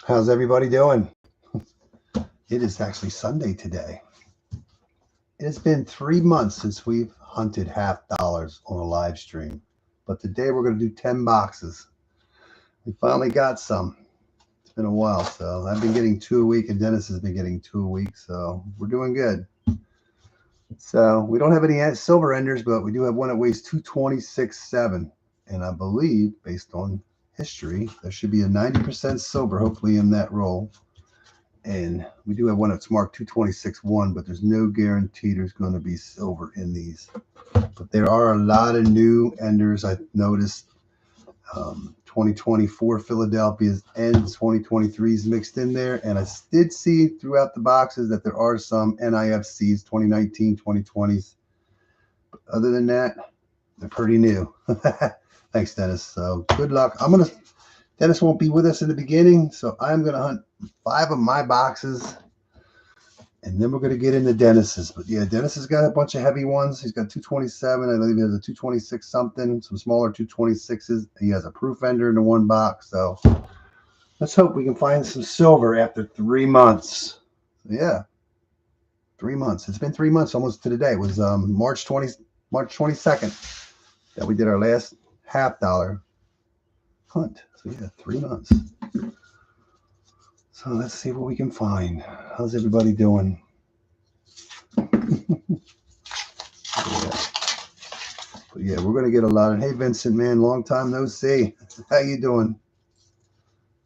How's everybody doing? It is actually Sunday today. It has been 3 months since we've hunted $50 on a live stream, but today we're going to do 10 boxes. We finally got some. It's been a while, so I've been getting 2 a week, and Dennis has been getting 2 a week, so we're doing good. So we don't have any silver enders, but we do have one that weighs 226.7, and I believe, based on history, there should be a 90% silver, hopefully, in that roll. And we do have one that's marked 226.1, but there's no guarantee there's going to be silver in these. But there are a lot of new enders I've noticed. 2024 Philadelphia's and 2023's mixed in there. And I did see throughout the boxes that there are some NIFCs, 2019, 2020s. But other than that, they're pretty new. Thanks, Dennis. So good luck. Dennis won't be with us in the beginning, so I'm going to hunt 5 of my boxes, and then we're going to get into Dennis's. But yeah, Dennis has got a bunch of heavy ones. He's got 227. I believe he has a 226 something, some smaller 226s. He has a proof ender in the one box. So let's hope we can find some silver after 3 months. Yeah, 3 months. It's been 3 months almost to the day. It was March 22nd that we did our last $50 hunt. So yeah, 3 months. So let's see what we can find. How's everybody doing? But yeah, we're gonna get a lot of. Hey, Vincent, man, long time no see. How you doing?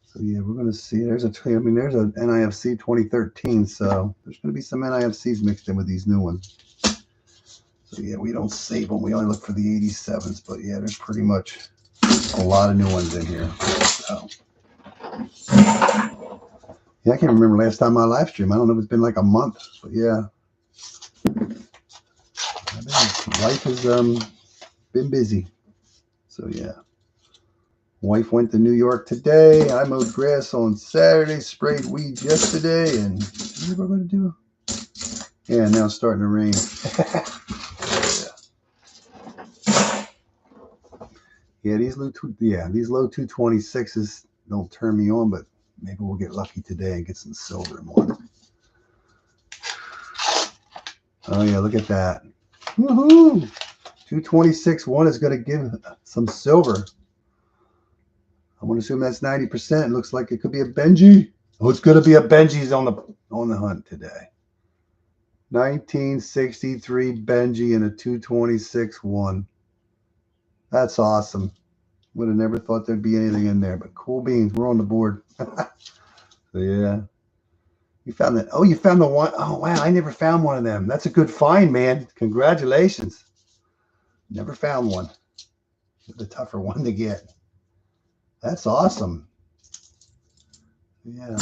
So yeah, we're gonna see. There's an NIFC 2013. So there's gonna be some NIFCs mixed in with these new ones. So yeah, we don't save them. We only look for the 87s. But yeah, there's pretty much a lot of new ones in here. So yeah, I can't remember last time I live stream. I don't know if it's been like a month, but yeah. Life has been busy. So yeah. Wife went to New York today. I mowed grass on Saturday, sprayed weeds yesterday, and what are we going to do? Yeah, now it's starting to rain. Yeah, these low 226s don't turn me on, but maybe we'll get lucky today and get some silver in one. Oh yeah, look at that. Woohoo! 226.1 is going to give some silver. I want to assume that's 90%. It looks like it could be a Benji. Oh, it's going to be a Benji's on the hunt today. 1963 Benji and a 226.1. That's awesome. Would have never thought there'd be anything in there, but cool beans. We're on the board. So yeah. You found that. Oh, you found the one. Oh, wow. I never found one of them. That's a good find, man. Congratulations. Never found one. The tougher one to get. That's awesome. Yeah.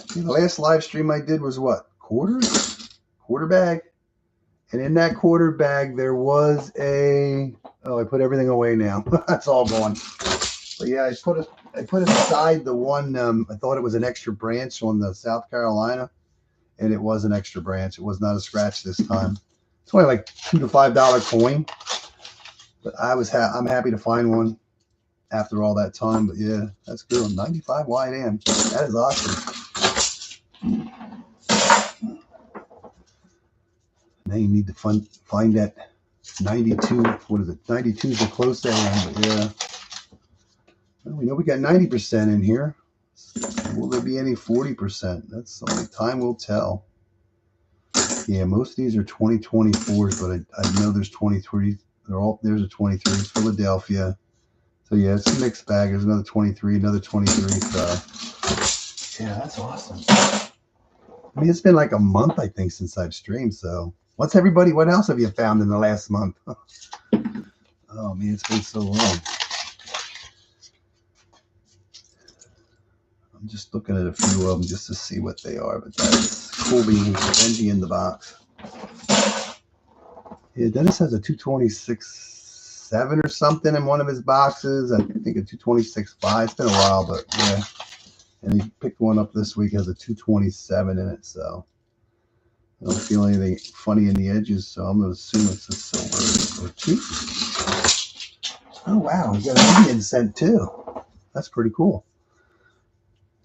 See, the last live stream I did was what? Quarter bag. And in that quarter bag, there was a, oh, I put everything away now. That's all gone. But yeah, I put aside the one, I thought it was an extra branch on the South Carolina, and it was an extra branch. It was not a scratch this time. It's only like $2 to $5 coin, but I'm happy to find one after all that time. But yeah, that's good. 95 wide am. That is awesome. Now you need to find that 92. What is it? 92 is the close am, but yeah. Well, we know we got 90% in here. Will there be any 40%? That's only time will tell. Yeah, most of these are 2024s, but I know there's 23. There's a 23. Philadelphia. So yeah, it's a mixed bag. There's another 23, another 23. So yeah, that's awesome. I mean, it's been like a month, I think, since I've streamed. So what else have you found in the last month? Oh man, it's been so long. I'm just looking at a few of them just to see what they are, but that's cool being Benji in the box. Yeah, Dennis has a 226.7 or something in one of his boxes. I think a 226.5. It's been a while, but yeah. And he picked one up this week, has a 227 in it, so I don't feel anything funny in the edges, so I'm going to assume it's a silver or two. Oh, wow, we got an Indian scent too. That's pretty cool.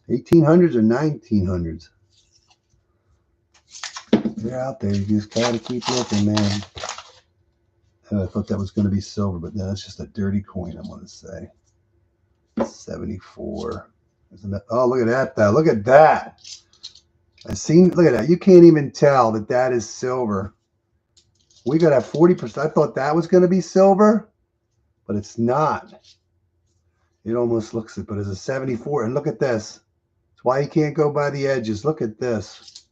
1800s or 1900s. They're out there. You just gotta keep looking, man. I thought that was going to be silver, but no, it's just a dirty coin, I'm going to say. 74. Isn't that? Oh, look at that, though. Look at that. Look at that. You can't even tell that that is silver. We got to have 40%. I thought that was going to be silver, but it's not. It almost looks it, but it's a 74. And look at this. That's why you can't go by the edges. Look at this.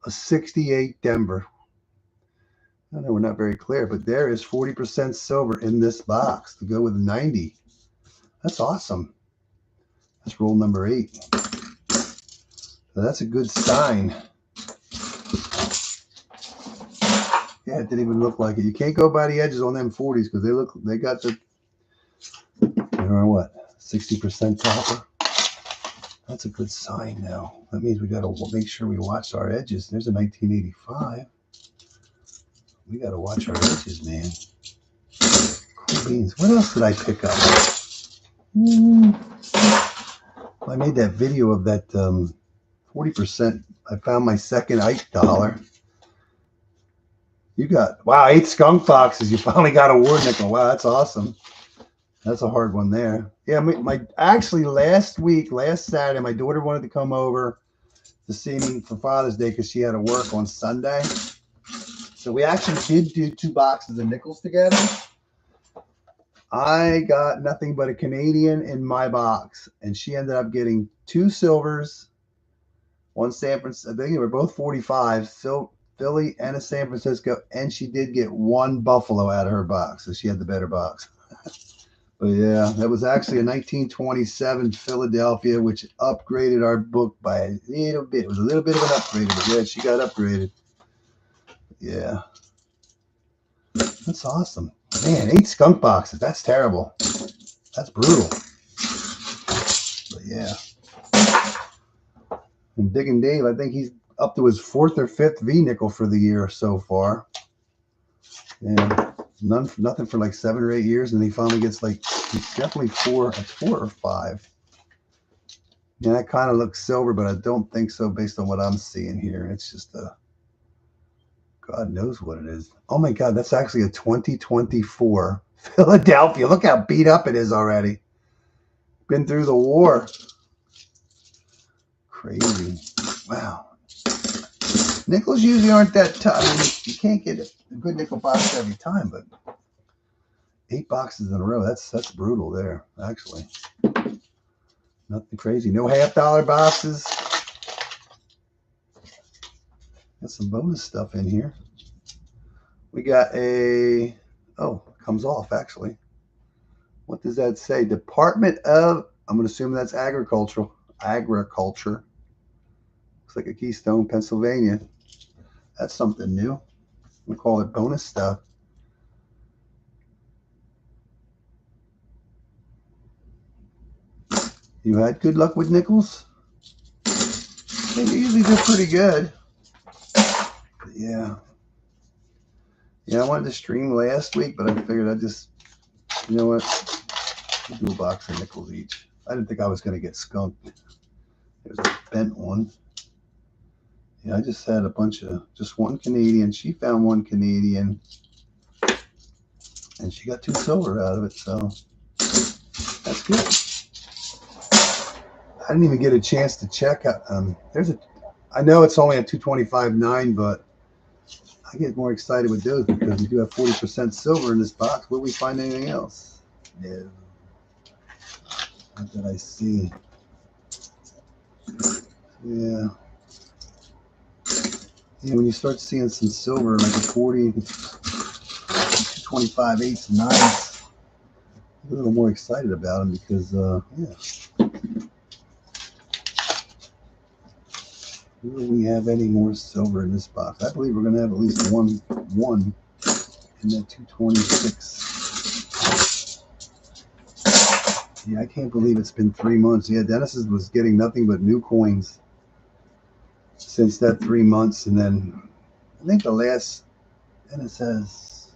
A 68 Denver. I know we're not very clear, but there is 40% silver in this box to go with 90. That's awesome. That's roll number 8. So that's a good sign. Yeah, it didn't even look like it. You can't go by the edges on them 40s because they got the, you know what, 60% copper. That's a good sign now. That means we got to make sure we watch our edges. There's a 1985. We got to watch our edges, man. Cool beans. What else did I pick up? I made that video of that 40%. I found my second Ike dollar. You got, wow, 8 skunk boxes. You finally got a war nickel. Wow, that's awesome. That's a hard one there. Yeah, actually last Saturday, my daughter wanted to come over to see me for Father's Day because she had to work on Sunday. So we actually did do 2 boxes of nickels together. I got nothing but a Canadian in my box, and she ended up getting 2 silvers, 1 San Francisco. I think they were both 45, Philly and a San Francisco, and she did get 1 Buffalo out of her box, so she had the better box. But yeah, that was actually a 1927 Philadelphia, which upgraded our book by a little bit. It was a little bit of an upgrade, but yeah, she got upgraded. Yeah. That's awesome. Man, 8 skunk boxes. That's terrible. That's brutal. But yeah. And Digging Dave, I think he's up to his 4th or 5th V-nickel for the year so far. And nothing for like 7 or 8 years. And he finally gets like, he's definitely 4 or 5. Yeah, that kind of looks silver, but I don't think so based on what I'm seeing here. It's just a, God knows what it is. Oh my God, that's actually a 2024 Philadelphia. Look how beat up it is already. Been through the war. Crazy. Wow. Nickels usually aren't that tough. I mean, you can't get a good nickel box every time, but 8 boxes in a row, that's brutal there, actually. Nothing crazy. No $half boxes. Got some bonus stuff in here. We got a, oh, it comes off actually. What does that say? Department of, I'm going to assume that's agriculture. Looks like a Keystone, Pennsylvania. That's something new. We call it bonus stuff. You had good luck with nickels? They usually do pretty good. But yeah. Yeah, I wanted to stream last week, but I figured I'd just, you know what? We'll do a box of nickels each. I didn't think I was going to get skunked. There's a bent one. Yeah, I just had a bunch of, just 1 Canadian. She found 1 Canadian. And she got 2 silver out of it, so that's good. I didn't even get a chance to check out. I know it's only a 225.9, but I get more excited with those because we do have 40% silver in this box. Will we find anything else? No. What did I see? Yeah. Yeah, when you start seeing some silver, like a 40, 225, 8s, 9s, I'm a little more excited about them because, yeah. Will we have any more silver in this box? I believe we're going to have at least one in that 226. Yeah, I can't believe it's been 3 months. Yeah, Dennis was getting nothing but new coins since that 3 months. And then I think the last, and it says,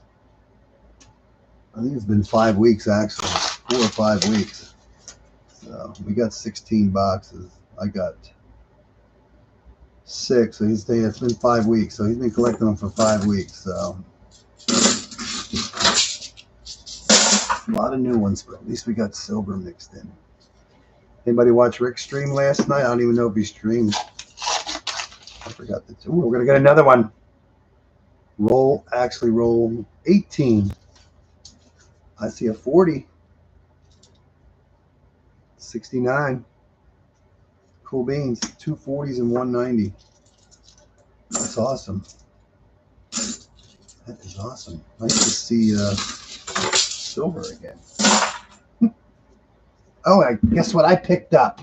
I think it's been 5 weeks actually, 4 or 5 weeks. So we got 16 boxes. I got 6. So it's been 5 weeks. So he's been collecting them for 5 weeks. So a lot of new ones, but at least we got silver mixed in. Anybody watch Rick's stream last night? I don't even know if he streamed. I forgot that. Ooh, we're gonna get another one. Roll 18. I see a 40. 69. Cool beans. 2 40s and 190. That's awesome. That is awesome. Nice to see silver again. Oh, guess what I picked up?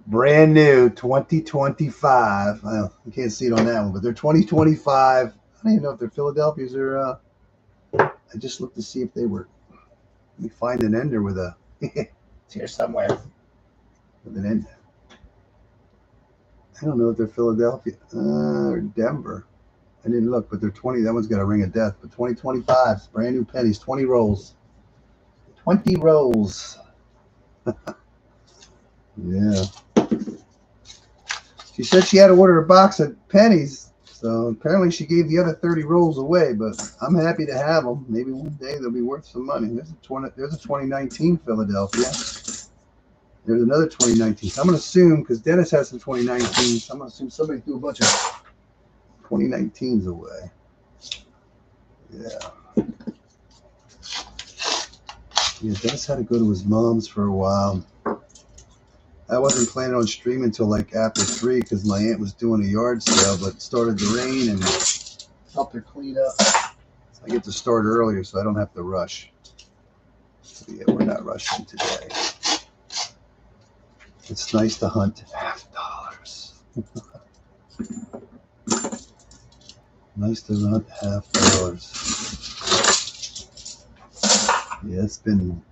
Brand new 2025. You can't see it on that one, but they're 2025. I don't even know if they're Philadelphia's or. I just looked to see if they were. Let me find an ender with a. It's here somewhere. With an ender. I don't know if they're Philadelphia or Denver. I didn't look, but they're 20. That one's got a ring of death. But 2025, brand new pennies, 20 rolls. 20 rolls. Yeah. She said she had to order a box of pennies, so apparently she gave the other 30 rolls away, but I'm happy to have them. Maybe one day they'll be worth some money. There's a 2019 Philadelphia. There's another 2019. So I'm going to assume, because Dennis has some 2019s, I'm going to assume somebody threw a bunch of 2019s away. Yeah. Yeah, Dennis had to go to his mom's for a while. I wasn't planning on streaming until like after 3 because my aunt was doing a yard sale, but it started to rain and helped her clean up. So I get to start earlier so I don't have to rush. So yeah, we're not rushing today. It's nice to hunt $half. Nice to hunt $half. Yeah, it's been.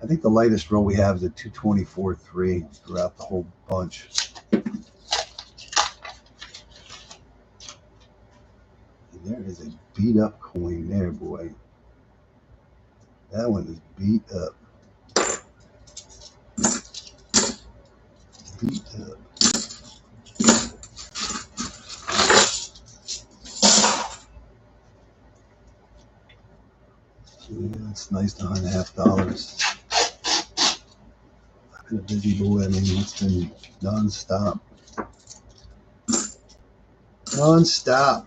I think the lightest roll we have is a 224.3 throughout the whole bunch. And there is a beat up coin there, boy. That one is beat up. Beat up. Yeah, it's nice to hunt $half. I've been a busy boy. I mean, it's been non-stop. Non-stop.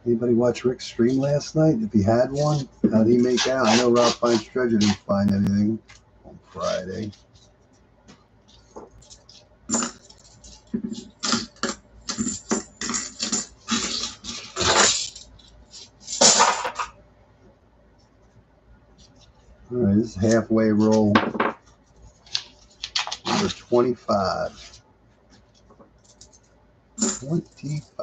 Anybody watch Rick's stream last night? If he had one, how'd he make out? I know Rob Finds Treasure didn't find anything on Friday. All right, this is halfway roll. Number 25. 25.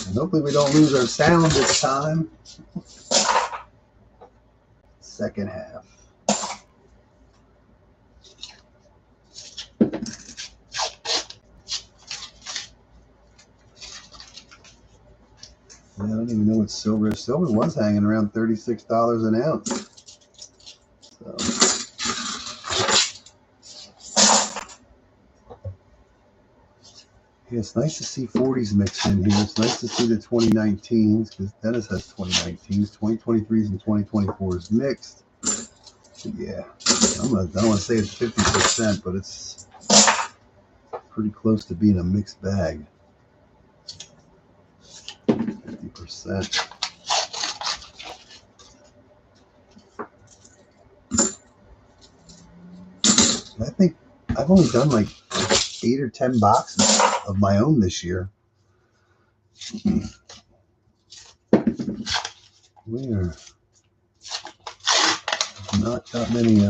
And hopefully we don't lose our sound this time. Second half. Yeah, I don't even know what silver is. Silver was hanging around $36 an ounce. So. Yeah, it's nice to see 40s mixed in here. It's nice to see the 2019s because Dennis has 2019s, 2023s, and 2024s mixed. So yeah, I don't want to say it's 50%, but it's pretty close to being a mixed bag. 50%. I think I've only done like 8 or 10 boxes of my own this year. We're not that many.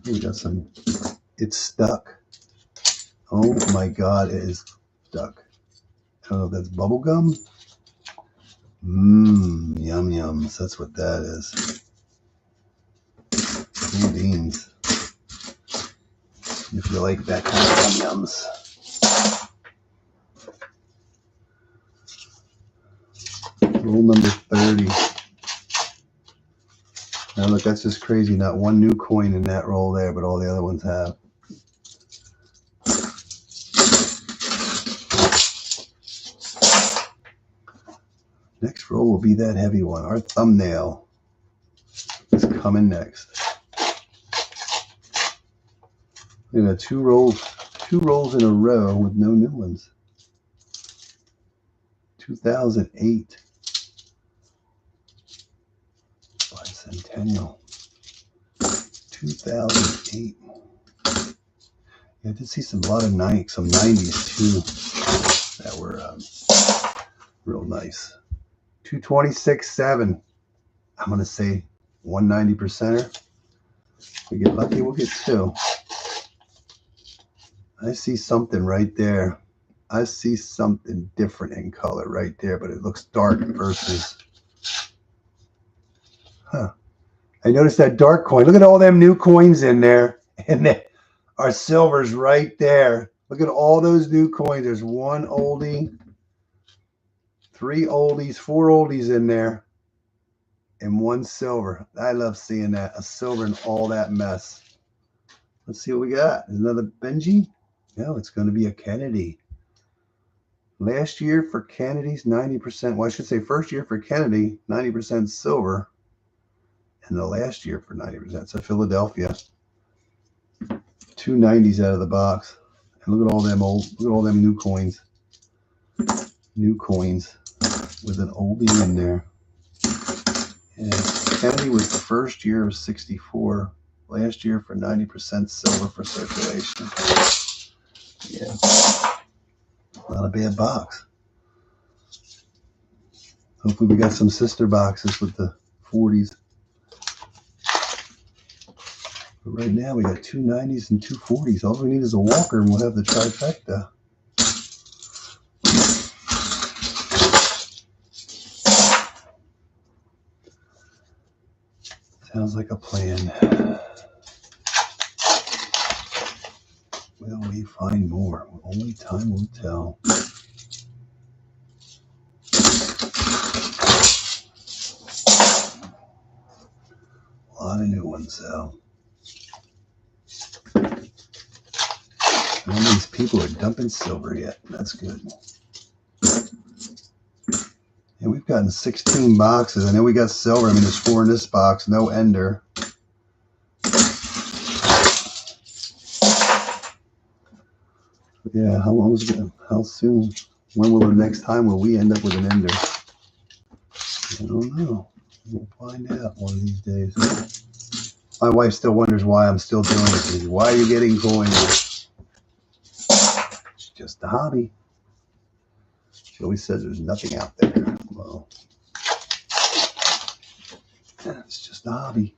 We got some. It's stuck. Oh my God, it is stuck. I don't know if that's bubble gum. Yum yums. That's what that is. Cool beans. If you like that kind of yum yums. Roll number 30. Now look, that's just crazy. Not one new coin in that roll there, but all the other ones have. Next roll will be that heavy one. Our thumbnail is coming next. We got two rolls in a row with no new ones. 2008 bicentennial. 2008. Yeah, I did see some lot of some 90s too that were real nice. 226.7. I'm gonna say 190%er. If we get lucky, we'll get two. I see something right there. I see something different in color right there, but it looks dark versus. Huh. I noticed that dark coin. Look at all them new coins in there. And then our silver's right there. Look at all those new coins. There's one oldie, 3 oldies, 4 oldies in there, and 1 silver. I love seeing that. A silver in all that mess. Let's see what we got. Is another Benji? No, it's going to be a Kennedy. Last year for Kennedy's 90%. Well, I should say first year for Kennedy, 90% silver. And the last year for 90%. So Philadelphia. 2 90s out of the box. And look at all them new coins. New coins with an oldie in there. And Kennedy was the first year of 64. Last year for 90% silver for circulation. Yeah. Not a bad box. Hopefully we got some sister boxes with the 40s. But right now we got 2 90s and 2 40s. All we need is a walker and we'll have the trifecta. Sounds like a plan. Will we find more? Only time will tell. A lot of new ones, though. None of these people are dumping silver yet. That's good. And we've gotten 16 boxes. I know we got silver. I mean, there's 4 in this box. No ender. Yeah, how soon? When will the next time will we end up with an ender? I don't know. We'll find out one of these days. My wife still wonders why I'm still doing it. Why are you getting coins? It's just a hobby. She always says there's nothing out there. Well, it's just a hobby.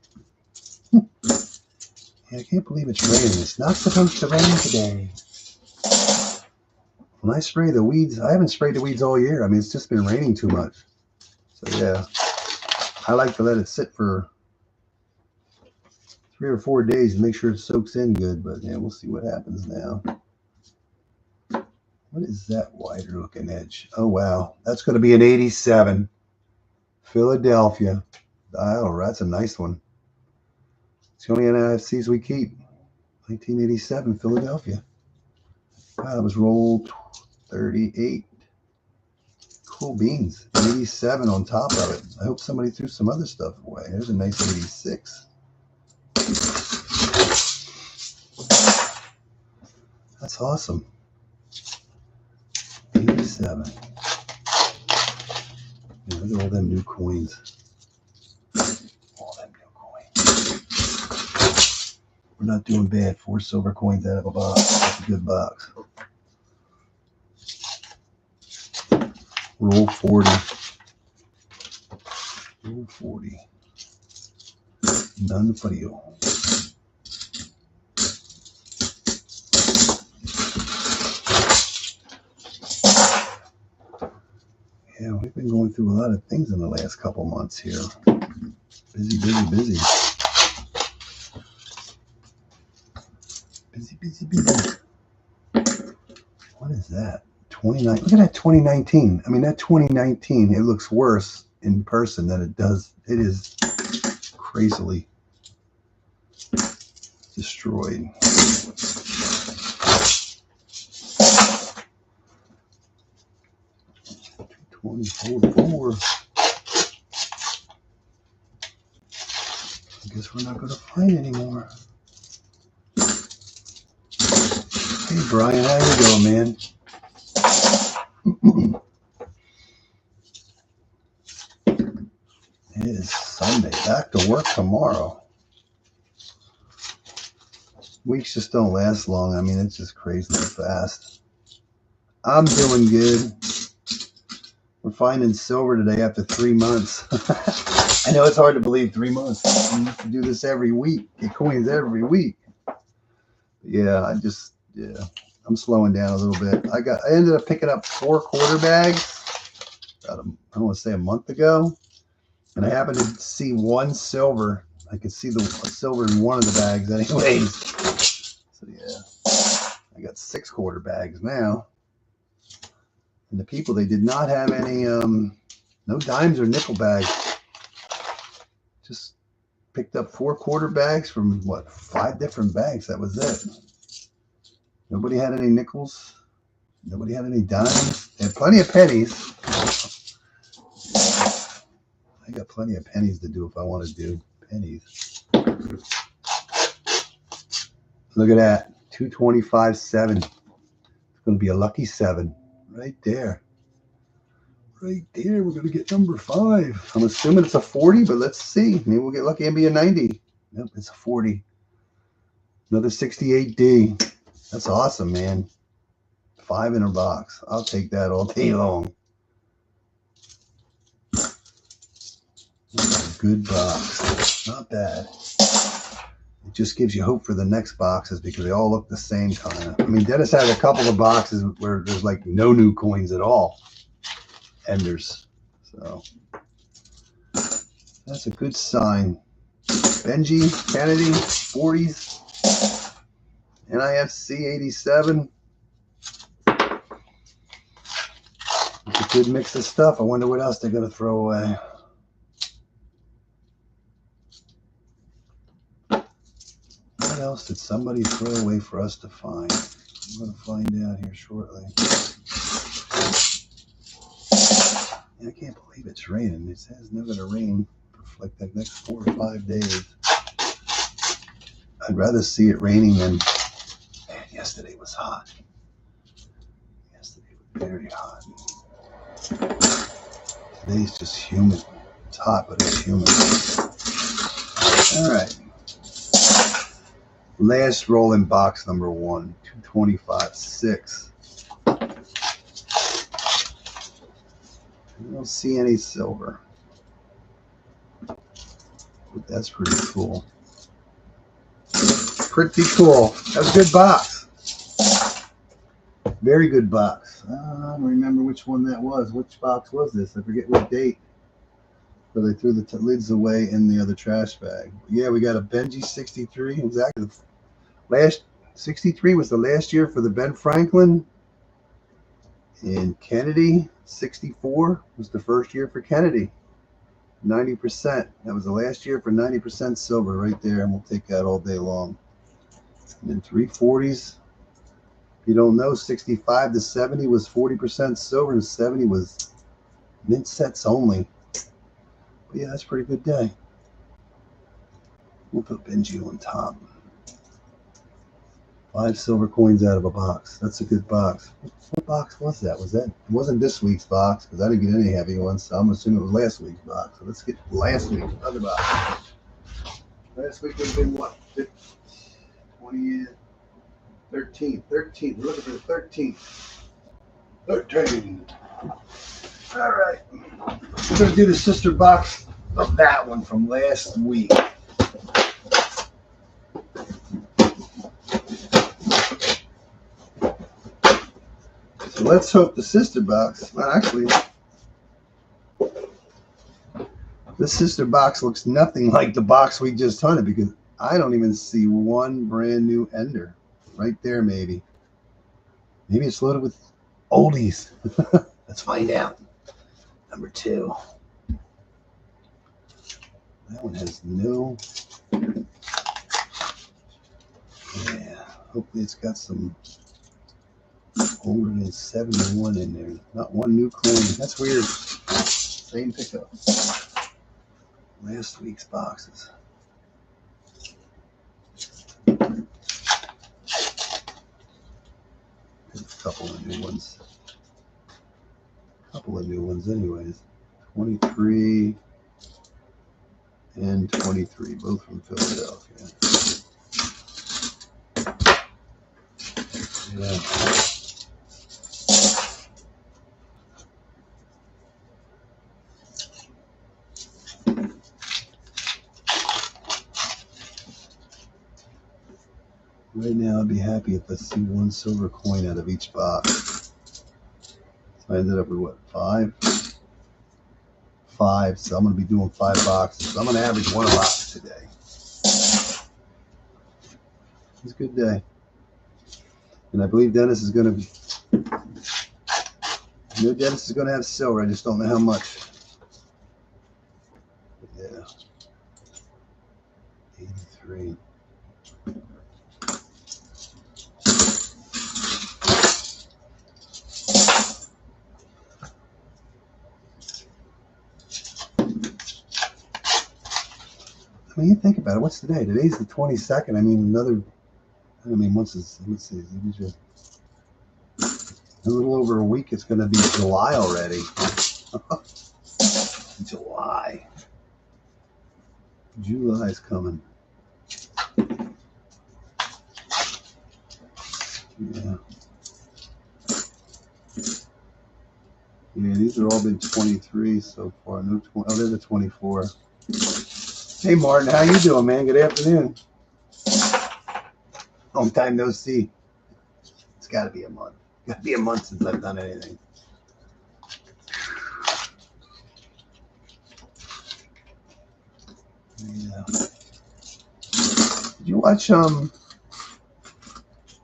Yeah, I can't believe it's raining. It's not supposed to rain today. When I spray the weeds, I haven't sprayed the weeds all year. I mean, it's just been raining too much. So, yeah, I like to let it sit for 3 or 4 days and make sure it soaks in good. But, yeah, we'll see what happens now. What is that wider looking edge? Oh, wow. That's going to be an 87. Philadelphia. Oh, that's a nice one. It's the only NIFCs we keep. 1987, Philadelphia. Wow, that was rolled 38. Cool beans. 87 on top of it. I hope somebody threw some other stuff away. There's a nice 86. That's awesome. 87. Yeah, look at all them new coins. All them new coins. We're not doing bad. 4 silver coins out of a box. That's a good box. Roll 40. Roll 40. None for you. Yeah, we've been going through a lot of things in the last couple months here. Busy, busy, busy. Busy, busy, busy. What is that? 29. Look at that 2019. I mean, that 2019, it looks worse in person than it does. It is crazily destroyed. 24. I guess we're not going to find any more. Hey Brian, how you doing, man? It is Sunday. Back to work tomorrow. Weeks just don't last long. I mean, it's just crazily fast. I'm doing good. We're finding silver today after 3 months. I know it's hard to believe 3 months. We used to do this every week. Get coins every week. Yeah, I'm slowing down a little bit. I ended up picking up 4 quarter bags about I don't want to say a month ago. And I happened to see one silver. I could see the silver in one of the bags anyways. So yeah, I got 6 quarter bags now. And the people, they did not have any, no dimes or nickel bags. Just picked up 4 quarter bags from, 5 different bags. That was it. Nobody had any nickels. Nobody had any dimes. They had plenty of pennies. I got plenty of pennies to do if I want to do pennies. Look at that. 225.7. It's going to be a lucky 7. Right there. Right there. We're going to get number 5. I'm assuming it's a 40, but let's see. Maybe we'll get lucky and be a 90. Nope, it's a 40. Another 68D. That's awesome, man. 5 in a box. I'll take that all day long. That's a good box. Not bad. It just gives you hope for the next boxes because they all look the same kind of. I mean, Dennis had a couple of boxes where there's like no new coins at all. Enders. So that's a good sign. Benji, Kennedy, 40s. NIFC 87. It's a good mix of stuff. I wonder what else they're going to throw away. What else did somebody throw away for us to find? I'm going to find out here shortly. Yeah, I can't believe it's raining. It says it's not going to rain for like the next 4 or 5 days. I'd rather see it raining than... Man, yesterday was hot. Yesterday was very hot. Today's just humid. It's hot, but it's humid. All right. Last roll in box number 1, 225.6. I don't see any silver. But that's pretty cool. Pretty cool. That's a good box. Very good box. I don't remember which one that was. Which box was this? I forget what date. But they threw the lids away in the other trash bag. Yeah, we got a Benji 63. Exactly. Last 63 was the last year for the Ben Franklin. And Kennedy 64 was the first year for Kennedy. 90%. That was the last year for 90% silver right there. And we'll take that all day long. And then 340s. If you don't know, 65 to 70 was 40% silver and 70 was mint sets only. But yeah, that's a pretty good day. We'll put Benji on top. 5 silver coins out of a box. That's a good box. What box was that? It wasn't this week's box because I didn't get any heavy ones, so I'm assuming it was last week's box. So let's get last week's other box. Last week would have been what? 20, 13. We're looking for the 13th. 13. All right. We're going to do the sister box of that one from last week. So let's hope the sister box, well, actually, this sister box looks nothing like the box we just hunted because I don't even see one brand new ender. Right there, maybe. Maybe it's loaded with oldies. Let's find out. Number 2. That one has no. Yeah, hopefully it's got some older than 71 in there. Not one new coin. That's weird. Same pickup. Last week's boxes. There's a couple of new ones. Couple of new ones anyways. 23 and 23, both from Philadelphia. Yeah. Right now, I'd be happy if I see one silver coin out of each box. So I ended up with what, 5? 5. So I'm going to be doing 5 boxes. So I'm going to average 1 a box today. It's a good day. And I believe Dennis is going to be. I know Dennis is going to have silver. I just don't know how much. Yeah. 83. I mean, you think about it. What's today? Today's the 22nd. I mean, once it's, let me see, a little over a week, it's going to be July already. July. July's coming. Yeah. Yeah, these have all been 23 so far. No, they're the 24. Hey, Martin, how you doing, man? Good afternoon. Long time no see. It's got to be a month. Got to be a month since I've done anything. Yeah. Did you watch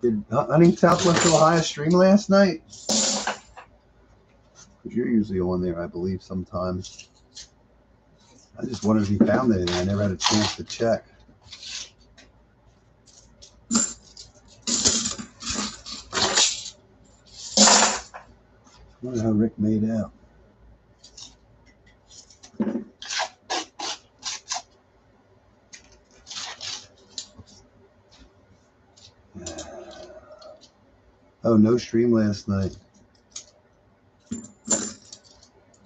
Did Hunting Southwest Ohio stream last night? Because you're usually on there, I believe, sometimes. I just wondered if he found anything. I never had a chance to check. I wonder how Rick made out. Oh, no stream last night.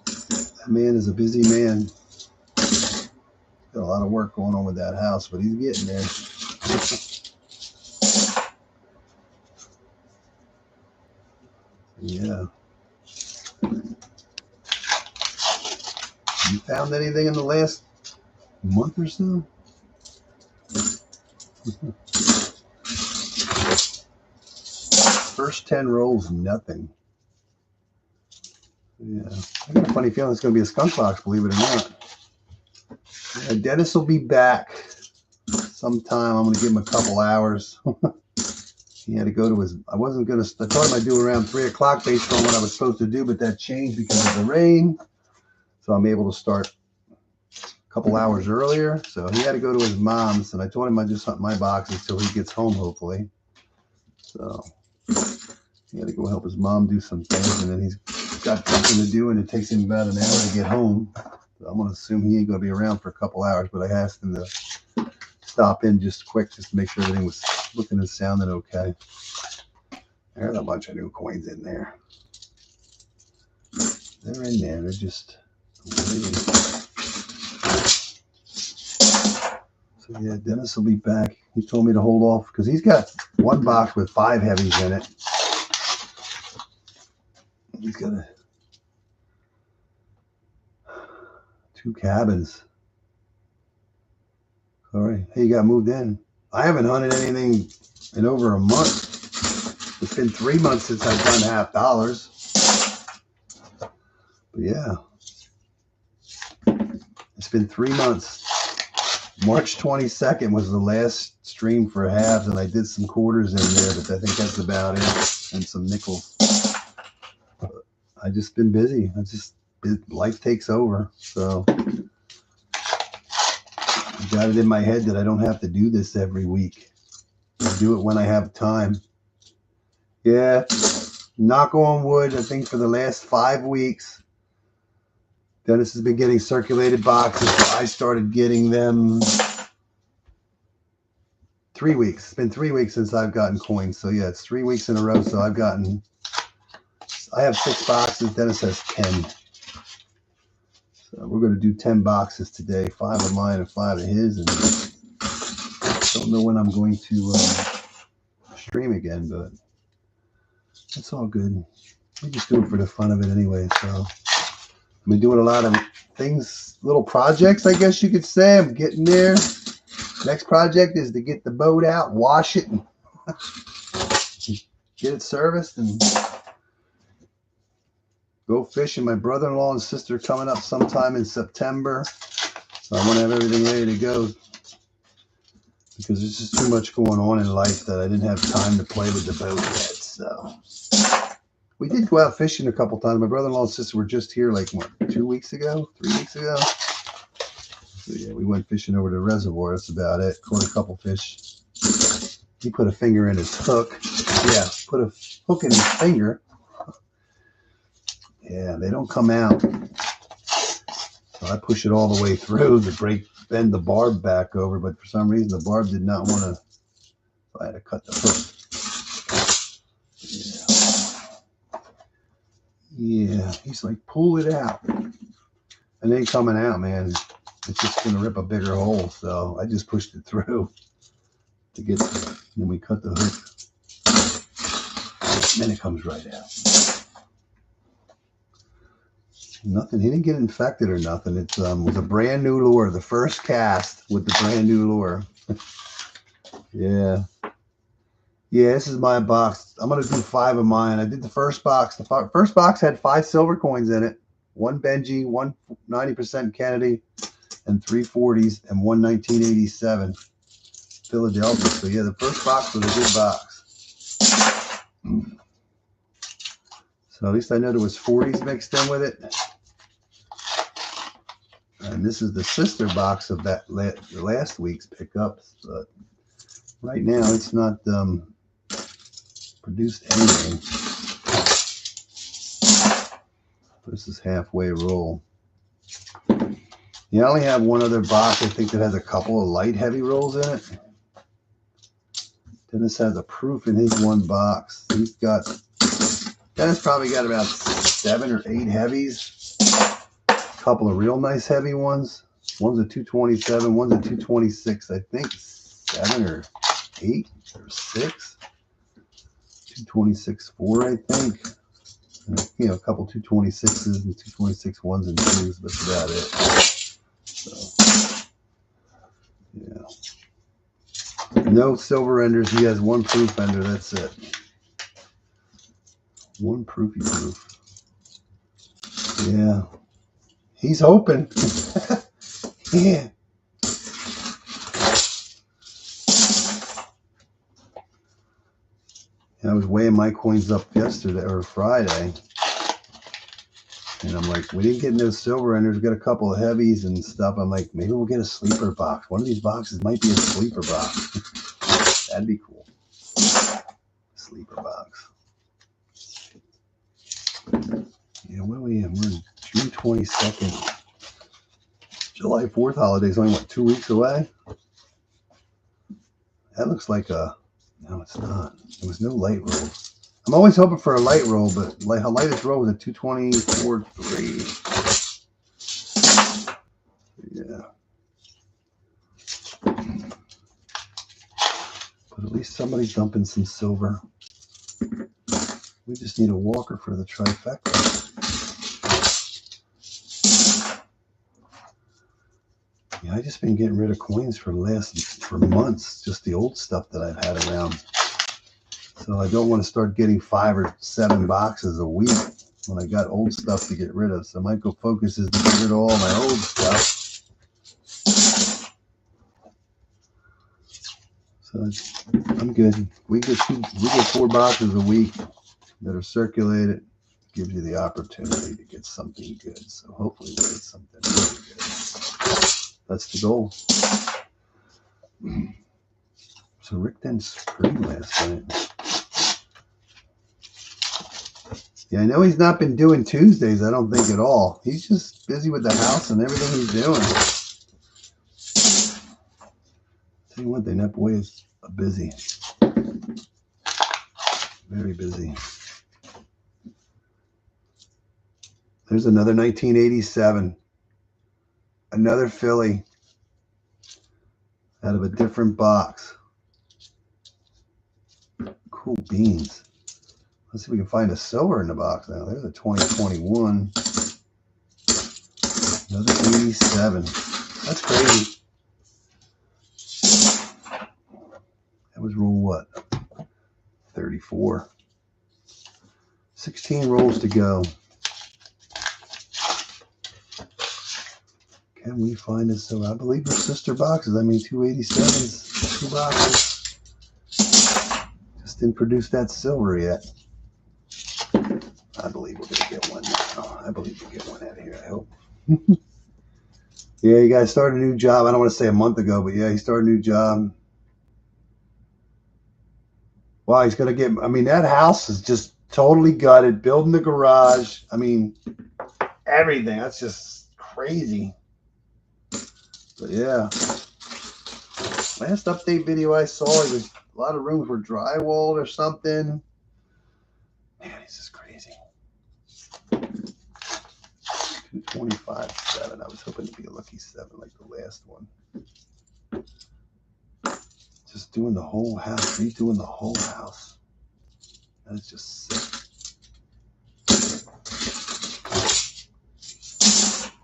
That man is a busy man. Got a lot of work going on with that house, but he's getting there. Yeah. You found anything in the last month or so? First 10 rolls, nothing. Yeah. I got a funny feeling it's going to be a skunk box, believe it or not. Yeah, Dennis will be back sometime. I'm going to give him a couple hours. He had to go to his. I told him I'd do around 3 o'clock based on what I was supposed to do, but that changed because of the rain. So I'm able to start a couple hours earlier. So he had to go to his mom's, and I told him I'd just hunt my boxes till he gets home, hopefully. So he had to go help his mom do some things, and then he's got something to do, and it takes him about an hour to get home. So I'm going to assume he ain't going to be around for a couple hours, but I asked him to stop in just quick just to make sure everything was looking and sounding okay. There's a bunch of new coins in there. They're in there. They're just waiting. So yeah, Dennis will be back. He told me to hold off because he's got one box with 5 heavies in it. He's got 2 cabins. Sorry. Hey, you got moved in. I haven't hunted anything in over a month. It's been 3 months since I've done $50. But yeah. It's been 3 months. March 22nd was the last stream for halves, and I did some quarters in there, but I think that's about it. And some nickels. I just been busy. Life takes over. So got it in my head that I don't have to do this every week. I do it when I have time. Yeah, knock on wood, I think for the last 5 weeks, Dennis has been getting circulated boxes. I started getting them 3 weeks. It's been 3 weeks since I've gotten coins. So yeah, it's 3 weeks in a row. So I have 6 boxes. Dennis has 10. So we're going to do 10 boxes today. 5 of mine and 5 of his. And I don't know when I'm going to stream again, but it's all good. We just do it for the fun of it anyway. So I've been doing a lot of things, little projects, I guess you could say. I'm getting there. Next project is to get the boat out, wash it, and get it serviced, and go fishing. My brother-in-law and sister are coming up sometime in September. So I want to have everything ready to go because there's just too much going on in life that I didn't have time to play with the boat yet. So we did go out fishing a couple times. My brother-in-law and sister were just here like, what, 2 weeks ago, 3 weeks ago? So yeah, we went fishing over the reservoir. That's about it. Caught a couple fish. He put a finger in his hook. Yeah, put a hook in his finger. Yeah, they don't come out. So I push it all the way through to bend the barb back over, but for some reason the barb did not want to. So I had to cut the hook. Yeah, he's like, pull it out. And it ain't coming out, man. It's just going to rip a bigger hole. So I just pushed it through to get there. And then we cut the hook. And then it comes right out. Nothing. He didn't get infected or nothing. It was a brand new lure. The first cast with the brand new lure. Yeah. Yeah, this is my box. I'm going to do 5 of mine. I did the first box. The first box had 5 silver coins in it. 1 Benji, 1 90% Kennedy, and 3 40s, and 1 1987 Philadelphia. So yeah, the first box was a good box. So at least I know there was 40s mixed in with it. And this is the sister box of that last week's pickups. But right now it's not produced anything. This is halfway roll. Yeah, I only have one other box, I think, that has a couple of light heavy rolls in it. Dennis has a proof in his one box. Dennis probably got about 7 or 8 heavies. A couple of real nice heavy ones. One's a 227, one's a 226, I think 7 or 8 or 6. 226.4, I think. You know, a couple 226s and 226 ones and 2s, but that's about it. So, yeah. No silver enders. He has 1 proof ender. That's it. 1 proofy proof. Yeah. He's hoping. Yeah. I was weighing my coins up yesterday or Friday. And I'm like, we didn't get no silver enders. We got a couple of heavies and stuff. I'm like, maybe we'll get a sleeper box. One of these boxes might be a sleeper box. That'd be cool. Sleeper box. Yeah, where are we in? We're in June 22nd. July 4th holiday is only, what, 2 weeks away? That looks like a... No, it's not. There was no light roll. I'm always hoping for a light roll, but like how lightest roll was a 224.3. Yeah. But at least somebody's dumping some silver. We just need a walker for the trifecta. Yeah, I just been getting rid of coins for months, just the old stuff that I've had around. So I don't want to start getting 5 or 7 boxes a week when I got old stuff to get rid of. So my focus is to get rid of all my old stuff. So I'm good. We get 4 boxes a week that are circulated. Gives you the opportunity to get something good. So hopefully we'll get something really good. That's the goal. So Rick didn't scream last night. Yeah, I know he's not been doing Tuesdays, I don't think at all. He's just busy with the house and everything he's doing. Tell you one thing, that boy is busy. Very busy. There's another 1987. Another Philly. Out of a different box. Cool beans. Let's see if we can find a silver in the box now. There's a 2021. Another 87. That's crazy. That was roll what? 34. 16 rolls to go. Can we find a silver? I believe they're sister boxes. I mean, 287s, 2 boxes. Just didn't produce that silver yet. I believe we're going to get one now. I believe we'll get one out of here, I hope. Yeah, you guys started a new job. I don't want to say a month ago, but yeah, he started a new job. Wow, he's going to get, I mean, that house is just totally gutted. Building the garage. I mean, everything. That's just crazy. But yeah. Last update video I saw, it was a lot of rooms were drywalled or something. Man, this is crazy. 225.7. I was hoping to be a lucky 7 like the last one. Just doing the whole house, redoing the whole house. That's just sick.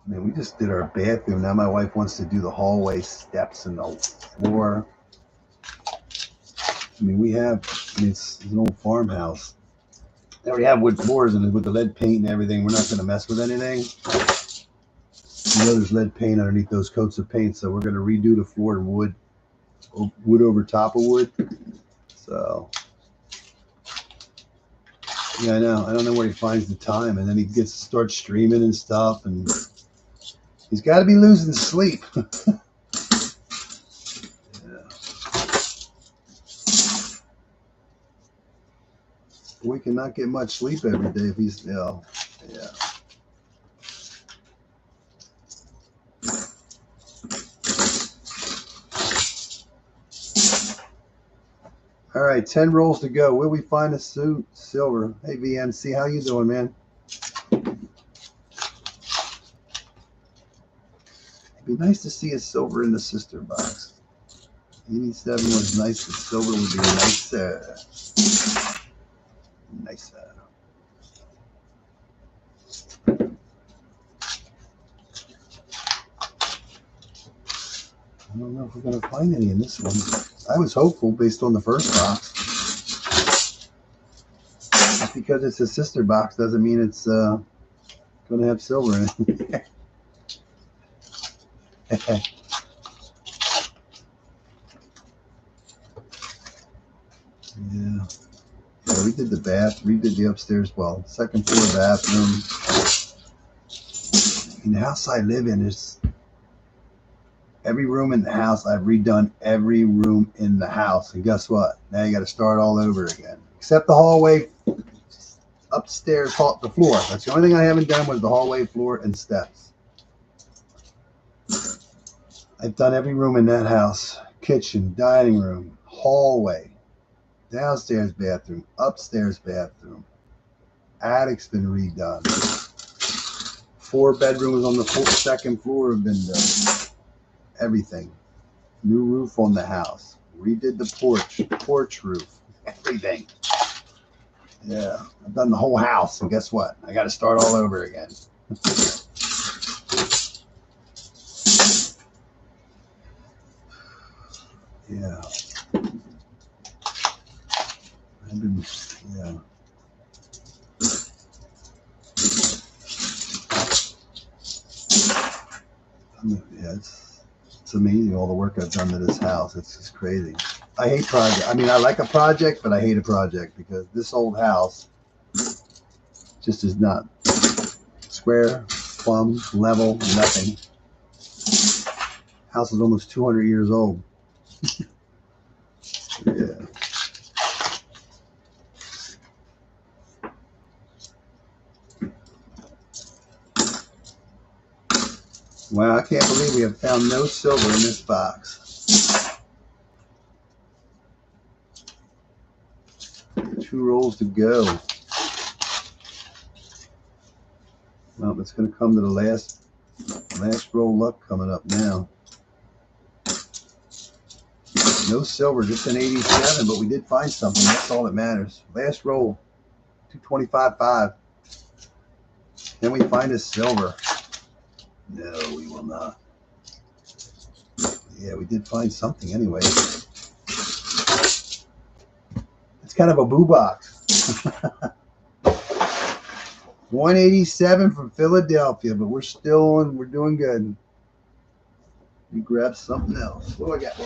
Man, we just did our bathroom. Now my wife wants to do the hallway steps and the floor. I mean, it's an old farmhouse. They already have wood floors and with the lead paint and everything. We're not going to mess with anything. You know, there's lead paint underneath those coats of paint, so we're going to redo the floor in wood over top of wood. So, yeah, I know. I don't know where he finds the time, and then he gets to start streaming and stuff, and he's got to be losing sleep. Yeah. We cannot get much sleep every day if he's, you know, yeah. All right, 10 rolls to go. Will we find a suit? Silver. Hey, VMC, how you doing, man? It'd be nice to see a silver in the sister box. 87 was nice, but silver would be nicer. Nicer. I don't know if we're going to find any in this one. I was hopeful based on the first box. Just because it's a sister box doesn't mean it's going to have silver in it. Yeah. Yeah, we did the bath, redid the upstairs, well, second floor bathroom. I mean, the house I live in is every room in the house. I've redone every room in the house. And guess what? Now you got to start all over again. Except the hallway, upstairs, the floor. That's the only thing I haven't done was the hallway, floor, and steps. I've done every room in that house. Kitchen, dining room, hallway, downstairs bathroom, upstairs bathroom. Attic's been redone. 4 bedrooms on the second floor have been done. Everything. New roof on the house. Redid the porch roof. Everything. Yeah. I've done the whole house. And guess what? I got to start all over again. Yeah. Yeah. Yeah, it's amazing all the work I've done to this house. It's just crazy. I hate project. I mean, I like a project, but I hate a project because this old house just is not square, plumb, level, nothing. House is almost 200 years old. Yeah. Wow, I can't believe we have found no silver in this box. 2 rolls to go. Well, it's going to come to the last roll luck coming up now. No silver, just an 87, but we did find something. That's all that matters. Last roll, 225.5. Can we find a silver? No, we will not. Yeah, we did find something anyway. It's kind of a boo box. 187 from Philadelphia, but we're still on. We're doing good. We grab something else. What do I got?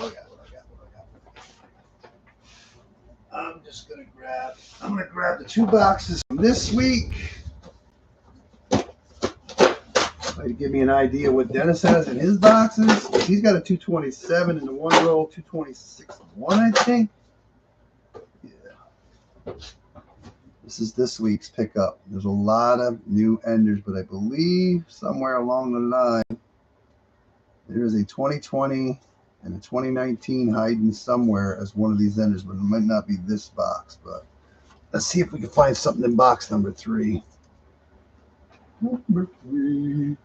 I'm just gonna grab. I'm gonna grab the 2 boxes from this week. To give me an idea what Dennis has in his boxes. He's got a 227 in the 1 roll, 226.1, I think. Yeah. This is this week's pickup. There's a lot of new enders, but I believe somewhere along the line there is a 2020 and a 2019 hiding somewhere as one of these enders, but it might not be this box. But let's see if we can find something in box number 3. Number 3.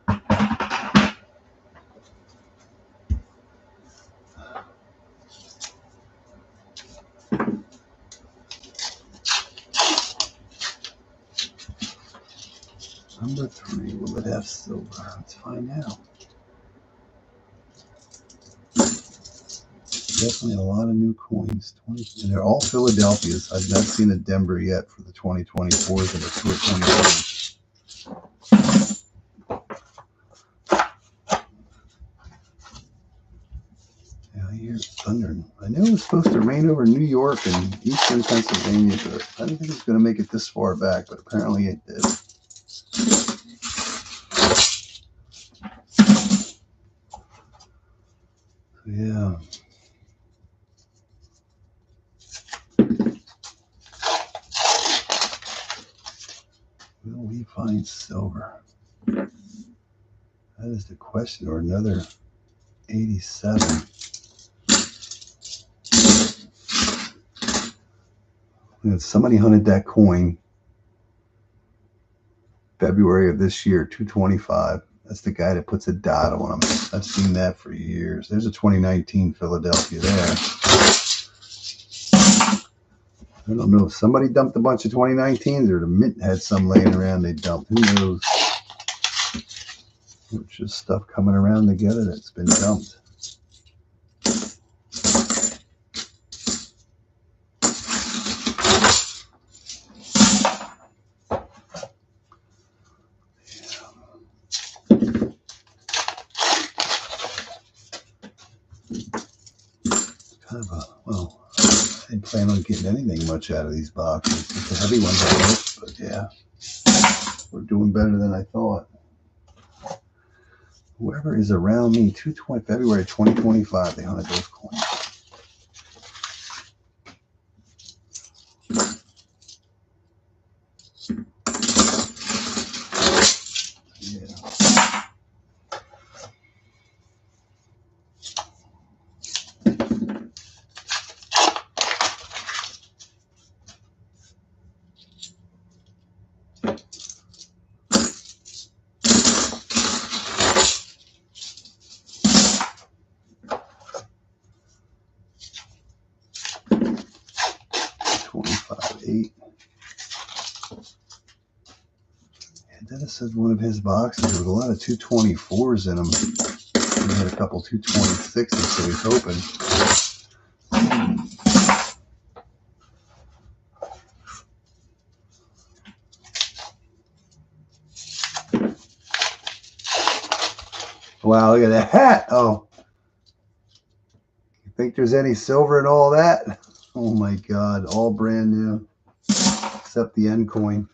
Number 3, will it have silver? Let's find out. Definitely a lot of new coins. And they're all Philadelphia's. I've not seen a Denver yet for the 2024s and the 2023s. Yeah, I hear thunder. I know it was supposed to rain over New York and eastern Pennsylvania, but I didn't think it was going to make it this far back, but apparently it did. Yeah. Will we find silver? That is the question. Or another 87. Somebody hunted that coin February of this year, 225. That's the guy that puts a dot on them. I've seen that for years. There's a 2019 Philadelphia there. I don't know if somebody dumped a bunch of 2019s or the Mint had some laying around they dumped. Who knows? It's just stuff coming around together that's been dumped. Kind of a, well, I didn't plan on getting anything much out of these boxes. It's the heavy ones, I guess, but yeah, we're doing better than I thought. Whoever is around me, February 2025, they hunted those coins. Yeah. 25.8. And Dennis said one of his boxes, there was a lot of 224s in them. He had a couple 226s, so he's hoping. Wow, look at that hat. Oh. You think there's any silver in all that? Oh my God, all brand new. Except the end coin.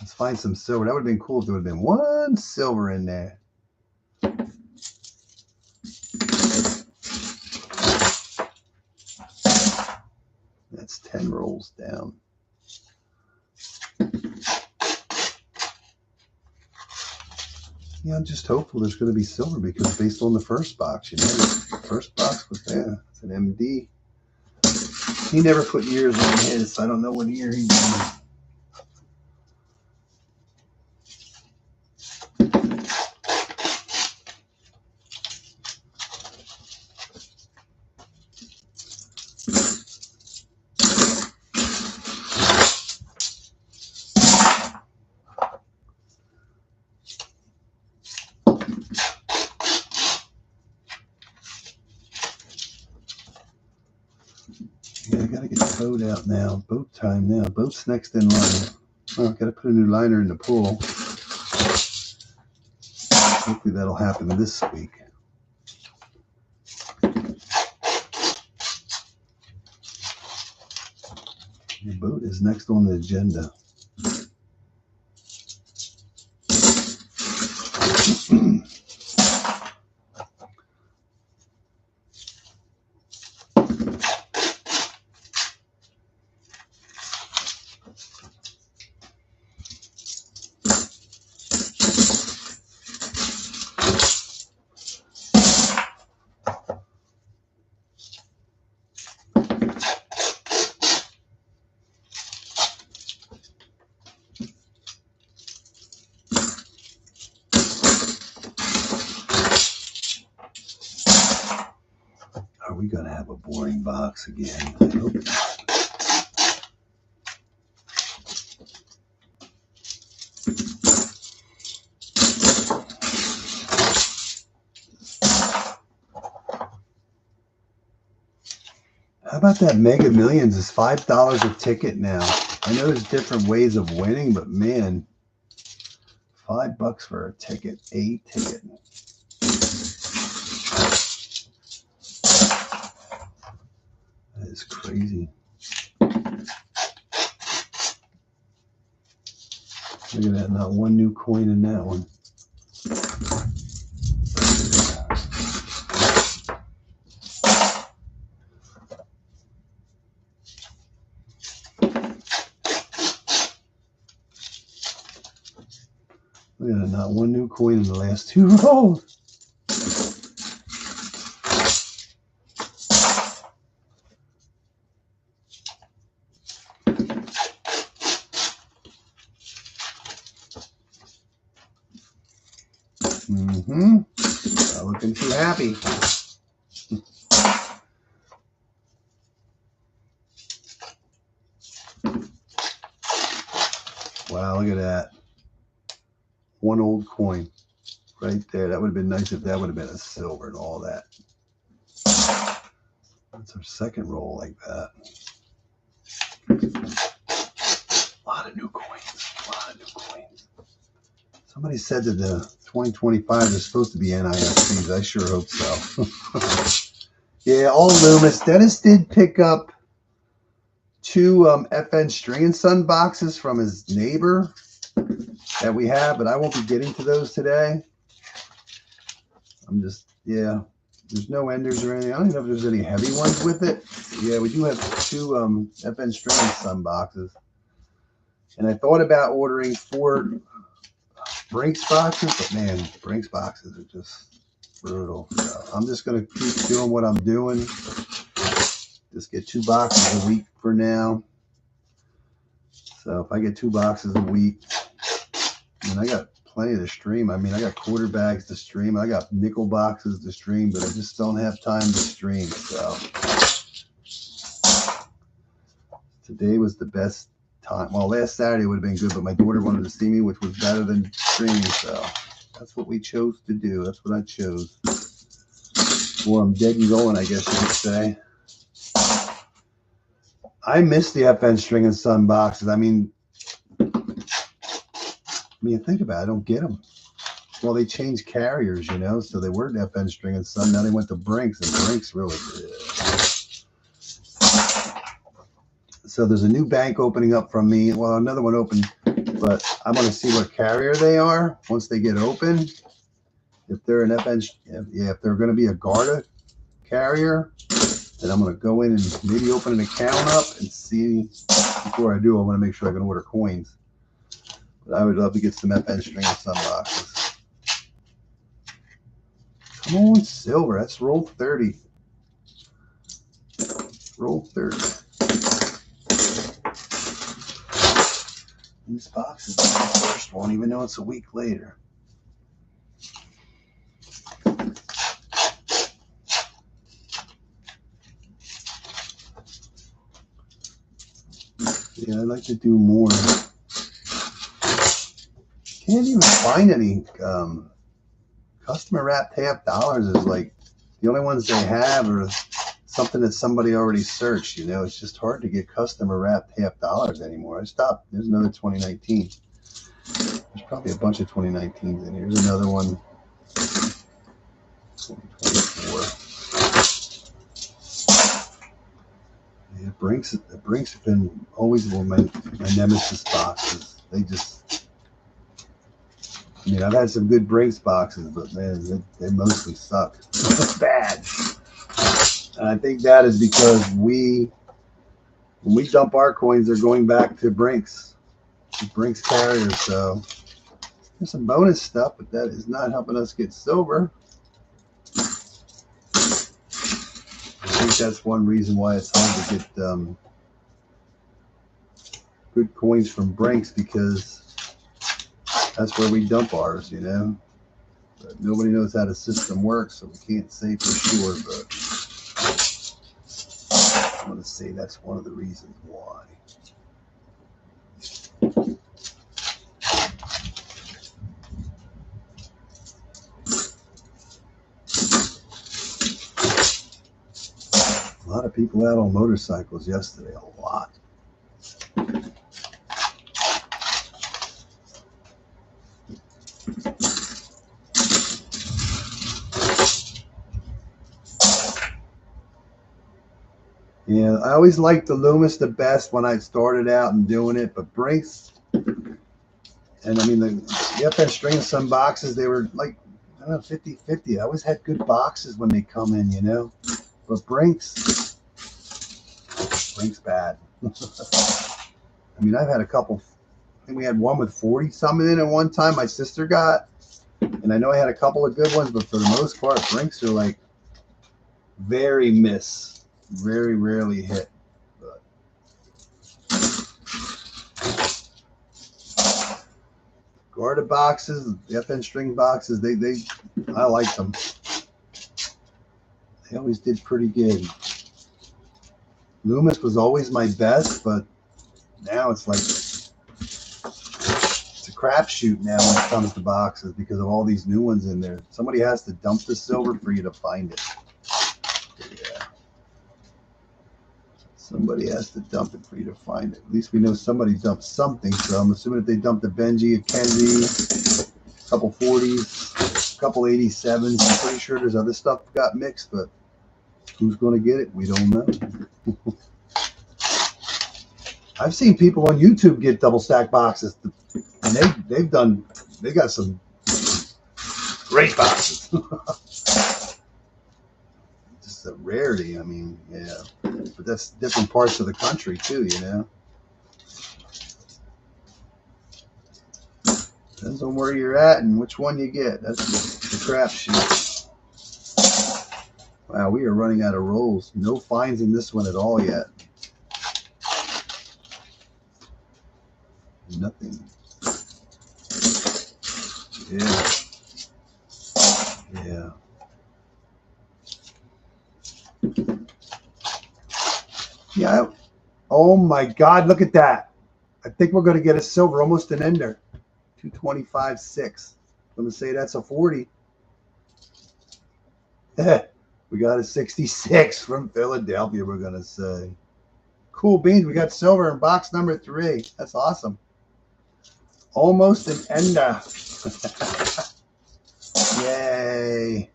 Let's find some silver. That would have been cool if there would have been one silver in there. That's 10 rolls down. Yeah, I'm just hopeful there's going to be silver because based on the first box, you know, the first box was there. It's an MD. He never put years on his, so I don't know what year he did. Yeah, I gotta get the boat out now. Boat time now. Boat's next in line. Oh, I gotta put a new liner in the pool. Hopefully that'll happen this week. The boat is next on the agenda. Are we going to have a boring box again? I hope not. How about that Mega Millions is $5 a ticket now? I know there's different ways of winning, but man, $5 for a ticket, a ticket. That is crazy. Look at that, not one new coin in that one. Look at that, not one new coin in the last 2 rolls. Not looking too happy. Wow, look at that. One old coin right there. That would have been nice if that would have been a silver and all that. That's our second roll like that. A lot of new coins. A lot of new coins. Somebody said that the 2025 is supposed to be NIFCs. I sure hope so. Yeah, all Loomis. Dennis did pick up 2 FN String and Sun boxes from his neighbor that we have, but I won't be getting to those today. I'm just, yeah, there's no enders or anything. I don't even know if there's any heavy ones with it. Yeah, we do have 2 FN String and Sun boxes. And I thought about ordering 4 Brinks boxes, but man, Brinks boxes are just brutal. So I'm just going to keep doing what I'm doing. Just get 2 boxes a week for now. So if I get 2 boxes a week, and I got plenty to stream. I mean, I got quarter bags to stream. I got nickel boxes to stream, but I just don't have time to stream. So today was the best time. Well, last Saturday would have been good, but my daughter wanted to see me, which was better than streaming. So that's what we chose to do. That's what I chose. Or I'm dead and going, I guess you could say. I miss the FN String and Sun boxes. I mean, think about it. I don't get them. Well, they changed carriers, you know, so they were FN String and Sun. Now they went to Brinks, and Brinks really did. So there's a new bank opening up from me. Well, another one opened But I'm going to see what carrier they are once they get open. If they're an FN, if they're going to be a Garda carrier, then I'm going to go in and maybe open an account up and see. Before I do, I want to make sure I can order coins. But I would love to get some FN string of some boxes. Come on, silver. That's roll 30. Roll 30. This box is the first one, even though it's a week later. Yeah, I'd like to do more. Can't even find any customer wrapped half dollars. Is like the only ones they have are something that somebody already searched. You know, it's just hard to get customer wrapped half dollars anymore. I stopped. There's another 2019. There's probably a bunch of 2019s in here. Here's another one. 2024. Yeah, Brinks have been always one of my nemesis boxes. They just, I mean, I've had some good Brinks boxes, but man, they mostly suck. Bad. And I think that is because when we dump our coins, they're going back to Brinks, the Brinks carriers. So there's some bonus stuff, but that is not helping us get silver. I think that's one reason why it's hard to get good coins from Brinks, because that's where we dump ours, you know. But nobody knows how the system works, so we can't say for sure, but I'm going to say that's one of the reasons why. A lot of people out on motorcycles yesterday, a lot. Yeah, I always liked the Loomis the best when I started out and doing it, but Brinks, and I mean, the FN string of some boxes, they were like, I don't know, 50-50. I always had good boxes when they come in, you know. But Brinks bad. I mean, I've had a couple. I think we had one with 40 something in at one time. My sister got, and I know I had a couple of good ones, but for the most part, Brinks are like very miss, very rarely hit. But Garda boxes, the FN string boxes, I like them. They always did pretty good. Loomis was always my best, but now it's like it's a crapshoot now when it comes to boxes because of all these new ones in there. Somebody has to dump the silver for you to find it. Yeah. Somebody has to dump it for you to find it. At least we know somebody dumped something. So I'm assuming if they dumped a Benji, a Kennedy, a couple 40s, a couple 87s, I'm pretty sure there's other stuff that got mixed, but who's going to get it? We don't know. I've seen people on YouTube get double stack boxes, and they got some great boxes. Just a rarity. I mean, yeah, but that's different parts of the country too, you know. Depends on where you're at and which one you get. That's the crapshoot. Wow, we are running out of rolls. No finds in this one at all yet. Nothing. Yeah. Yeah. Yeah. Oh my God, look at that. I think we're going to get a silver, almost an ender. 225.6. I'm going to say that's a 40. We got a 66 from Philadelphia, we're going to say. Cool beans. We got silver in box number 3. That's awesome. Almost an ender. Yay.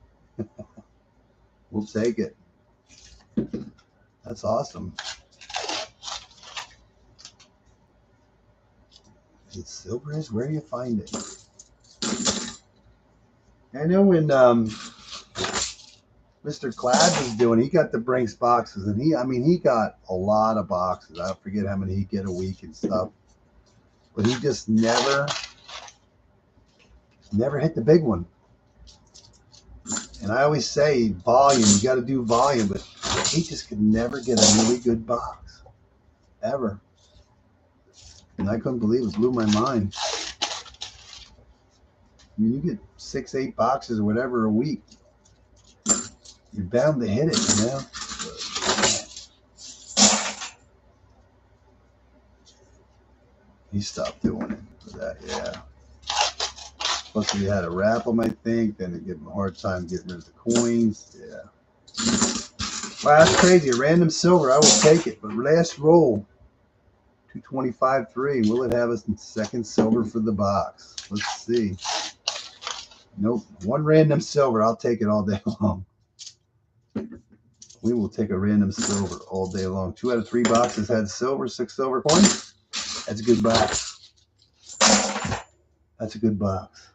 We'll take it. That's awesome. Silver is where you find it. I know when Mr. Clad was doing, he got the Brinks boxes, and he got a lot of boxes. I forget how many he'd get a week and stuff, but he just never hit the big one. And I always say volume, you got to do volume, but he just could never get a really good box, ever. And I couldn't believe it, blew my mind. I mean, you get 6, 8 boxes or whatever a week, you're bound to hit it, you know? He stopped doing it for that, yeah. Plus, we had to wrap them, I think. Then they give him a hard time getting rid of the coins. Yeah. Wow, that's crazy. A random silver, I will take it. But last roll, 225.3. Will it have a second silver for the box? Let's see. Nope. One random silver. I'll take it all day long. We will take a random silver all day long. 2 out of 3 boxes had silver, 6 silver coins. That's a good box. That's a good box.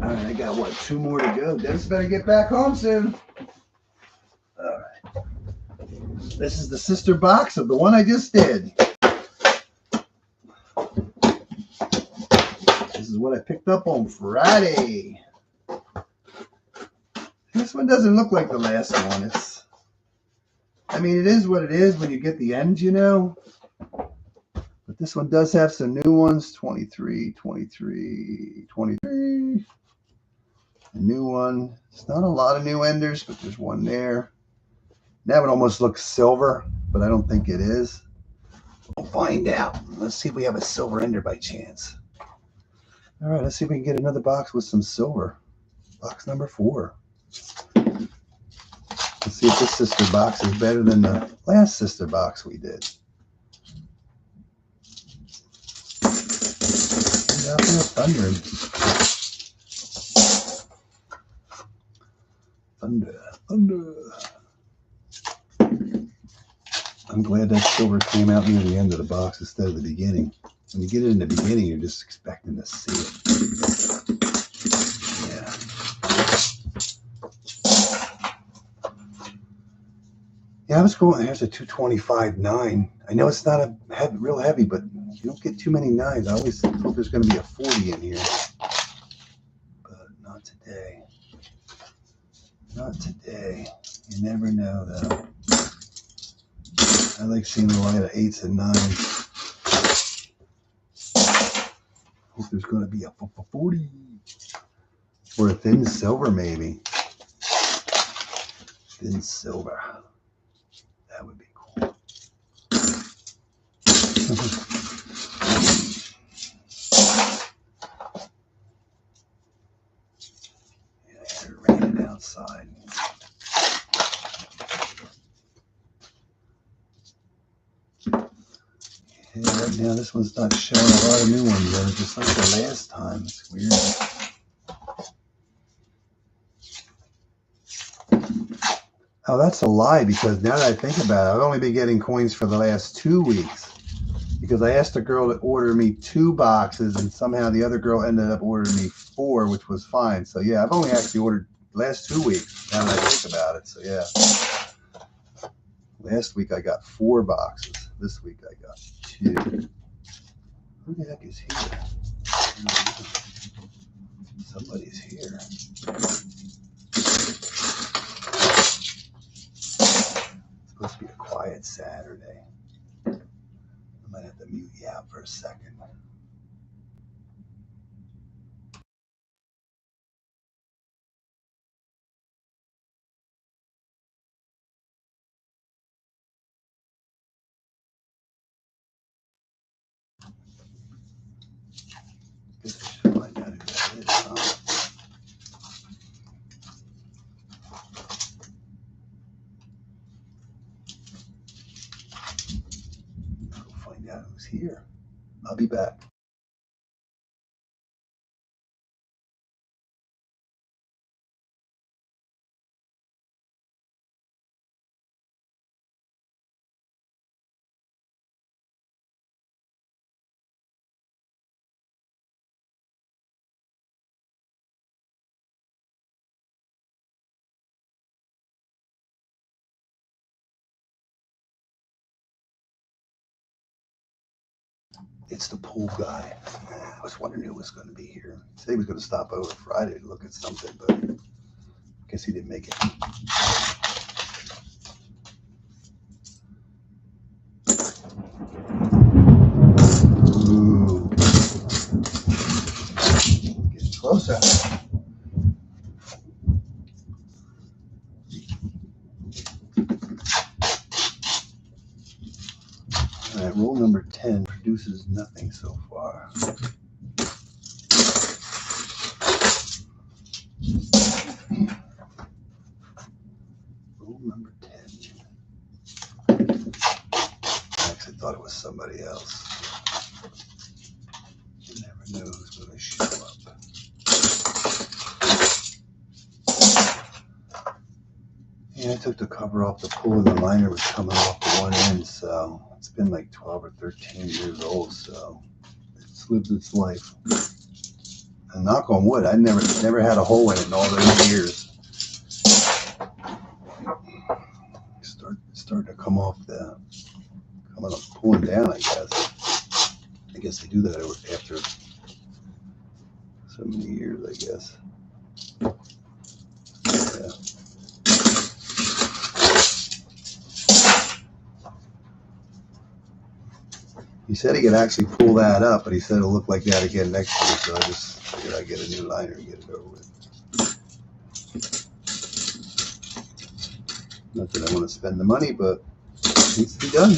All right, I got, what, 2 more to go. Dennis better get back home soon. All right. This is the sister box of the one I just did. This is what I picked up on Friday. This one doesn't look like the last one. It is what it is when you get the ends, you know. But this one does have some new ones. 23, 23, 23. A new one. It's not a lot of new enders, but there's one there. That one almost looks silver, but I don't think it is. We'll find out. Let's see if we have a silver ender by chance. All right, let's see if we can get another box with some silver. Box number 4. Let's see if this sister box is better than the last sister box we did. Out there thundering. Thunder, thunder. I'm glad that silver came out near the end of the box instead of the beginning. When you get it in the beginning, you're just expecting to see it. Yeah. Yeah, I was going, there's a 225.9. I know it's not real heavy, but you don't get too many 9s. I always thought there's going to be a 40 in here. But not today. Not today. You never know, though. I like seeing a lot of 8s and 9s. Hope there's going to be a 40. Or a thin silver, maybe. Thin silver. That would be cool. Yeah, it's raining outside. Yeah, right now this one's not showing a lot of new ones though, just like the last time. It's weird. Oh, that's a lie, because now that I think about it, I've only been getting coins for the last 2 weeks. Because I asked a girl to order me 2 boxes, and somehow the other girl ended up ordering me 4, which was fine. So yeah, I've only actually ordered the last 2 weeks, now that I think about it. So yeah. Last week I got 4 boxes. This week I got 2. Who the heck is here? Somebody's here. It's supposed to be a quiet Saturday. I might have to mute you out for a second. Guess I should find out who that is, huh? Go find out who's here. I'll be back. It's the pool guy. I was wondering who was going to be here. He said he was going to stop over Friday to look at something, but I guess he didn't make it. Ooh. Getting closer. All right, roll number 10 produces nothing so far. Roll number 10. I actually thought it was somebody else. You never know who's going to show up. Yeah, I took the cover off the pool and the liner was coming off the one end, so it's been like 12 or 13 years old, so it's lived its life. And knock on wood, I never had a hole in it in all those years. Starting to come off coming up, pulling down, I guess. I guess they do that after so many years, I guess. Yeah. He said he could actually pull that up, but he said it'll look like that again next year, so I just figured I'd get a new liner and get it over with. Not that I want to spend the money, but it needs to be done.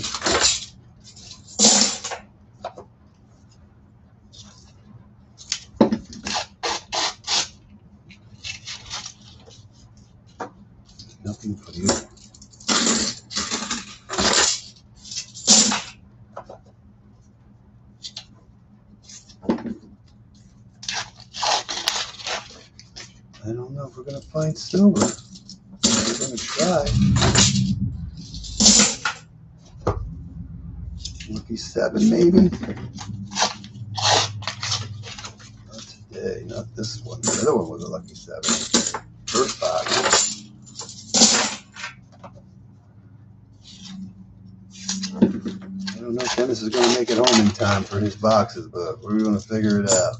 Nothing for you. I don't know if we're going to find silver. We're going to try. Lucky 7, maybe. Not today, not this one. The other one was a lucky 7. First box. I don't know if Dennis is going to make it home in time for his boxes, but we're going to figure it out.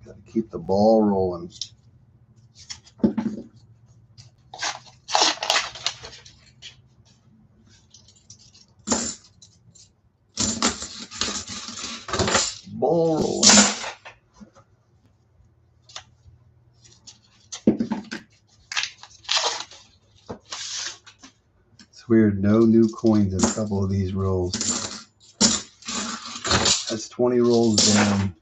Got to keep the ball rolling. Ball rolling. It's weird, no new coins in a couple of these rolls. That's 20 rolls down.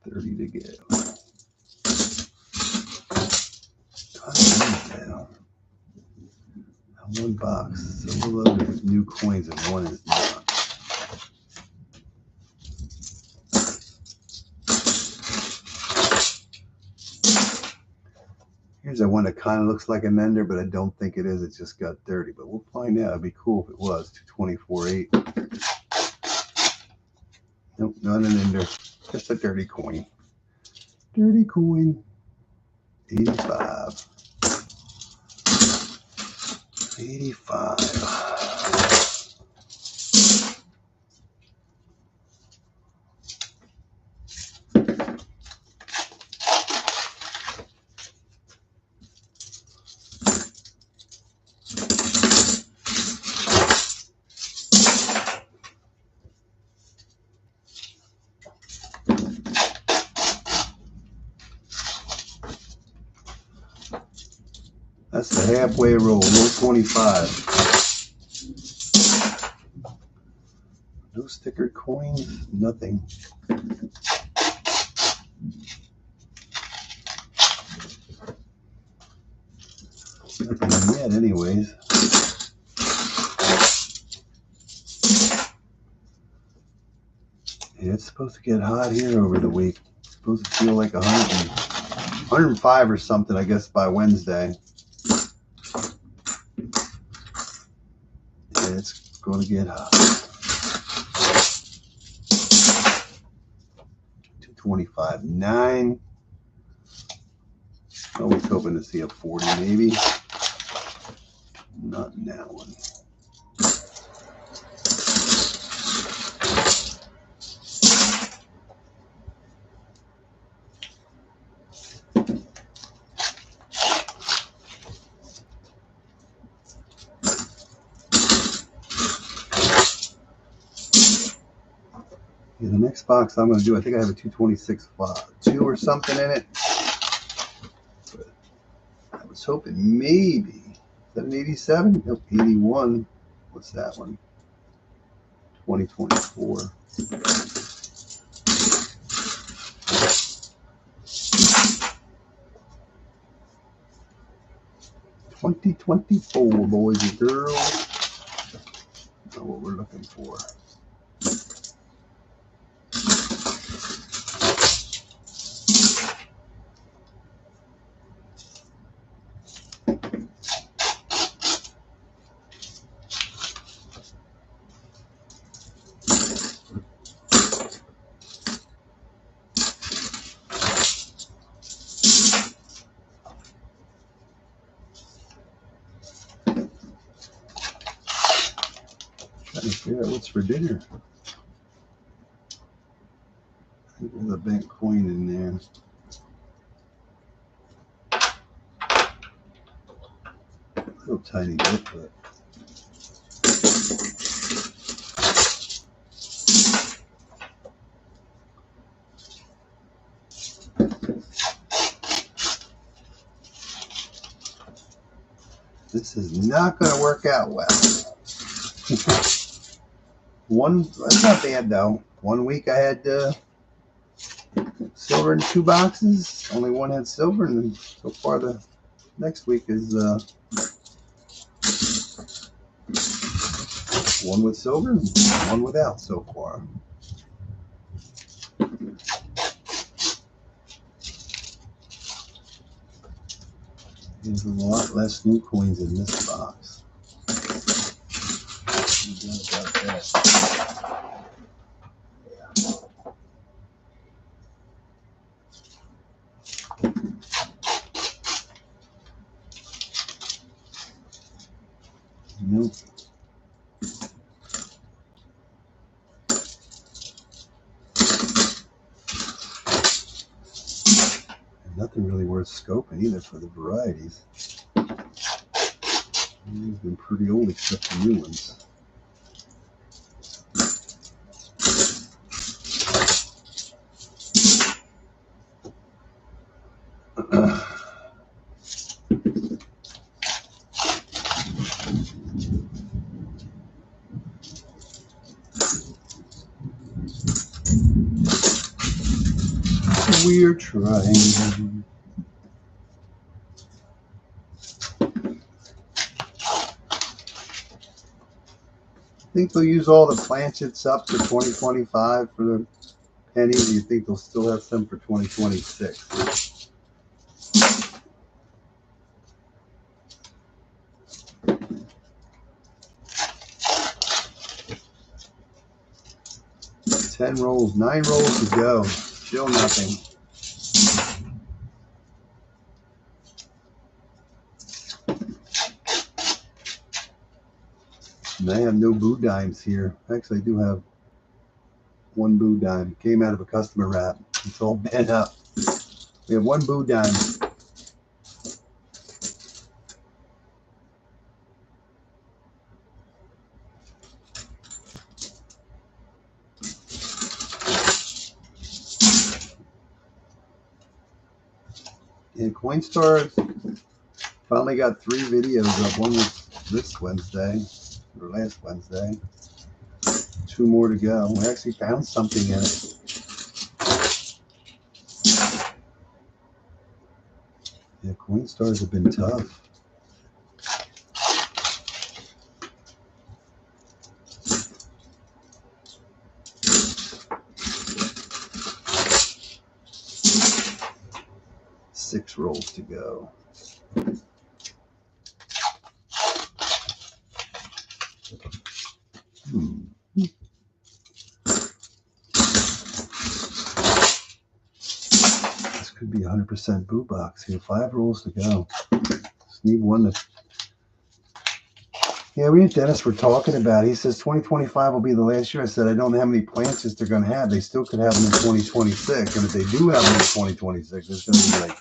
To go. Now. One box, so loaded with new coins and one is not. Here's a one that kind of looks like an ender, but I don't think it is. It just got dirty, but we'll find out. It'd be cool if it was. 224.8. Nope, not an ender. Just a dirty coin. Dirty coin. 85. 85. That's the halfway roll, roll 25. No stickered coins, nothing. Nothing yet, anyways. Yeah, it's supposed to get hot here over the week. It's supposed to feel like 105 or something, I guess, by Wednesday. Yeah, it's going to get hot. 225.9. I was hoping to see a 40 maybe. Not in that one. Yeah, the next box I'm going to do, I think I have a 226 2 or something in it. But I was hoping maybe, is that an 87? Nope, 81. What's that one? 2024. Boys and girls. That's what we're looking for. Trying to figure out what's for dinner. I think there's a bent coin in there. A little tiny bit, but this is not going to work out well. That's not bad though. 1 week I had silver in 2 boxes. Only one had silver, and then so far the next week is one with silver and one without so far. There's a lot less new coins in this box. No doubt about that. Nope. Nothing really worth scoping either for the varieties. These have been pretty old except the new ones. We're trying. I think they'll use all the planchets up to 2025 for the pennies. Do you think they'll still have some for 2026? Ten rolls, 9 rolls to go. Still nothing. And I have no boo dimes here. Actually, I do have one boo dime. Came out of a customer wrap. It's all bent up. We have one boo dime. And Coinstar finally got 3 videos up. One was this Wednesday, or last Wednesday. 2 more to go. We actually found something in it. Yeah, Coinstars have been tough. Six rolls to go. This could be 100% boo box here. 5 rolls to go. Just need one to. Yeah, we and Dennis were talking about it. He says 2025 will be the last year. I said I don't know how many plants they're going to have. They still could have them in 2026. And if they do have them in 2026, it's going to be like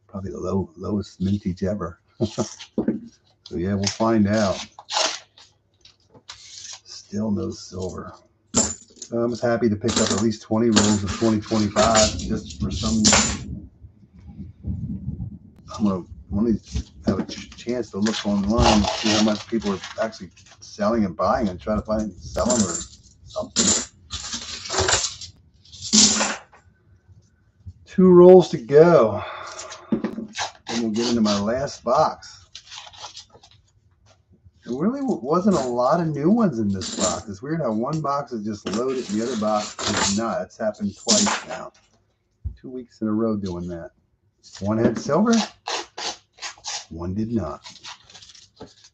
probably the lowest mintage ever. So yeah, we'll find out. Still no silver. So I was happy to pick up at least 20 rolls of 2025 just for some. I'm going to have a chance to look online and see how much people are actually selling and buying and try to sell them or something. 2 rolls to go. And we'll get into my last box. There really wasn't a lot of new ones in this box. It's weird how one box is just loaded and the other box is not. It's happened twice now. 2 weeks in a row doing that. One had silver. One did not.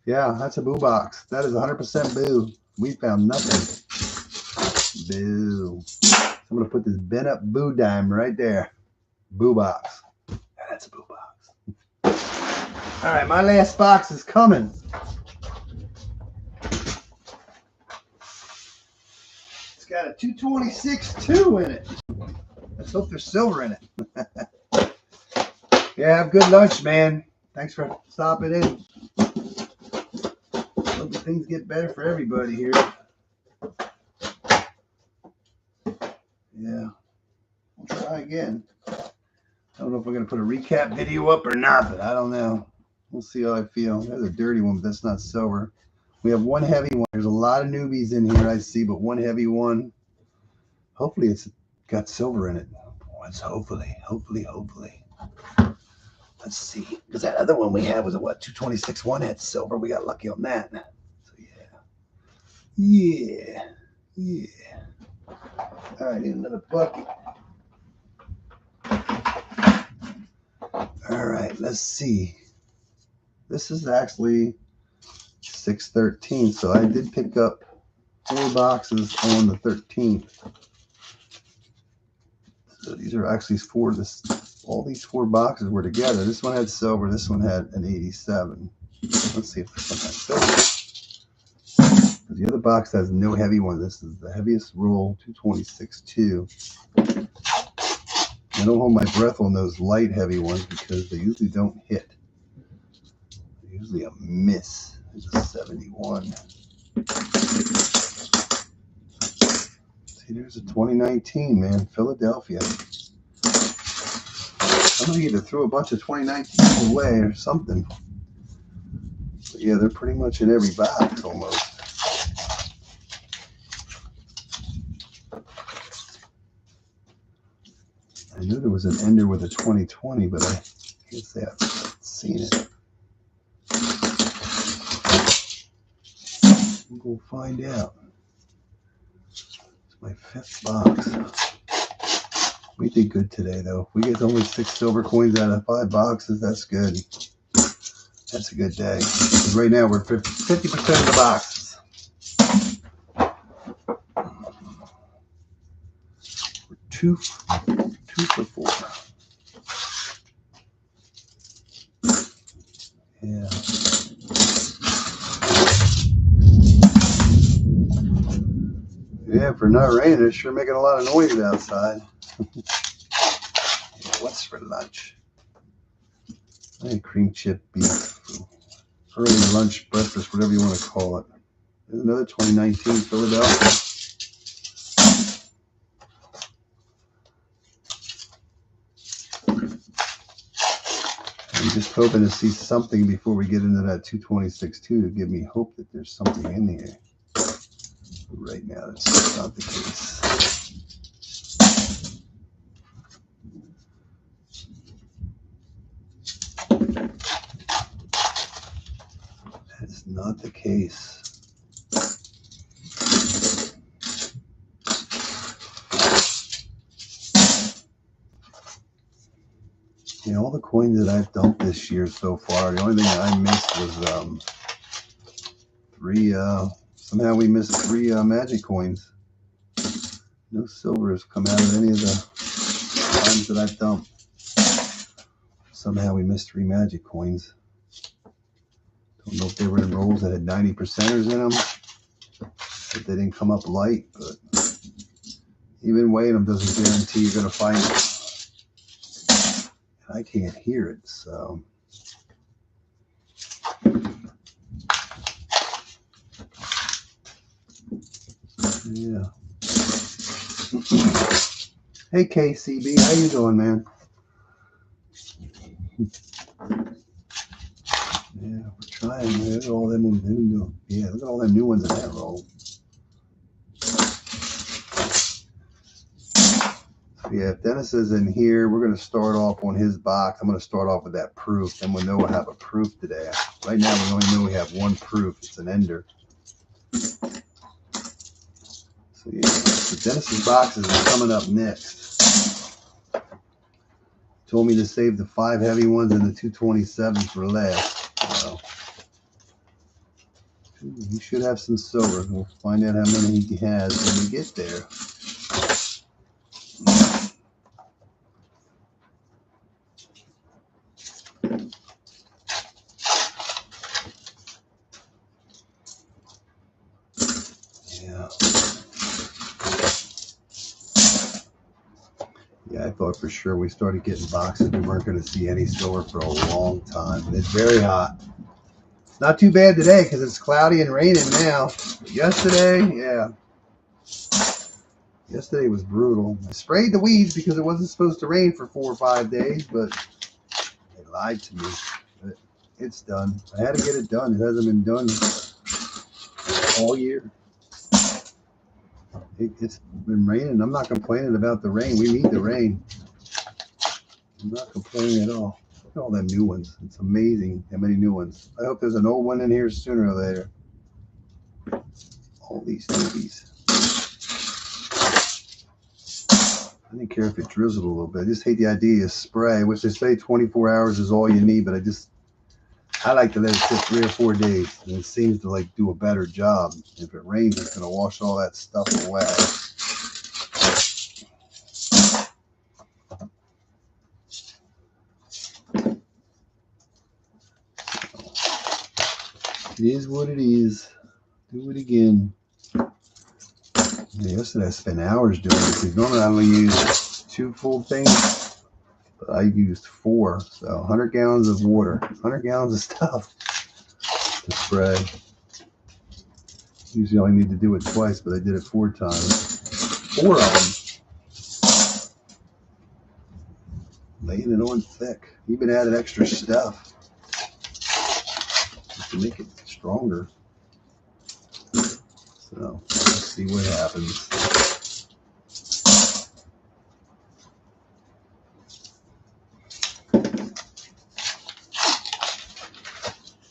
Yeah, that's a boo box. That is 100% boo. We found nothing. Boo. I'm going to put this bent up boo dime right there. Boo box. Yeah, that's a boo box. All right, my last box is coming. It's got a 226-2 in it. Let's hope there's silver in it. Yeah, have good lunch, man. Thanks for stopping in. Hope things get better for everybody here. Yeah, we'll try again. I don't know if we're going to put a recap video up or not, but I don't know. We'll see how I feel. There's a dirty one, but that's not silver. We have one heavy one. There's a lot of newbies in here, I see, but one heavy one. Hopefully it's got silver in it. Let's hopefully. Let's see. Because that other one we had was a what? 226-1 had silver. We got lucky on that. So yeah. All right, need another bucket. All right, let's see. This is actually 6/13, so I did pick up 4 boxes on the 13th. So these are actually 4. All these 4 boxes were together. This one had silver. This one had an 87. Let's see if this one has silver. The other box has no heavy one. This is the heaviest roll, 226-2. I don't hold my breath on those light heavy ones because they usually don't hit. They're usually a miss. It's a 71. See, there's a 2019, man. Philadelphia. Somebody either threw a bunch of 2019 away or something. But yeah, they're pretty much in every box almost. I knew there was an ender with a 2020, but I can't say I've seen it. We'll go find out. It's my 5th box. We did good today, though. We get only 6 silver coins out of 5 boxes. That's good. That's a good day. Because right now we're 50% of the boxes. We're 2 for 4. Yeah. Yeah, for not raining, it's sure making a lot of noise outside. What's for lunch? I had cream chip beef. Early lunch, breakfast, whatever you want to call it. There's another 2019 Philadelphia. I'm just hoping to see something before we get into that 226-2 to give me hope that there's something in here. But right now, that's not the case. That's not the case. You know, all the coins that I've dumped this year so far, the only thing I missed was 3, somehow we missed 3 magic coins. No silver has come out of any of the times that I've dumped. Somehow we missed 3 magic coins. Don't know if they were in rolls that had 90%ers in them. If they didn't come up light, but even weighing them doesn't guarantee you're going to find it. I can't hear it, so. Yeah. Hey KCB, how you doing, man? Yeah, we're trying. Look at all them new. Yeah, look at all them new ones in that roll. So yeah, if Dennis is in here, we're going to start off on his box. I'm going to start off with that proof. Then we'll know we'll have a proof today. Right now, we only know we have one proof. It's an ender. So yeah, so Dennis's boxes are coming up next. Told me to save the 5 heavy ones and the 227s for last. So he should have some silver. We'll find out how many he has when we get there. Yeah, I thought for sure we started getting boxes. We weren't going to see any silver for a long time. And it's very hot. Not too bad today because it's cloudy and raining now. But yesterday, yeah. Yesterday was brutal. I sprayed the weeds because it wasn't supposed to rain for 4 or 5 days, but they lied to me. But it's done. I had to get it done. It hasn't been done all year. It's been raining. I'm not complaining about the rain. We need the rain. I'm not complaining at all. Look at all them new ones. It's amazing how many new ones. I hope there's an old one in here sooner or later. All these newbies. I didn't care if it drizzled a little bit. I just hate the idea of spray, which they say 24 hours is all you need, but I like to let it sit 3 or 4 days, and it seems to like do a better job. If it rains, it's going to wash all that stuff away. It is what it is. Do it again. Yeah, yesterday I spent hours doing it because normally I only use 2 full things, but I used 4. So 100 gallons of water, 100 gallons of stuff to spray. Usually I only need to do it twice, but I did it 4 times. 4 of them. Laying it on thick. Even added extra stuff just to make it stronger. So let's see what happens.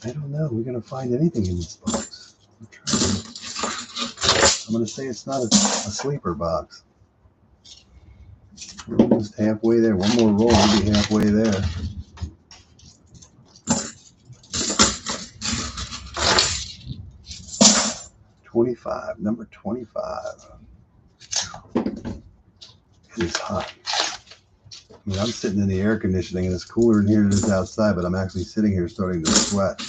I don't know. We're going to find anything in this box. I'm going to say it's not a sleeper box. We're almost halfway there. One more roll, we'll be halfway there. Number 25. It is hot. I mean, I'm sitting in the air conditioning and it's cooler in here than it is outside, but I'm actually sitting here starting to sweat.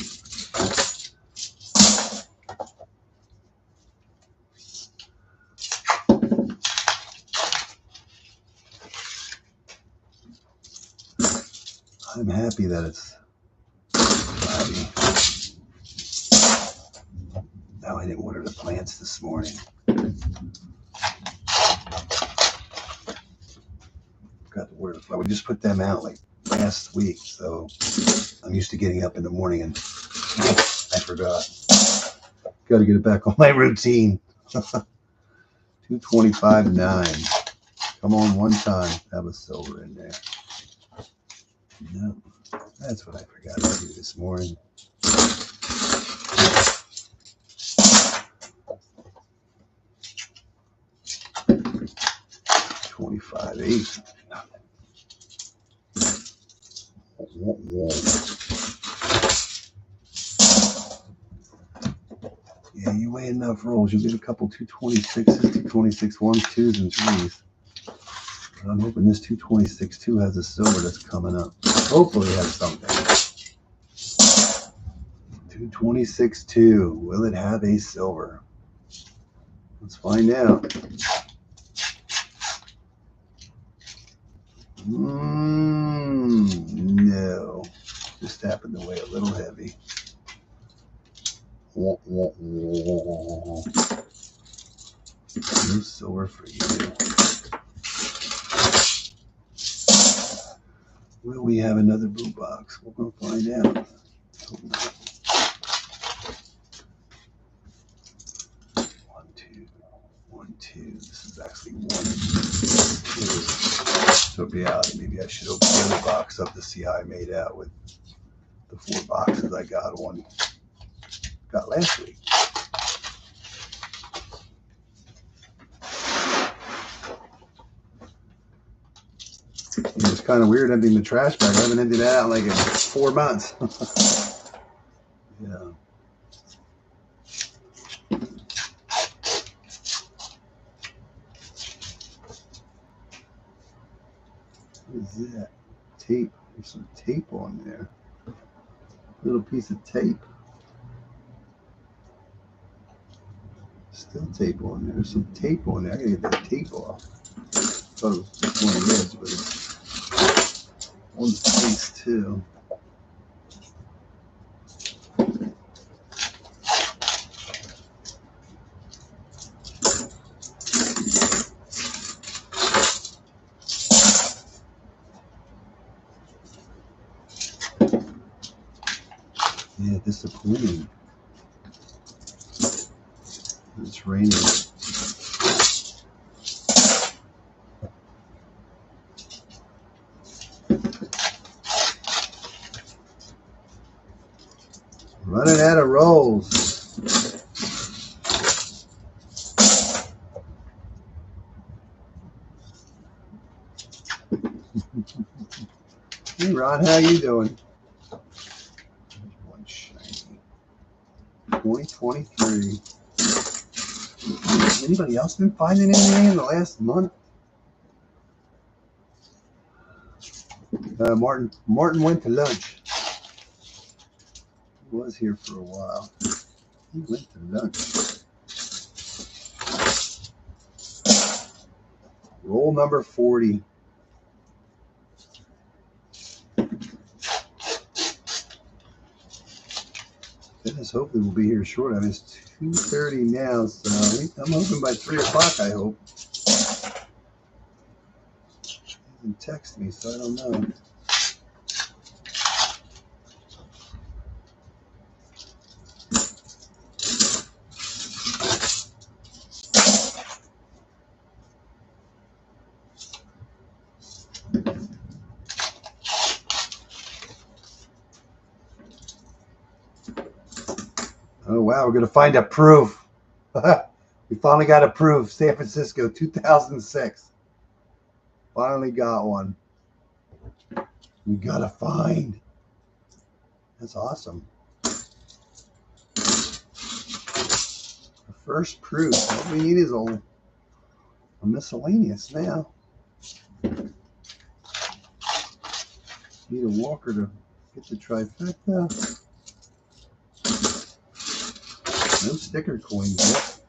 I'm happy that it's cloudy. No, I didn't water the plants this morning. Got to water the flower. We just put them out like last week, so I'm used to getting up in the morning and I forgot. Got to get it back on my routine. 225.9. Come on, one time. Have a silver in there. No, that's what I forgot to do this morning. 25.8. Yeah, you weigh enough rolls. You'll get a couple 226s, 226 1s, 2s, and 3s. I'm hoping this 226-2 has a silver that's coming up. Hopefully it has something. 226-2. Will it have a silver? Let's find out. No. Just happened to weigh a little heavy. No silver for you. Will we have another blue box? We're going to find out. One, two. This is actually 1, 2. So reality, maybe I should open the other box up to see how I made out with the 4 boxes I got last week. It was kind of weird emptying the trash bag. I haven't emptied that out in like 4 months. Yeah. What is that? Tape. There's some tape on there. Little piece of tape. Still tape on there. There's some tape on there. I gotta get that tape off. Thought it was just one of those, but it's on the face too. Yeah, disappointing. It's raining. Running out of rolls. Hey Ron, how you doing? One shiny. 2023. Anybody else been finding anything in the last month? Martin went to lunch. He was here for a while. He went to lunch. Roll number 40. Goodness, hopefully we'll be here short. I mean, it's 2:30 now, so I'm hoping by 3 o'clock, I hope. He didn't text me, so I don't know. Oh, wow, we're going to find a proof. We finally got a proof. San Francisco, 2006. Finally got one. We got to find. That's awesome. The first proof. All we need is a miscellaneous now. Need a walker to get the trifecta. No sticker coins yet.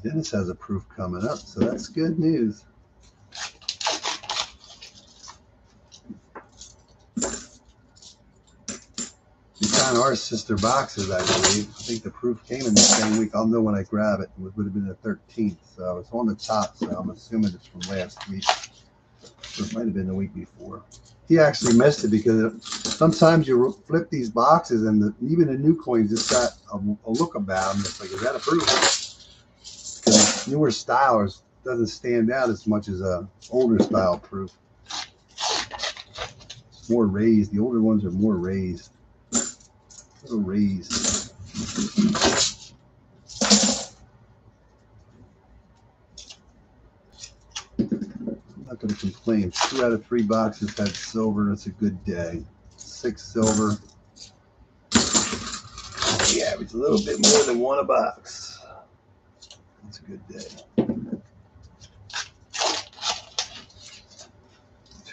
Dennis has a proof coming up, so that's good news. These kind of are sister boxes, I believe. I think the proof came in the same week. I'll know when I grab it. It would have been the 13th, so it's on the top, so I'm assuming it's from last week. Or it might have been the week before. He actually missed it because sometimes you flip these boxes and even the new coins just got a look about them. It's like, is that a proof? Because newer style doesn't stand out as much as a older style proof. It's more raised. The older ones are more raised. A little raised. I'm not going to complain. 2 out of 3 boxes had silver. It's a good day. 6 silver. We average a little bit more than 1 a box. That's a good day.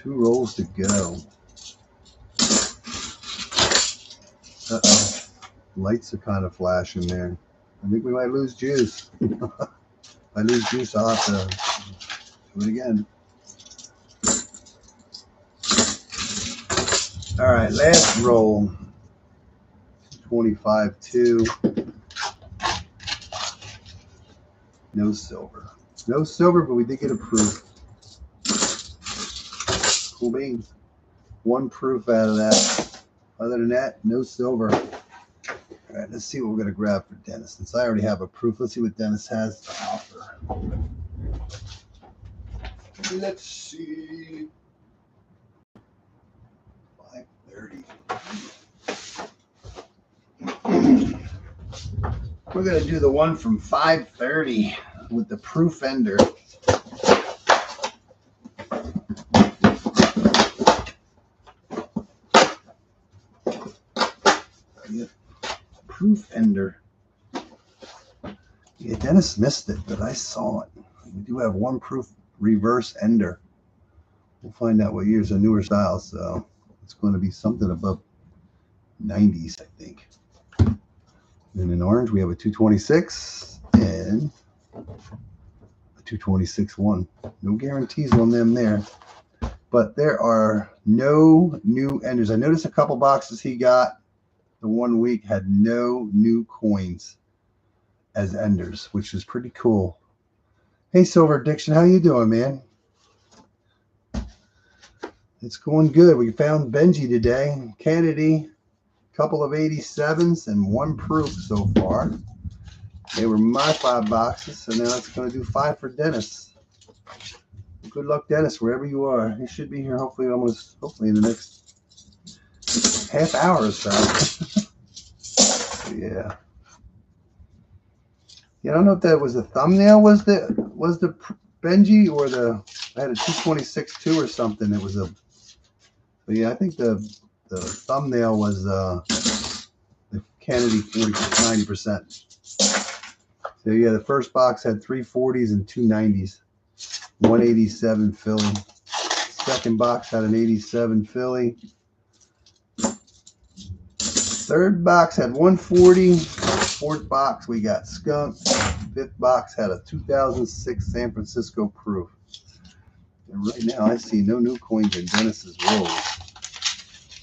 2 rolls to go. Uh-oh. Lights are kind of flashing there. I think we might lose juice. If I lose juice, I'll have to do it again. All right, last roll. 25-2. No silver. No silver, but we did get a proof. Cool beans. 1 proof out of that. Other than that, no silver. All right, let's see what we're going to grab for Dennis. Since I already have a proof, let's see what Dennis has to offer. Let's see. 530. We're going to do the one from 530 with the proof ender. Yep. Proof ender. Yeah, Dennis missed it, but I saw it. We do have 1 proof reverse ender. We'll find out what year's a newer style, so it's going to be something above 90s, I think. And in orange, we have a 226 and a 226-1. No guarantees on them there. But there are no new enders. I noticed a couple boxes he got the 1 week had no new coins as enders, which is pretty cool. Hey, Silver Addiction, how you doing, man? It's going good. We found Benji today. Kennedy. Couple of 87s and 1 proof so far. They were my 5 boxes, so now it's going to do 5 for Dennis. Good luck, Dennis, wherever you are. He should be here hopefully in the next half hour or so. Yeah. I don't know if that was the thumbnail was the Benji or I had a 226-2 or something. It was but yeah, I think the thumbnail was the Kennedy 90%. So yeah, the first box had 3 40s and 2 90s, 187 Philly. Second box had an 87 Philly. Third box had 140. Fourth box we got skunk. Fifth box had a 2006 San Francisco proof. And right now I see no new coins in Dennis's rolls.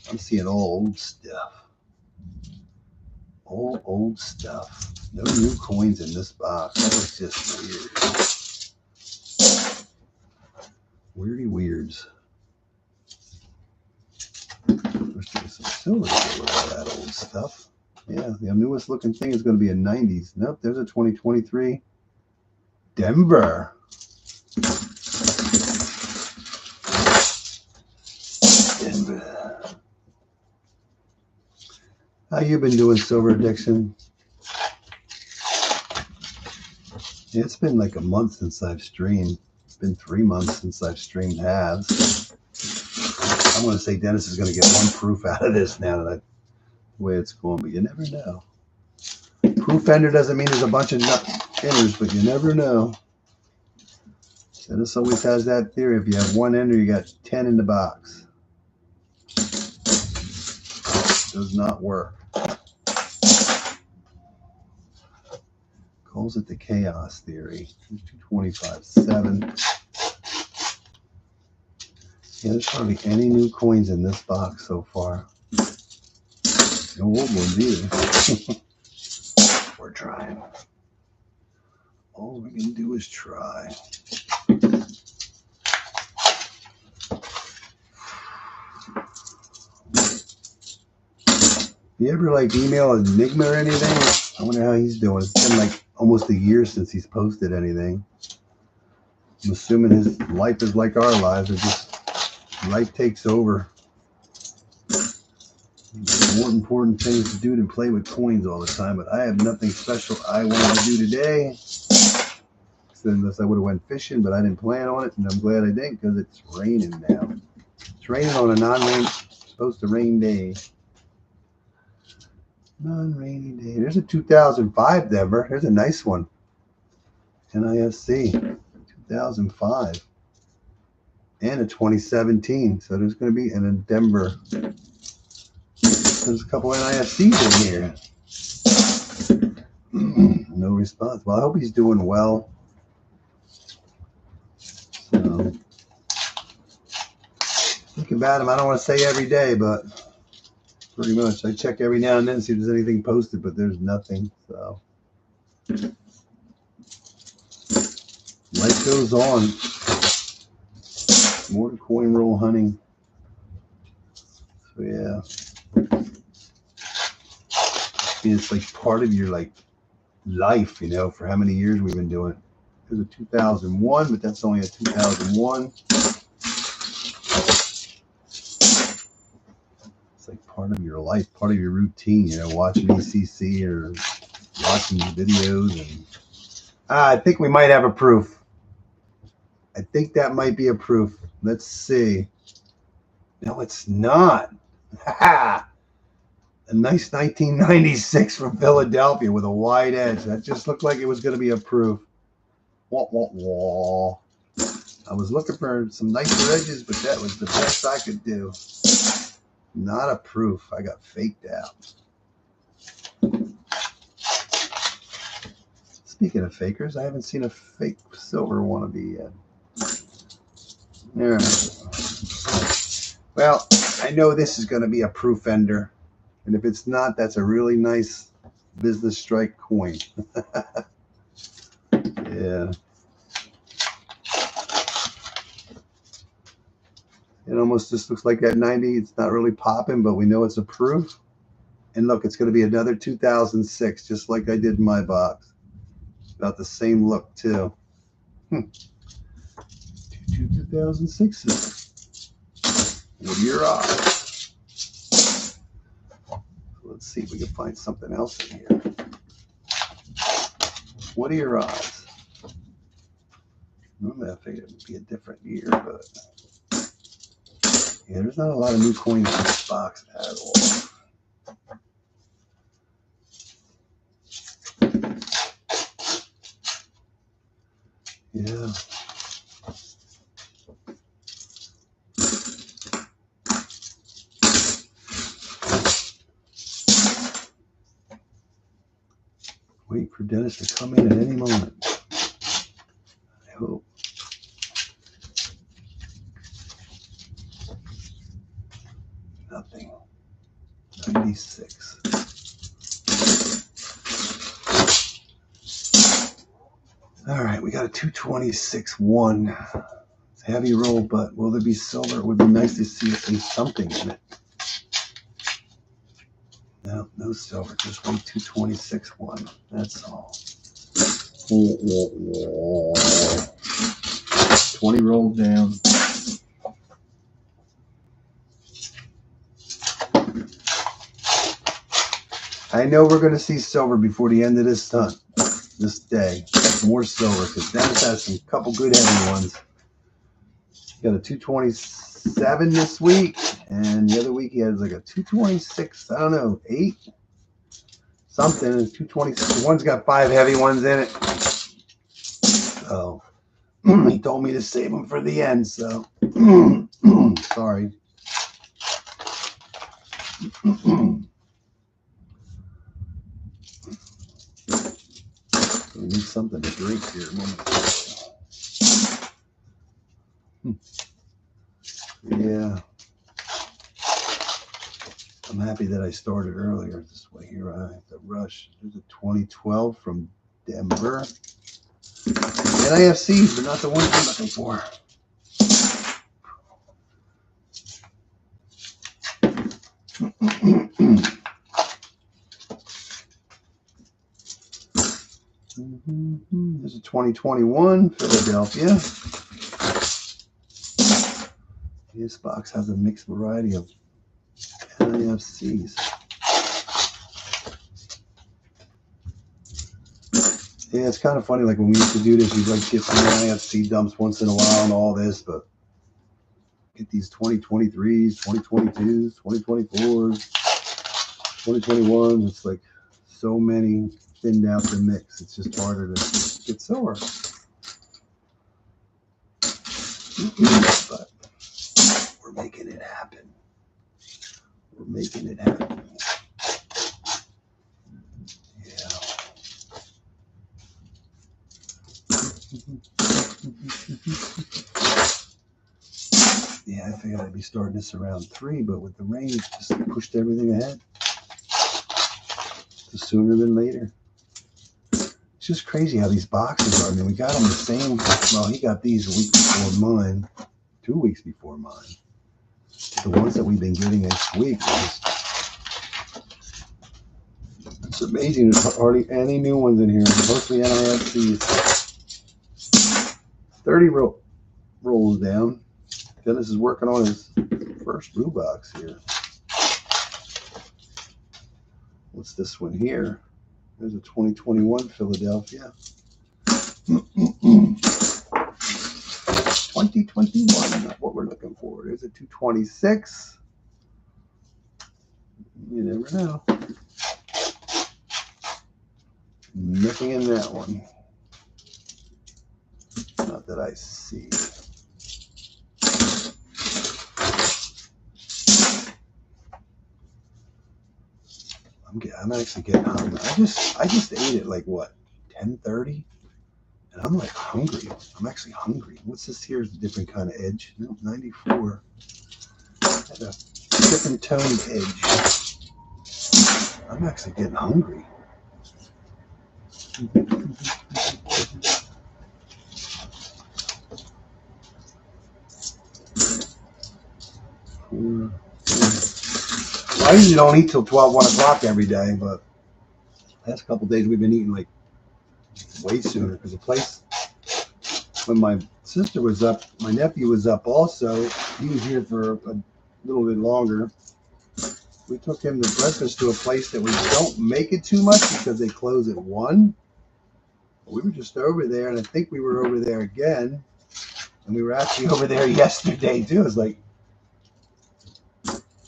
I'm seeing all old stuff. All old stuff. No new coins in this box. That was just weird. Weirdy weirds. There's some silver with all that old stuff. Yeah, the newest looking thing is going to be a 90s. Nope, there's a 2023 Denver. How you been doing, Silver Addiction? Yeah, it's been like a month since I've streamed. It's been 3 months since I've streamed halves. I'm going to say Dennis is going to get 1 proof out of this now that the way it's going, but you never know. Proof ender doesn't mean there's a bunch of enders, but you never know. Dennis always has that theory. If you have 1 ender, you got 10 in the box. Does not work. Calls it the chaos theory. 225-7. Yeah, there's hardly any new coins in this box so far. No old ones either. We're trying. All we can do is try. You ever like email Enigma or anything? I wonder how he's doing. It's been like almost a year since he's posted anything. I'm assuming his life is like our lives. It's just life takes over. More important things to do than play with coins all the time. But I have nothing special I wanted to do today. Unless I would have went fishing, but I didn't plan on it, and I'm glad I didn't because it's raining now. It's raining on a non-rain, supposed to rain day. Non-rainy day. There's a 2005 Denver. There's a nice one. NIFC 2005. and a 2017. So there's going to be, and in Denver, there's a couple NIFCs in here. No response. Well, I hope he's doing well. So, thinking about him, I don't want to say every day, but pretty much. I check every now and then to see if there's anything posted, but there's nothing. So, life goes on. More coin roll hunting. So, yeah. It's like part of your like life, you know, for how many years we've been doing it. There's a 2001, but that's only a 2001. It's like part of your life, part of your routine, you know, watching ECC or watching videos. And I think we might have a proof. I think that might be a proof. Let's see. No, it's not. A nice 1996 from Philadelphia with a wide edge. That just looked like it was going to be a proof. Wah, wah, wah. I was looking for some nicer edges, but that was the best I could do. Not a proof. I got faked out. Speaking of fakers, I haven't seen a fake silver wannabe yet. All right. Well, I know this is going to be a proof ender. And if it's not, that's a really nice business strike coin. Yeah. It almost just looks like that 90. It's not really popping, but we know it's a proof. And look, it's going to be another 2006, just like I did in my box. About the same look, too. 2006s. What are your odds? Let's see if we can find something else in here. What are your odds? Normally I figured it would be a different year, but yeah, there's not a lot of new coins in this box at all. Yeah. Wait for Dennis to come in at any moment. I hope. Nothing. 96. All right, we got a 226-1. It's a heavy roll, but will there be silver? It would be nice to see at least something in it. No, no silver. Just one 226-1. That's all. 20 rolled down. I know we're going to see silver before the end of this hunt, this day. More silver, because Dennis has some couple good heavy ones. Got a 227 this week, and the other week he has like a 226, I don't know, 8? Something. 226. One's got 5 heavy ones in it. So he told me to save them for the end, so sorry. We need something to drink here. Yeah. I'm happy that I started earlier this way. Here I have to rush. There's a 2012 from Denver. NIFCs, but not the ones I'm looking for. There's a 2021 Philadelphia. This box has a mixed variety of NIFCs. Yeah, it's kind of funny. Like when we used to do this, we'd like get some NIFC dumps once in a while and all this, but get these 2023s, 2022s, 2024s, 2021s. It's like so many thinned out the mix. It's just harder to get silver. But we're making it happen. We're making it happen. Yeah. Yeah, I figured I'd be starting this around 3, but with the rain, it just pushed everything ahead. So sooner than later. It's just crazy how these boxes are. I mean, we got them the same. Well, he got these a week before mine, 2 weeks before mine. The ones that we've been getting each week, it's amazing. There's hardly any new ones in here. Mostly NIFCs. 30 rolls down. Dennis is working on his first blue box here. What's this one here? There's a 2021 Philadelphia. 2021, not what we're looking for. There's a 226. You never know. Nothing in that one. Not that I see. I'm actually getting hungry. I just ate it like what, 10:30, and I'm like hungry. I'm actually hungry. What's this here? Is a different kind of edge. No, 94. Had a different toned edge. I'm actually getting hungry. I usually don't eat till 12, 1 o'clock every day, but last couple of days we've been eating like way sooner because the place, when my sister was up, my nephew was up also. He was here for a little bit longer. We took him to breakfast to a place that we don't make it too much because they close at 1. We were just over there, and I think we were over there again, and we were actually over there yesterday too. It's like,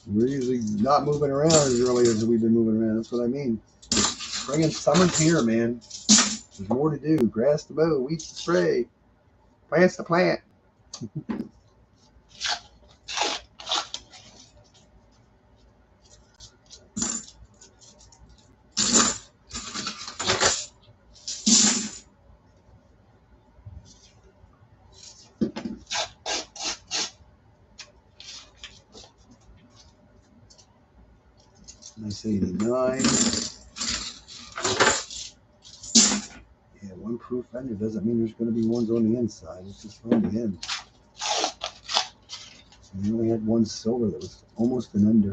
we're usually not moving around as early as we've been moving around. That's what I mean. Spring and summer's here, man. There's more to do. Grass to mow, weeds to spray, plants to plant. Nice 89. Yeah, 1 proof fender doesn't mean there's going to be ones on the inside. It's just on the end. We only had 1 silver that was almost an under.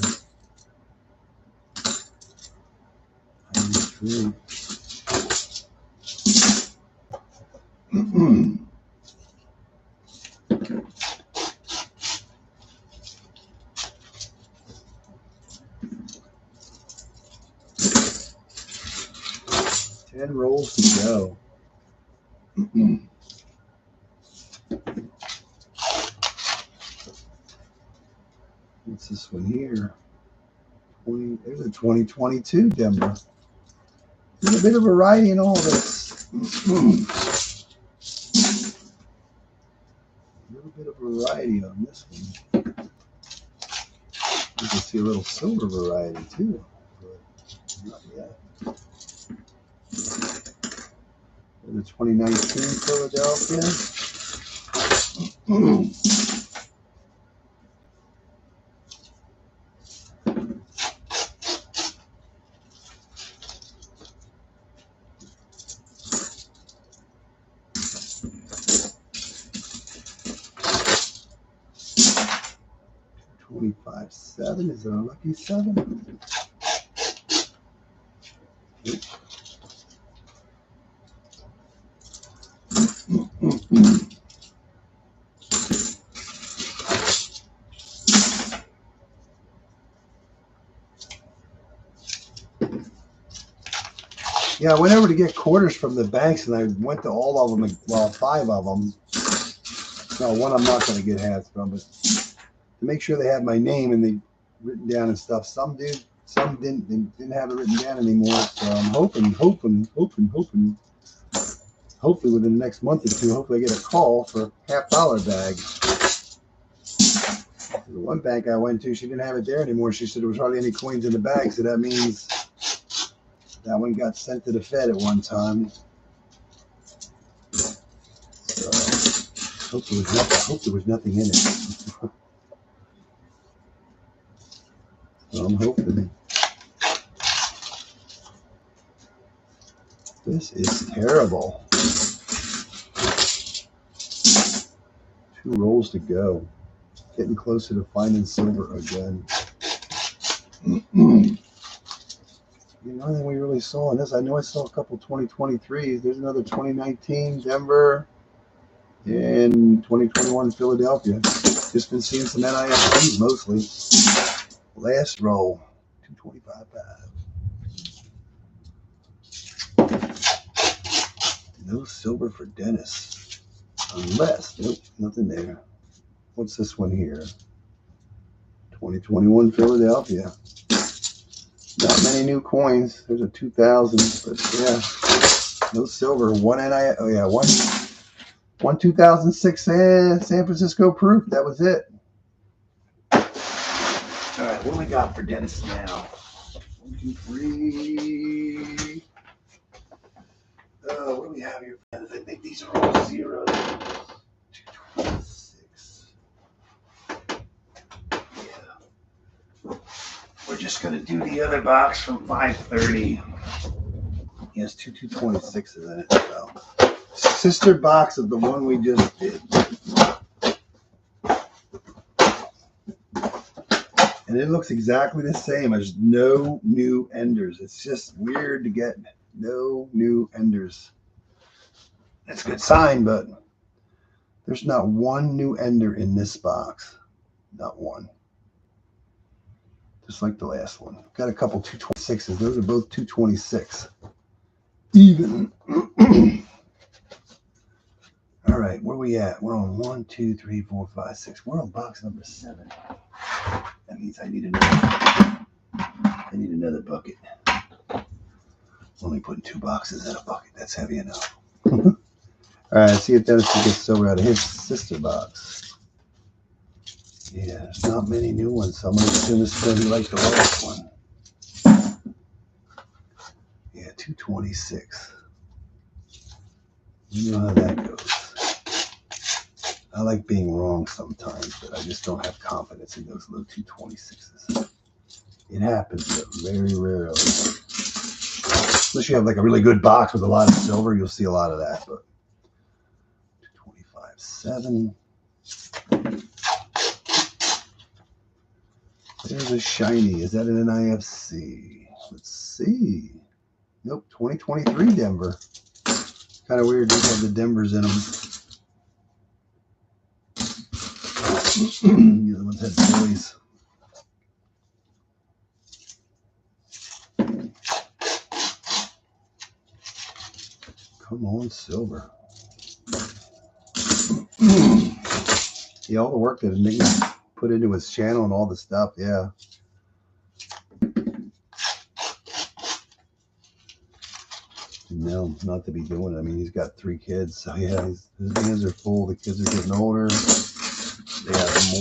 93. 10 rolls to go. What's this one here? There's a 2022 Denver. There's a bit of variety in all this. A little bit of variety on this one. You can see a little silver variety too, but not yet. The 2019 Philadelphia. $25.7. Is it a lucky 7? Yeah, I went over to get quarters from the banks, and I went to all of them, well, 5 of them. No, one I'm not going to get halves from, but to make sure they had my name and they written down and stuff. Some did, some didn't have it written down anymore. So I'm hoping hopefully within the next month or two, hopefully I get a call for a $50 bag. The one bank I went to, she didn't have it there anymore. She said there was hardly any coins in the bag, so that means that one got sent to the Fed at one time. So hope there was nothing in it. So I'm hoping. This is terrible. 2 rolls to go. Getting closer to finding silver again. The only thing we really saw in this, I know I saw a couple 2023s. There's another 2019 Denver and 2021 Philadelphia. Just been seeing some NIFCs mostly. Last roll, 225.5. No silver for Dennis. Unless, nope, nothing there. What's this one here? 2021 Philadelphia. Not many new coins. There's a 2000, but yeah, no silver. One 2006 San Francisco proof. That was it. All right, what do we got for Dennis now? 1, 2, 3. What do we have here? I think these are all zeros. 226. Yeah. We're just going to do the other box from 530. Yes, 226s in it. So. Sister box of the one we just did. And it looks exactly the same. There's no new enders. It's just weird to get no new enders. That's a good sign, but there's not one new ender in this box. Not one. Just like the last one. Got a couple 226s. Those are both 226. Even. All right, where are we at? We're on 1, 2, 3, 4, 5, 6. We're on box number 7. That means I need another bucket. Only putting 2 boxes in a bucket. That's heavy enough. All right, let's see if Dennis can get silver out of his sister box. Yeah, there's not many new ones, so I'm going to assume this is going to be like the last one. Yeah, 226. You know how that goes. I like being wrong sometimes, but I just don't have confidence in those low 226s. It happens, but very rarely. Unless you have like a really good box with a lot of silver, you'll see a lot of that. But 225.7. There's a shiny. Is that an NIFC? Let's see. Nope, 2023 Denver. Kind of weird. These have the Denvers in them. The other ones had Phillies. Come on, silver. Yeah, all the work that Nick put into his channel and all the stuff, yeah. No, not to be doing it. I mean, he's got 3 kids, so yeah, his hands are full. The kids are getting older. They have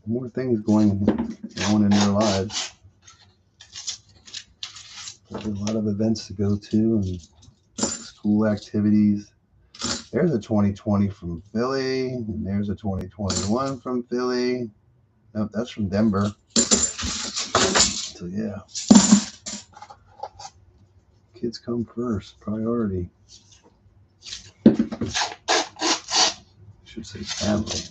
more things going on in their lives. There's a lot of events to go to and school activities. There's a 2020 from Philly, and there's a 2021 from Philly. Nope, that's from Denver. So yeah, kids come first, priority. Should say family.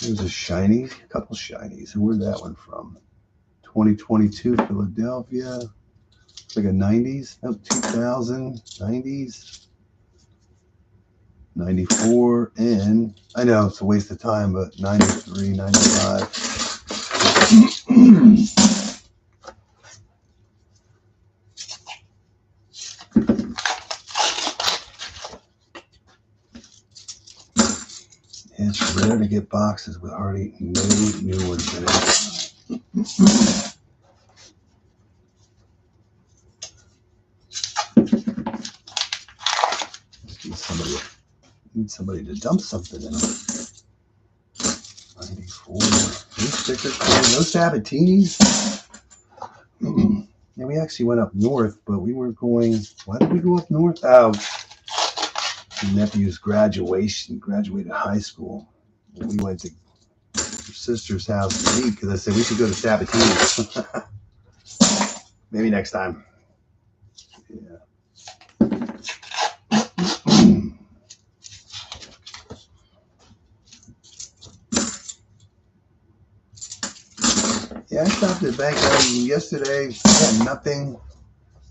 There's a shiny, a couple shinies. Where'd that one from? 2022 Philadelphia. It's like a 90s. Nope, 2000, 90s. 94, and I know it's a waste of time, but 93, 95. to get boxes with already no new ones in it. Need somebody to dump something in them. 94. No stickers. No Sabatinis. Yeah, we actually went up north, but we weren't going. Why did we go up north? Oh, my nephew's graduated high school. And we went to her sister's house to eat because I said we should go to Sabatini's. Maybe next time. Yeah. Yeah, I stopped at bank yesterday. I had nothing.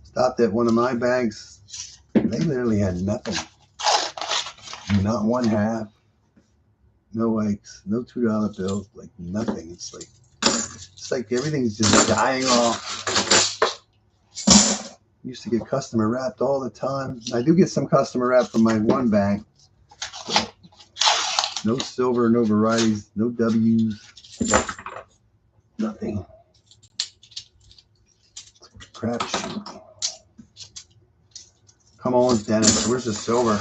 Stopped at one of my banks. They literally had nothing. Not one half. No likes. No $2 bills. Like nothing. It's like everything's just dying off. Used to get customer wrapped all the time. I do get some customer wrap from my one bank. No silver, no varieties, no W's. Nothing. Crap shoot. Come on, Dennis. Where's the silver?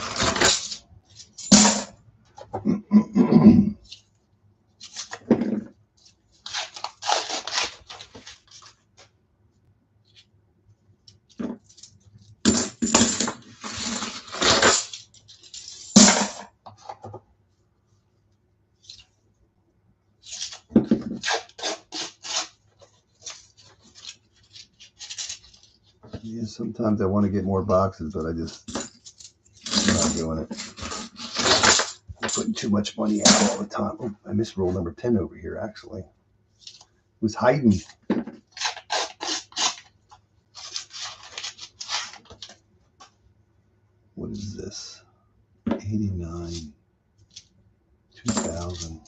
Yeah, sometimes I want to get more boxes, but I'm not doing it. I'm putting too much money out all the time. Oh, I missed roll number 10 over here, actually. It was hiding. What is this? 89, 2000.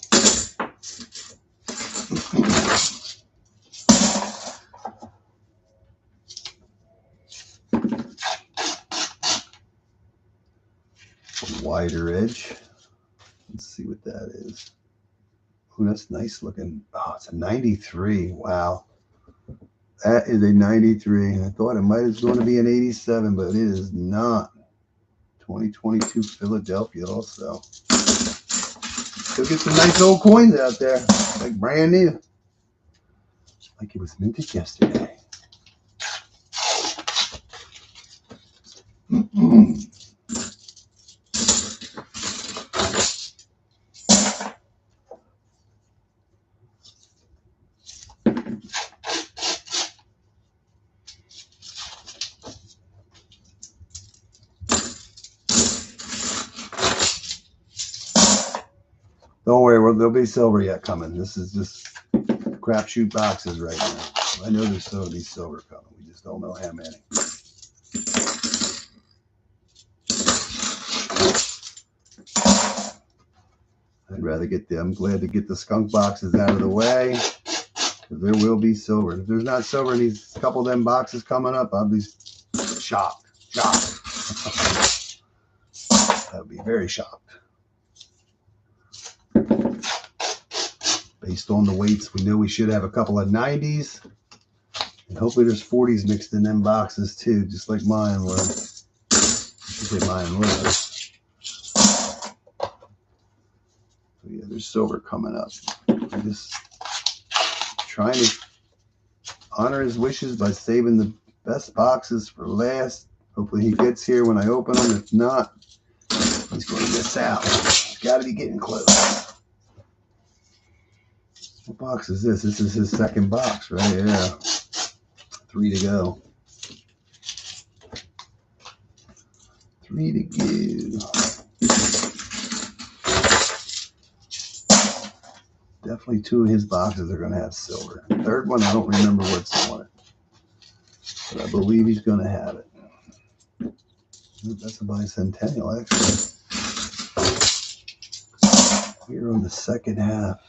Wider edge. Let's see what that is. Oh, that's nice looking. Oh, it's a 93. Wow. That is a 93. I thought it might as going to be an 87, but it is not. 2022 Philadelphia also. Still get some nice old coins out there. Like brand new. Like it was minted yesterday. Don't worry, there'll be silver yet coming. This is just crapshoot boxes right now. I know there's still be silver coming. We just don't know how many. I'm glad to get the skunk boxes out of the way. There will be silver. If there's not silver in these couple of them boxes coming up, I'll be shocked. I would be very shocked. Based on the weights, we know we should have a couple of 90s. And hopefully there's 40s mixed in them boxes too, just like mine were. I should say mine was. So yeah, there's silver coming up. I'm just trying to honor his wishes by saving the best boxes for last. Hopefully he gets here when I open them. If not, he's going to miss out. He's got to be getting close. What box is this? This is his second box, right? Yeah. 3 to go. 3 to go. Definitely 2 of his boxes are going to have silver. The third one, I don't remember what's on it. But I believe he's going to have it. That's a bicentennial, actually. Here on the second half.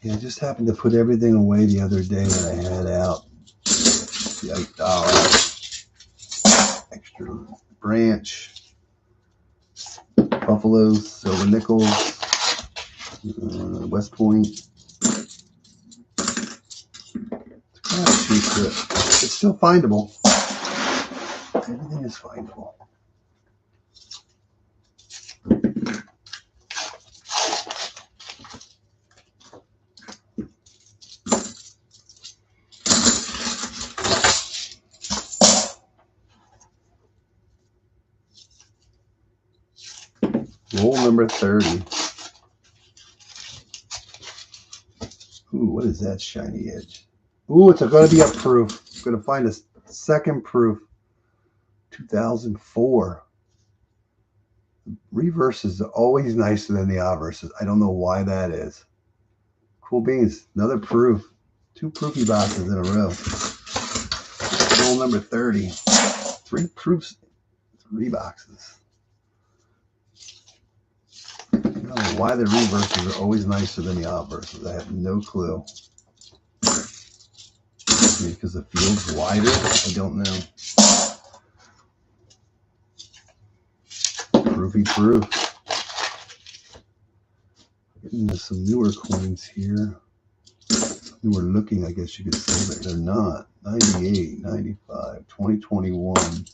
Yeah, I just happened to put everything away the other day that I had out. The $8. Mr. Branch, Buffaloes, Silver Nickels, West Point. It's kind of cheap, but it's still findable. Everything is findable. Roll number 30. Ooh, what is that shiny edge? Ooh, it's going to be a proof. I'm going to find a second proof. 2004. Reverses are always nicer than the obverses. I don't know why that is. Cool beans. Another proof. 2 proofy boxes in a row. Roll number 30. 3 proofs. 3 boxes. I don't know why the reverses are always nicer than the obverses. I have no clue. Maybe because the field's wider? I don't know. Proofy proof. Getting into some newer coins here. Newer looking, I guess you could say, but they're not. 98, 95, 2021,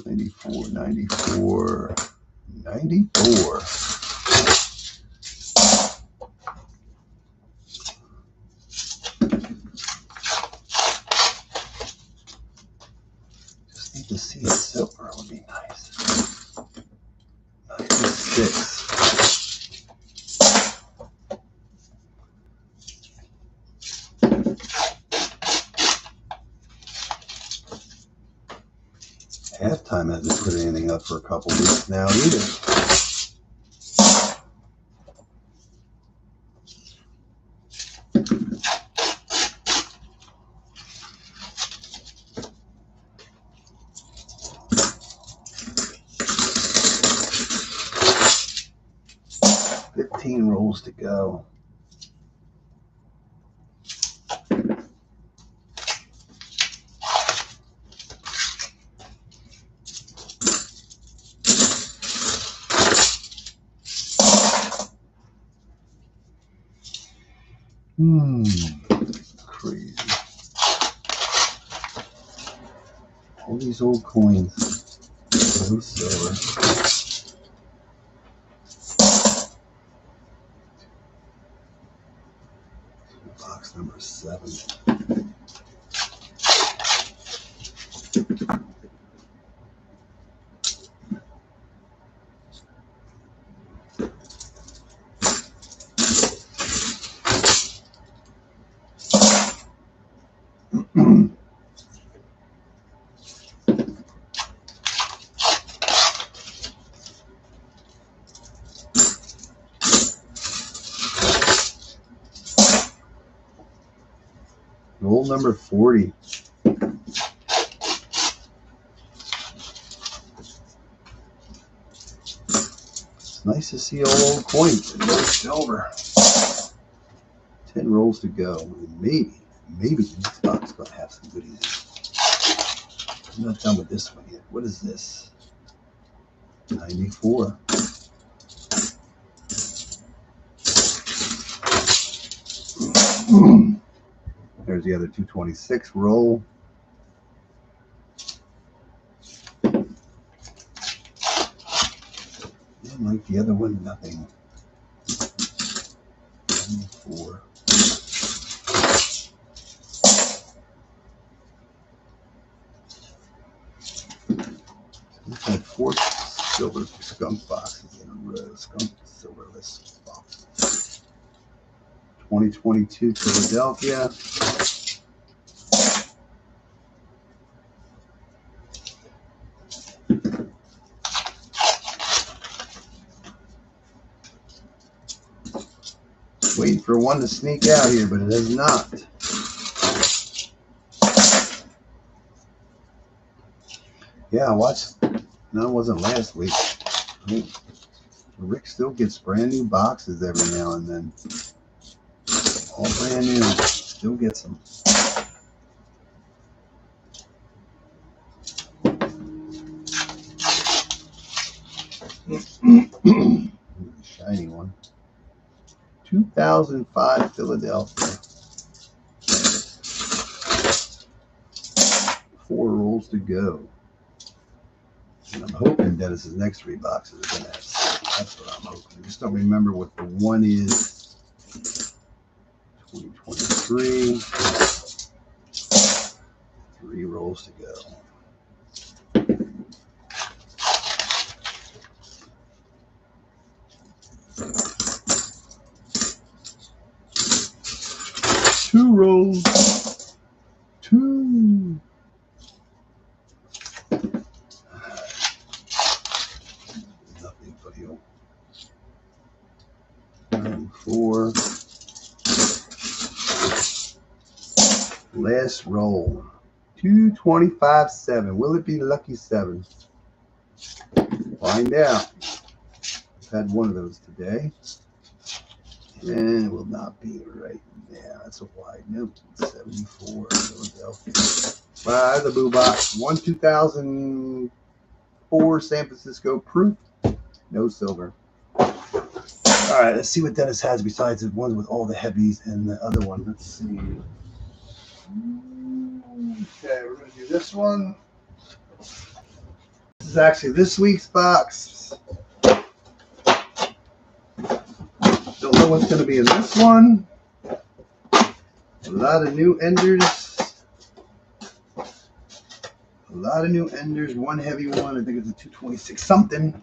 94, 94, 94. Just need to see a silver would be nice. 96. Halftime hasn't put anything up for a couple weeks now either. Rolls to go. Crazy. All these old coins. No silver. Box number 7. Roll number 40. It's nice to see all old coins and no silver. 10 rolls to go. And maybe this box is going to have some goodies. I'm not done with this one yet. What is this? 94. There's the other 226 roll. And like the other one, nothing. 94. We've had 4 silver skunk boxes in a row. Skunk silverless boxes. 2022 Philadelphia. Waiting for one to sneak out here, but it has not. Yeah, I watched. No, it wasn't last week. I mean, Rick still gets brand new boxes every now and then. All brand new. Still gets them. Shiny one. 2005 Philadelphia. 4 rolls to go. And I'm hoping Dennis's next 3 boxes are going to have 7. That's what I'm hoping. I just don't remember what the one is. 2023. 3 rolls to go. Two rolls. 2. Nothing but you. 4. Last roll. 225-7. Will it be lucky 7? Find out. I've had one of those today. And it will not be right now. That's a wide note. 74 Philadelphia. The Boo Box. 2004 San Francisco proof. No silver. All right, let's see what Dennis has besides the ones with all the heavies and the other one. Let's see. Okay, we're going to do this one. This is actually this week's box. Don't know what's going to be in this one. A lot of new enders. One heavy one. I think it's a 226 something.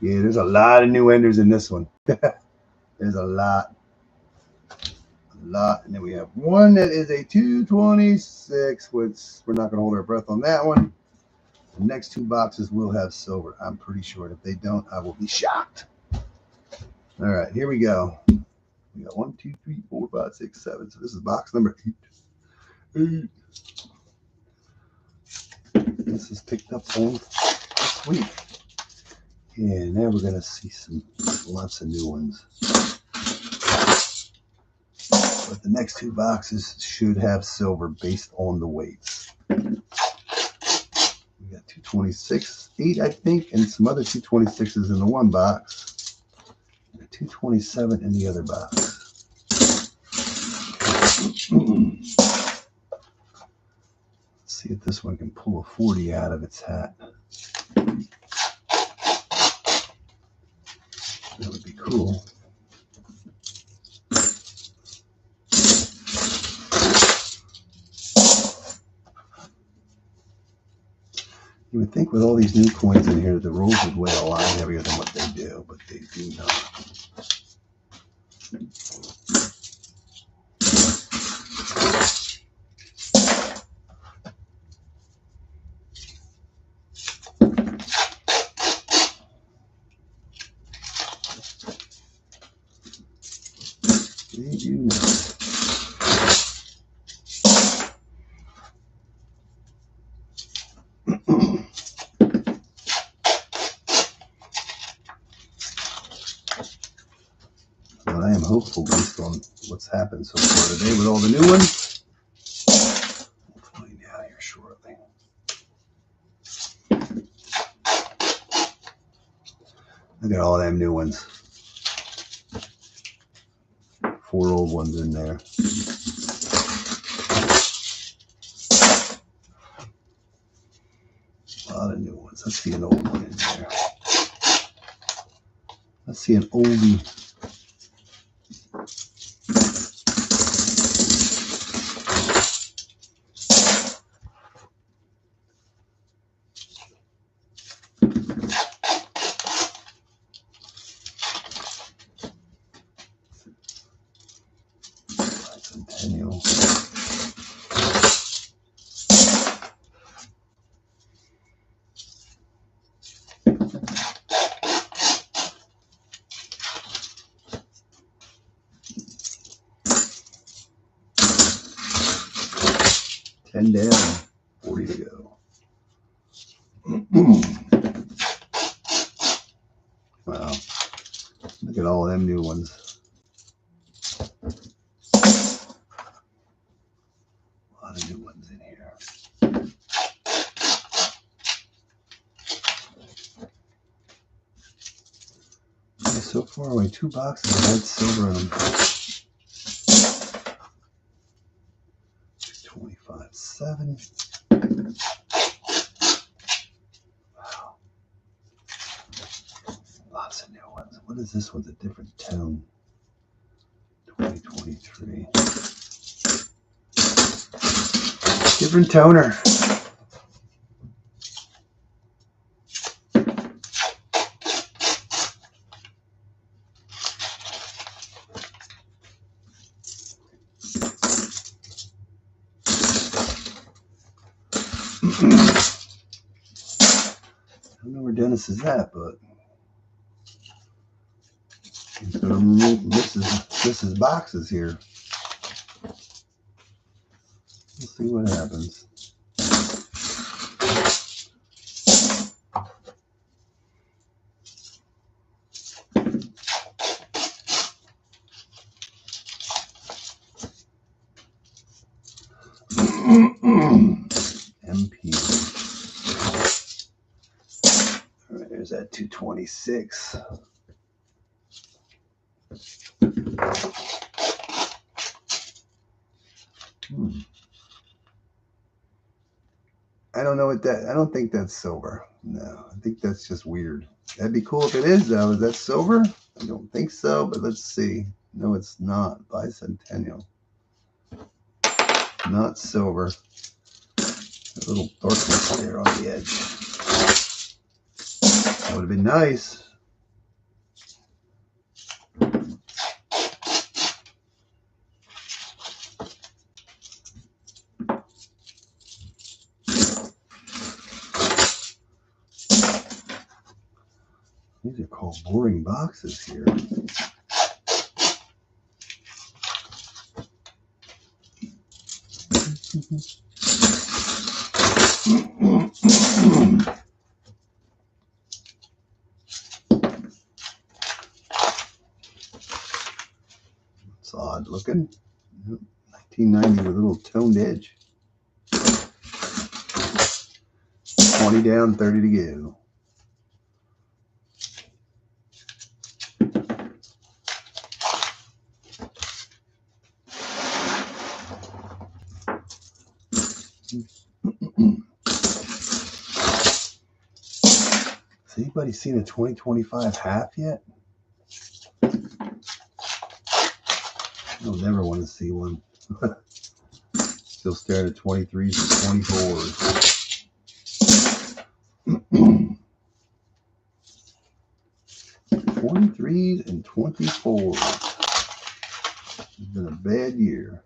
Yeah, there's a lot of new enders in this one. There's a lot. And then we have one that is a 226, which we're not going to hold our breath on that one. The next 2 boxes will have silver. I'm pretty sure. If they don't, I will be shocked. All right, here we go. We got 1, 2, 3, 4, 5, 6, 7. So this is box number 8. This is picked up on this week. And now we're going to see lots of new ones. But the next 2 boxes should have silver based on the weights. We got 226, 8 I think, and some other 226s in the one box. And a 227 in the other box. Let's see if this one can pull a 40 out of its hat. That would be cool. You would think with all these new coins in here that the rolls would weigh a lot heavier than what they do, but they do not. They do not. But I am hopeful based on what's happened so far today with all the new ones. We'll find out here shortly. Look at all them new ones. 4 old ones in there. A lot of new ones. Let's see an old one in there. Let's see an oldie. Centennial. $10 down, 40 to go. Wow. Look at all of them new ones. A lot of new ones in here. So far, only 2 boxes have had silver in them. 225.7. Wow. Lots of new ones. What is this one's a different tone? 2023. Different toner. I don't know where Dennis is at, but he's going to remove Mrs. boxes here. We'll see what happens. MP. All right, there's that 226. I don't know what that. I don't think that's silver. No, I think that's just weird. That'd be cool if it is, though. Is that silver? I don't think so, but let's see. No, it's not. Bicentennial. Not silver. A little darkness there on the edge. That would have been nice. These are called boring boxes here. It's odd looking. 1990 with a little toned edge. 20 down, 30 to go. Has anybody seen a 2025 half yet? I'll never want to see one. Still staring at 23s and 24s. 23s and 24s. It's been a bad year.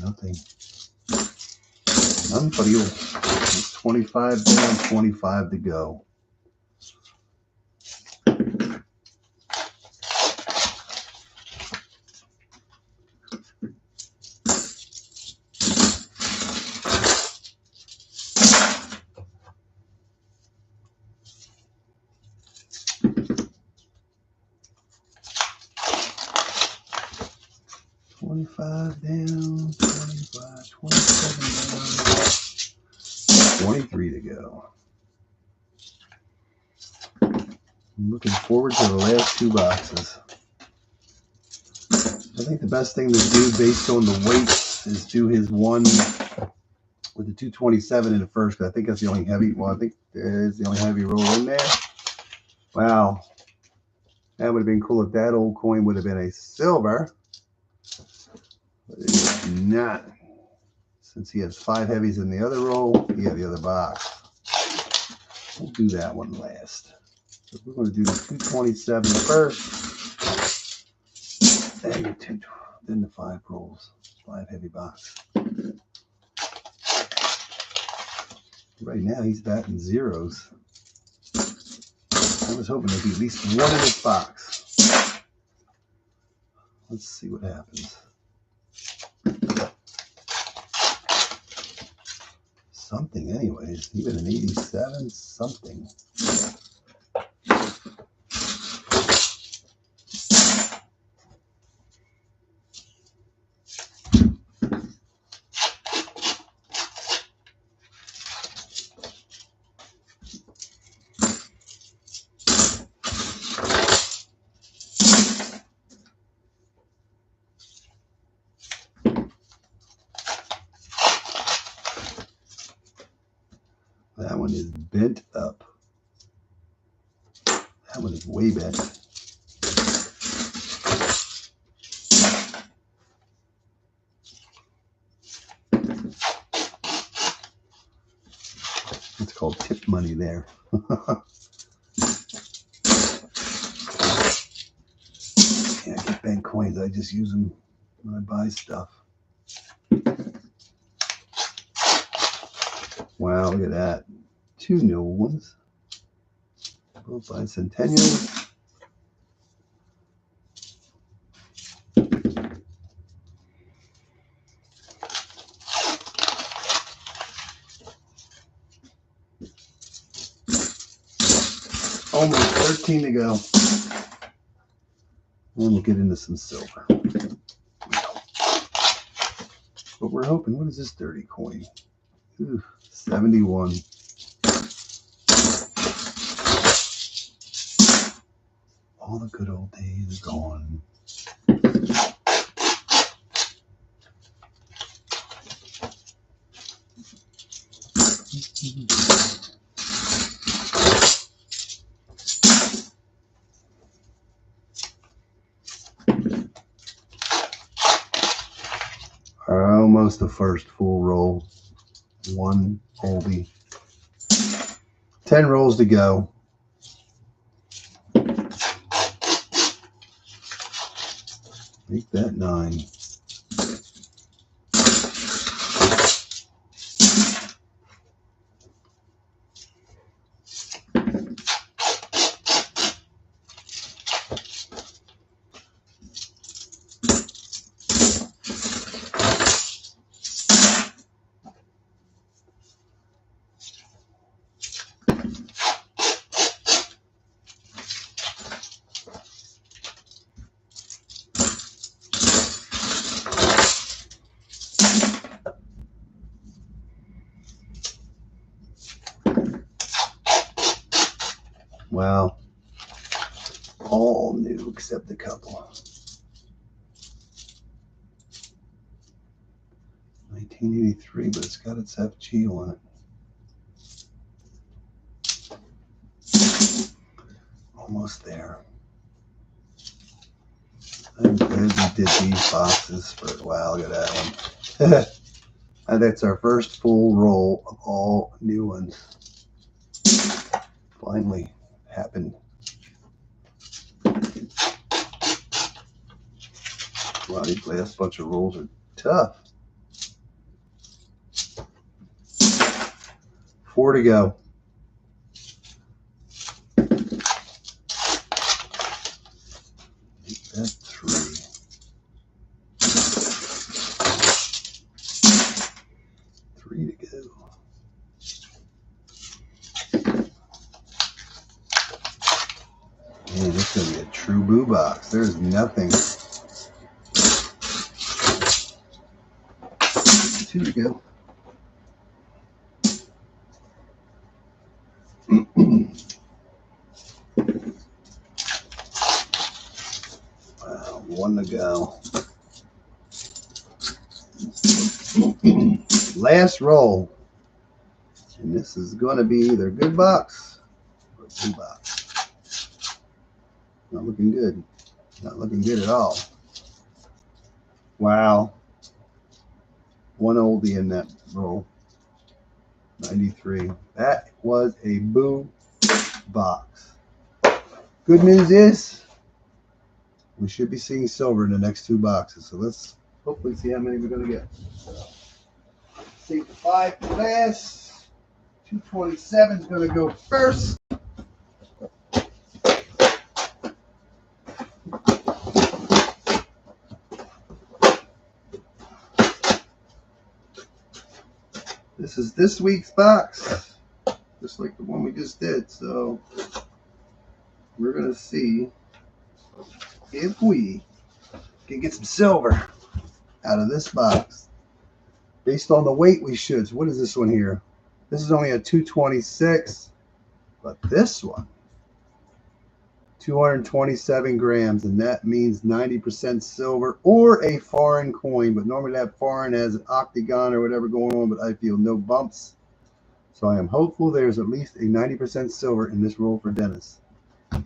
Nothing. Unreal. 25 down, 25 to go. $25 down, 25, 27 down, 23 to go. I'm looking forward to the last 2 boxes. I think the best thing to do based on the weights is do his one with the 227 in the first, because I think that's the only heavy. Well, I think there's the only heavy roll in there. Wow. That would have been cool if that old coin would have been a silver. But it is not. Since he has 5 heavies in the other roll, yeah, the other box. We'll do that one last. So we're going to do the 227 first. Then the 5 rolls. 5 heavy box. Right now he's batting zeros. I was hoping there'd be at least one in this box. Let's see what happens. Something anyways, even an 87, something. That one is bent up. That one is way bent. It's called tip money there. Can't get bent coins. I just use them when I buy stuff. Wow, look at that. 2 new ones. Both bicentennials. Only 13 to go. And we'll get into some silver. But we're hoping, what is this dirty coin? Ooh, 71. All the good old days are gone. Almost the first full roll. 1 oldie. 10 rolls to go. Make that 9. Wow. All new except a couple. 1983, but it's got its FG on it. Almost there. I'm glad we did these boxes for a while. Look at that one. And that's our first full roll of all new ones. Finally happened. Wow, these last bunch of rolls are tough. 4 to go. Make that 3. 3 to go. Man, this is going to be a true boo box. There's nothing. 2 to go. Wow, 1 to go. Last roll. And this is going to be either a good box or a boo box. Not looking good. Not looking good at all. Wow. 1 oldie in that roll. 93. That was a boo box. Good news is we should be seeing silver in the next 2 boxes. So let's hopefully see how many we're going to get. Save the 5 for last. 227 is going to go first. This is this week's box, just like the one we just did. So we're going to see if we can get some silver out of this box. Based on the weight, we should. So what is this one here? This is only a 226, but this one, 227 grams, and that means 90% silver or a foreign coin. But normally that foreign has an octagon or whatever going on, but I feel no bumps. So I am hopeful there's at least a 90% silver in this roll for Dennis. There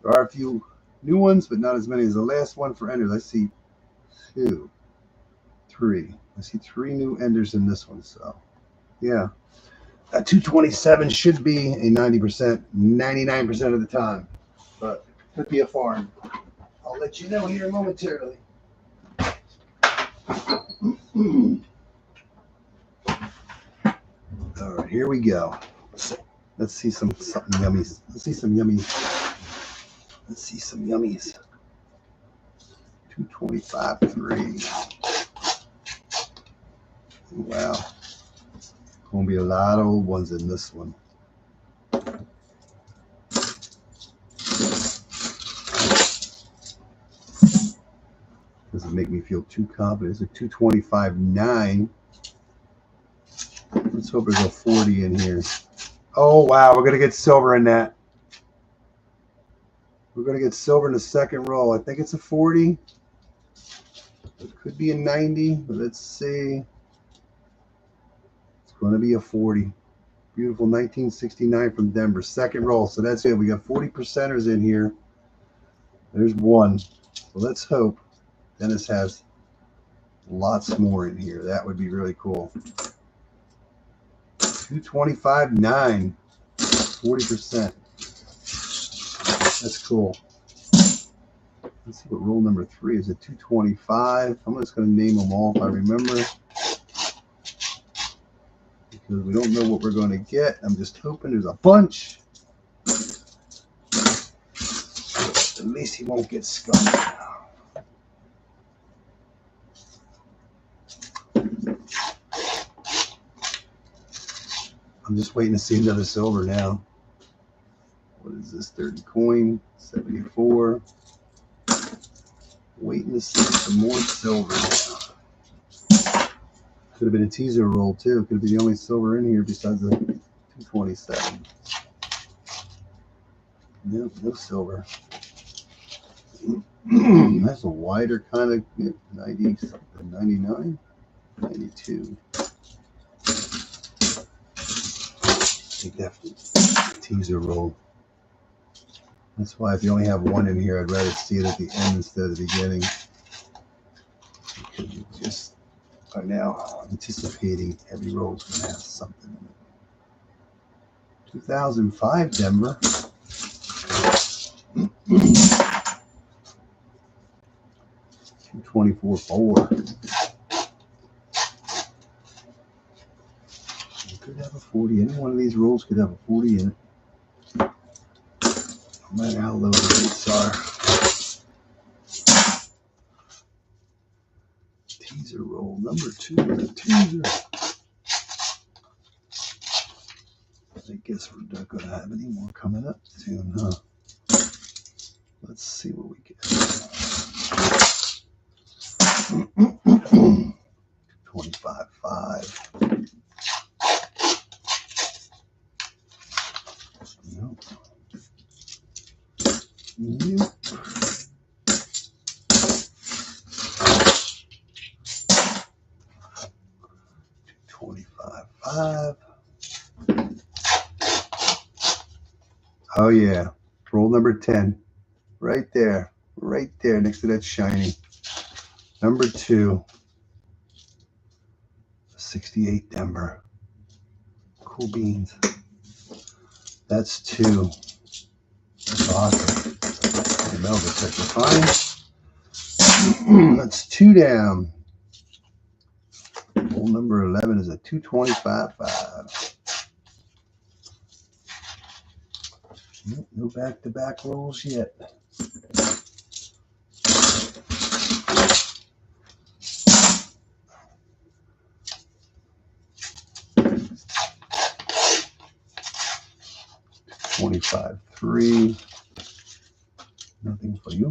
are a few new ones, but not as many as the last one for enders. I see 2, 3. I see 3 new enders in this one. So yeah, that 227 should be a 90%, 99% of the time. But it could be a foreign. I'll let you know here momentarily. All right, here we go. Let's see something yummies. Let's see some yummies. Let's see some yummies. 225.3. Wow. Gonna be a lot of old ones in this one. Doesn't make me feel too confident. It's a 225.9. Let's hope there's a 40 in here. Oh, wow. We're going to get silver in that. We're going to get silver in the second roll. I think it's a 40. It could be a 90, but let's see. It's going to be a 40. Beautiful 1969 from Denver. Second roll. So that's it. We got 40%ers in here. There's one. So let's hope Dennis has lots more in here. That would be really cool. 225.9, 40%. That's cool. Let's see what roll number 3 is. At 225. I'm just going to name them all if I remember, because we don't know what we're going to get. I'm just hoping there's a bunch. At least he won't get skunked. I'm just waiting to see another silver now. What is this? 30 coin, 74. Waiting to see some more silver now. Could have been a teaser roll too. Could be the only silver in here besides the 227. Nope, no silver. That's a wider kind of 90 something, 99, 92. Take that teaser roll. That's why if you only have one in here, I'd rather see it at the end instead of the beginning. Because you just are now anticipating every roll is going to have something in it. 2005 Denver. 224.4. Could have a 40. Any one of these rolls could have a 40 in it. No matter how low the rates are. Teaser roll number 2 is a teaser. I guess we're not going to have any more coming up soon, huh? Let's see what we get. 25.5. Nope. Nope. 25.5. Oh yeah, roll number 10, right there next to that shiny. Number 2, 68 Denver. Cool beans. That's 2. That's awesome. The metal detector fine. That's 2 down. Roll number 11 is a 225.5. No back-to-back rolls yet. 225.3. Nothing for you.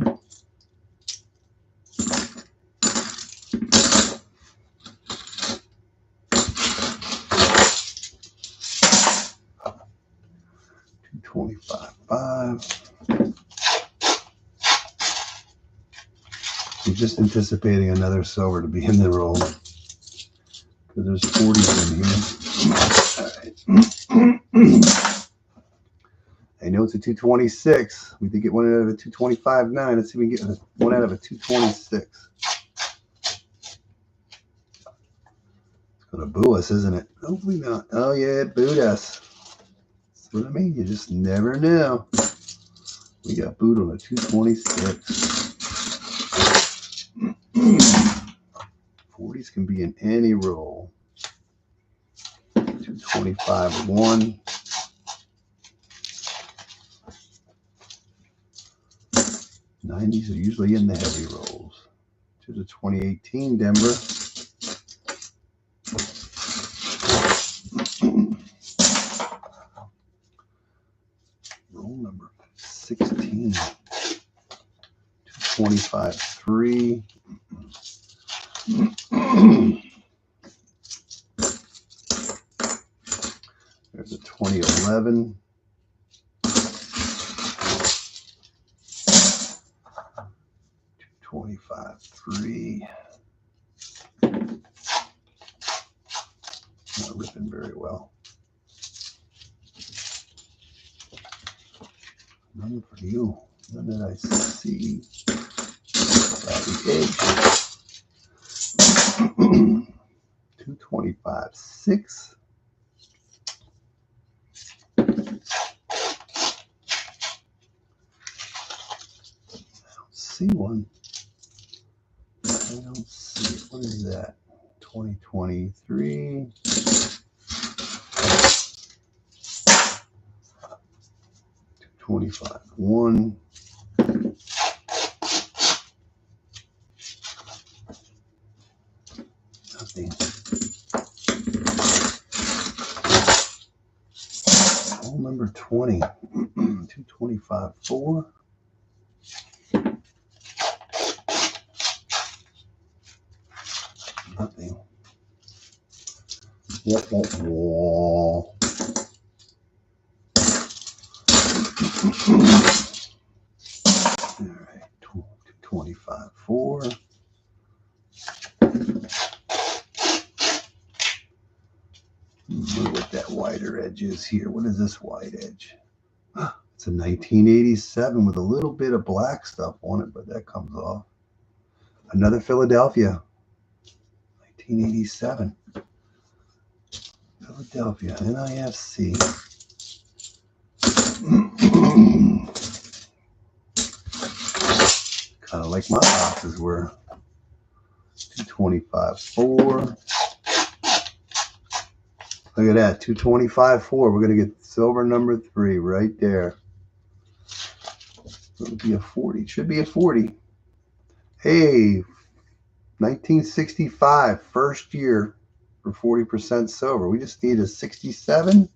$225.5. I'm just anticipating another silver to be in the roll because there's 40s in here. All right. I know it's a 226. We did get one out of a 225.9. Let's see if we can get one out of a 226. It's going to boo us, isn't it? Hopefully not. Oh, yeah, it booed us. That's what I mean. You just never know. We got booed on a 226. 40s can be in any roll. 225.1. 90s are usually in the heavy rolls. To the 2018 Denver. Roll number 16. 225.3. There's a 2011. 225.3. Not ripping very well. None for you. None that I see. About the edge. 225.6. I don't see one. I don't see it. What is that? 2023. 225.1. Nothing. Roll number 20. 225.4. Nothing. Wall. All right, 225.4. Look what that wider edge is here. What is this wide edge? It's a 1987 with a little bit of black stuff on it, but that comes off. Another Philadelphia. 1987. Philadelphia, NIFC. Kind of like my boxes were. 225.4. Look at that, 225.4. We're going to get silver number 3 right there. It'll be a 40. Should be a 40. Hey, 1965, first year for 40% silver. We just need a 67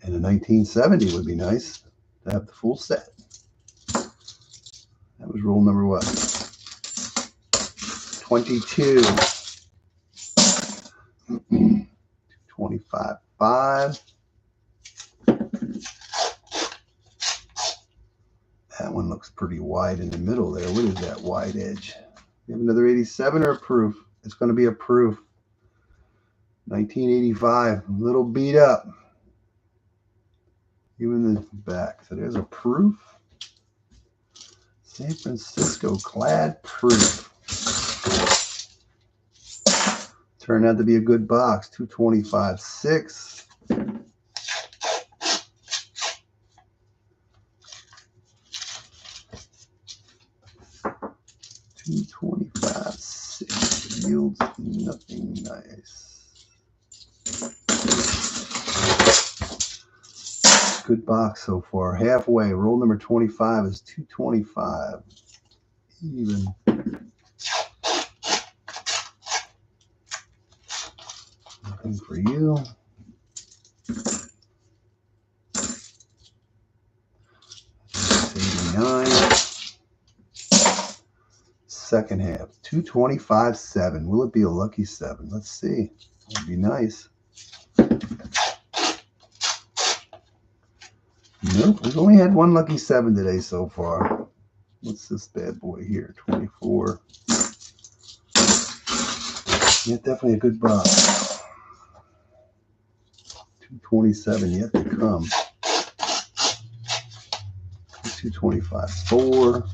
and a 1970 would be nice to have the full set. That was roll number what? 22. 25.5. That one looks pretty wide in the middle there. What is that wide edge? You have another 87 or a proof? It's going to be a proof. 1985, a little beat up. Even the back. So there's a proof. San Francisco clad proof. Turned out to be a good box. 225.6. 225.6 yields nothing nice. Good box so far. Halfway. Roll number 25 is 225. Even. Nothing for you. second half. 225.7. Will it be a lucky 7? Let's see. That'd be nice. Nope, we've only had one lucky 7 today so far. What's this bad boy here? 24. Yeah, definitely a good box. 227 yet to come. 225. 4.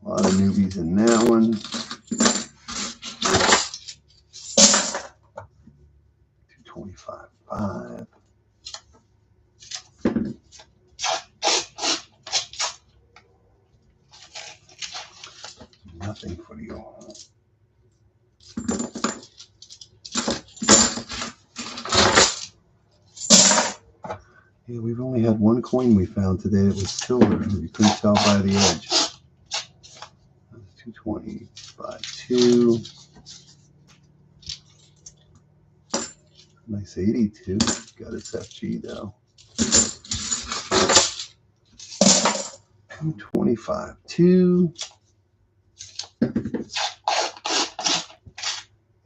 A lot of newbies in that one. 225. 5. Nothing for you. Yeah, we've only had one coin we found today that was silver. We couldn't tell by the edge. 225. 2. Nice 82. Got its FG though. 225. 2.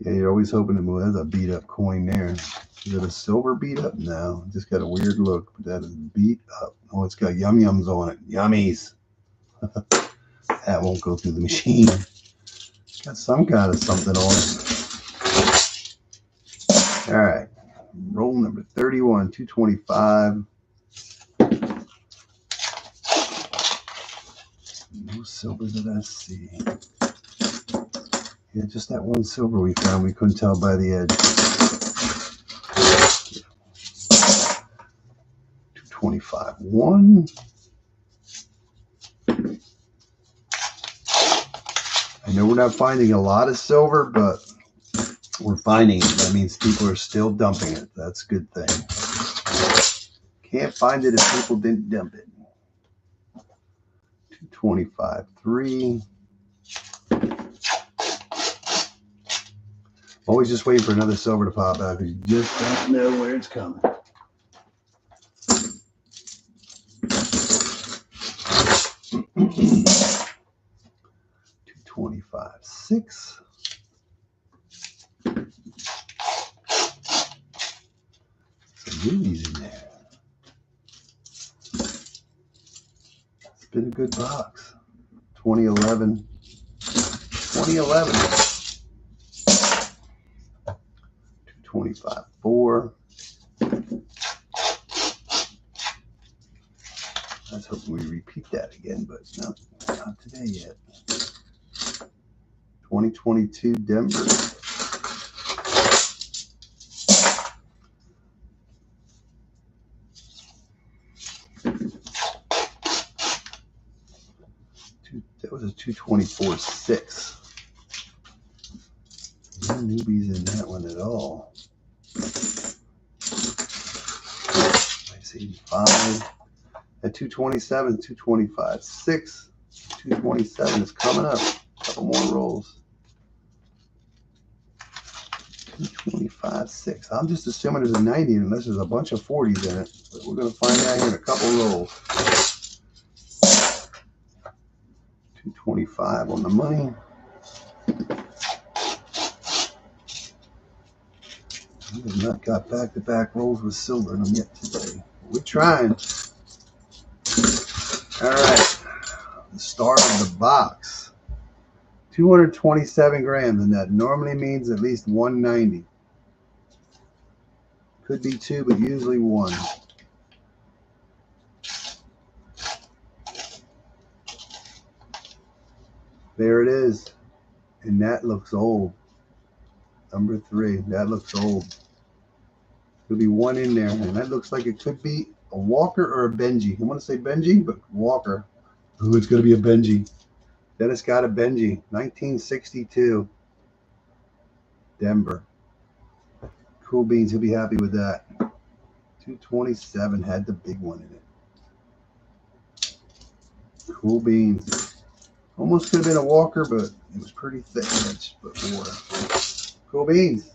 Yeah, you're always hoping to move. That's a beat up coin there. Is it a silver beat up? No, just got a weird look, but that is beat up. Oh, it's got yum yums on it. Yummies. That won't go through the machine. It's got some kind of something on it. All right. Roll number 31, 225. No silver that I see. Yeah, just that one silver we found. We couldn't tell by the edge. 225. 1. I know we're not finding a lot of silver, but we're finding it. That means people are still dumping it. That's a good thing. Can't find it if people didn't dump it. 225. 3. Always just waiting for another silver to pop out because you just don't know where it's coming. 225. 6. Some movies in there. It's been a good box. 2011. 2011. 225. 4. I was hoping we repeat that again, but no, not today yet. 2022 Denver. That was a 224.6. No newbies in that one at all. Nice 85. At 227, 225, 6, 227 is coming up. A couple more rolls. 225, 6. I'm just assuming there's a 90 unless there's a bunch of 40s in it. But we're going to find out here in a couple rolls. 225 on the money. We have not got back-to-back rolls with silver in them yet today. We're trying. All right, the start of the box. 227 grams, and that normally means at least 190. Could be 2, but usually 1. There it is, and that looks old. Number 3, that looks old. Could be 1 in there, and that looks like it could be a Walker or a Benji. I want to say Benji, but Walker. Ooh, it's going to be a Benji. Dennis got a Benji. 1962. Denver. Cool beans. He'll be happy with that. 227 had the big one in it. Cool beans. Almost could have been a Walker, but it was pretty thick. Let's put water. Cool beans.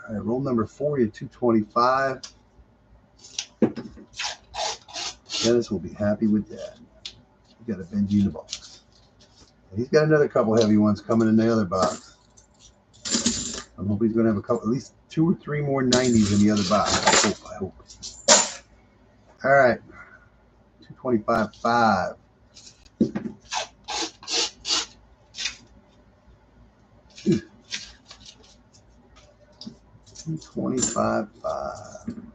All right, roll number 40 at 225. Dennis will be happy with that. We got a Benji in the box. And he's got another couple heavy ones coming in the other box. I hope he's going to have a couple, at least 2 or 3 more 90s in the other box. I hope. All right. 225.5. 225.5.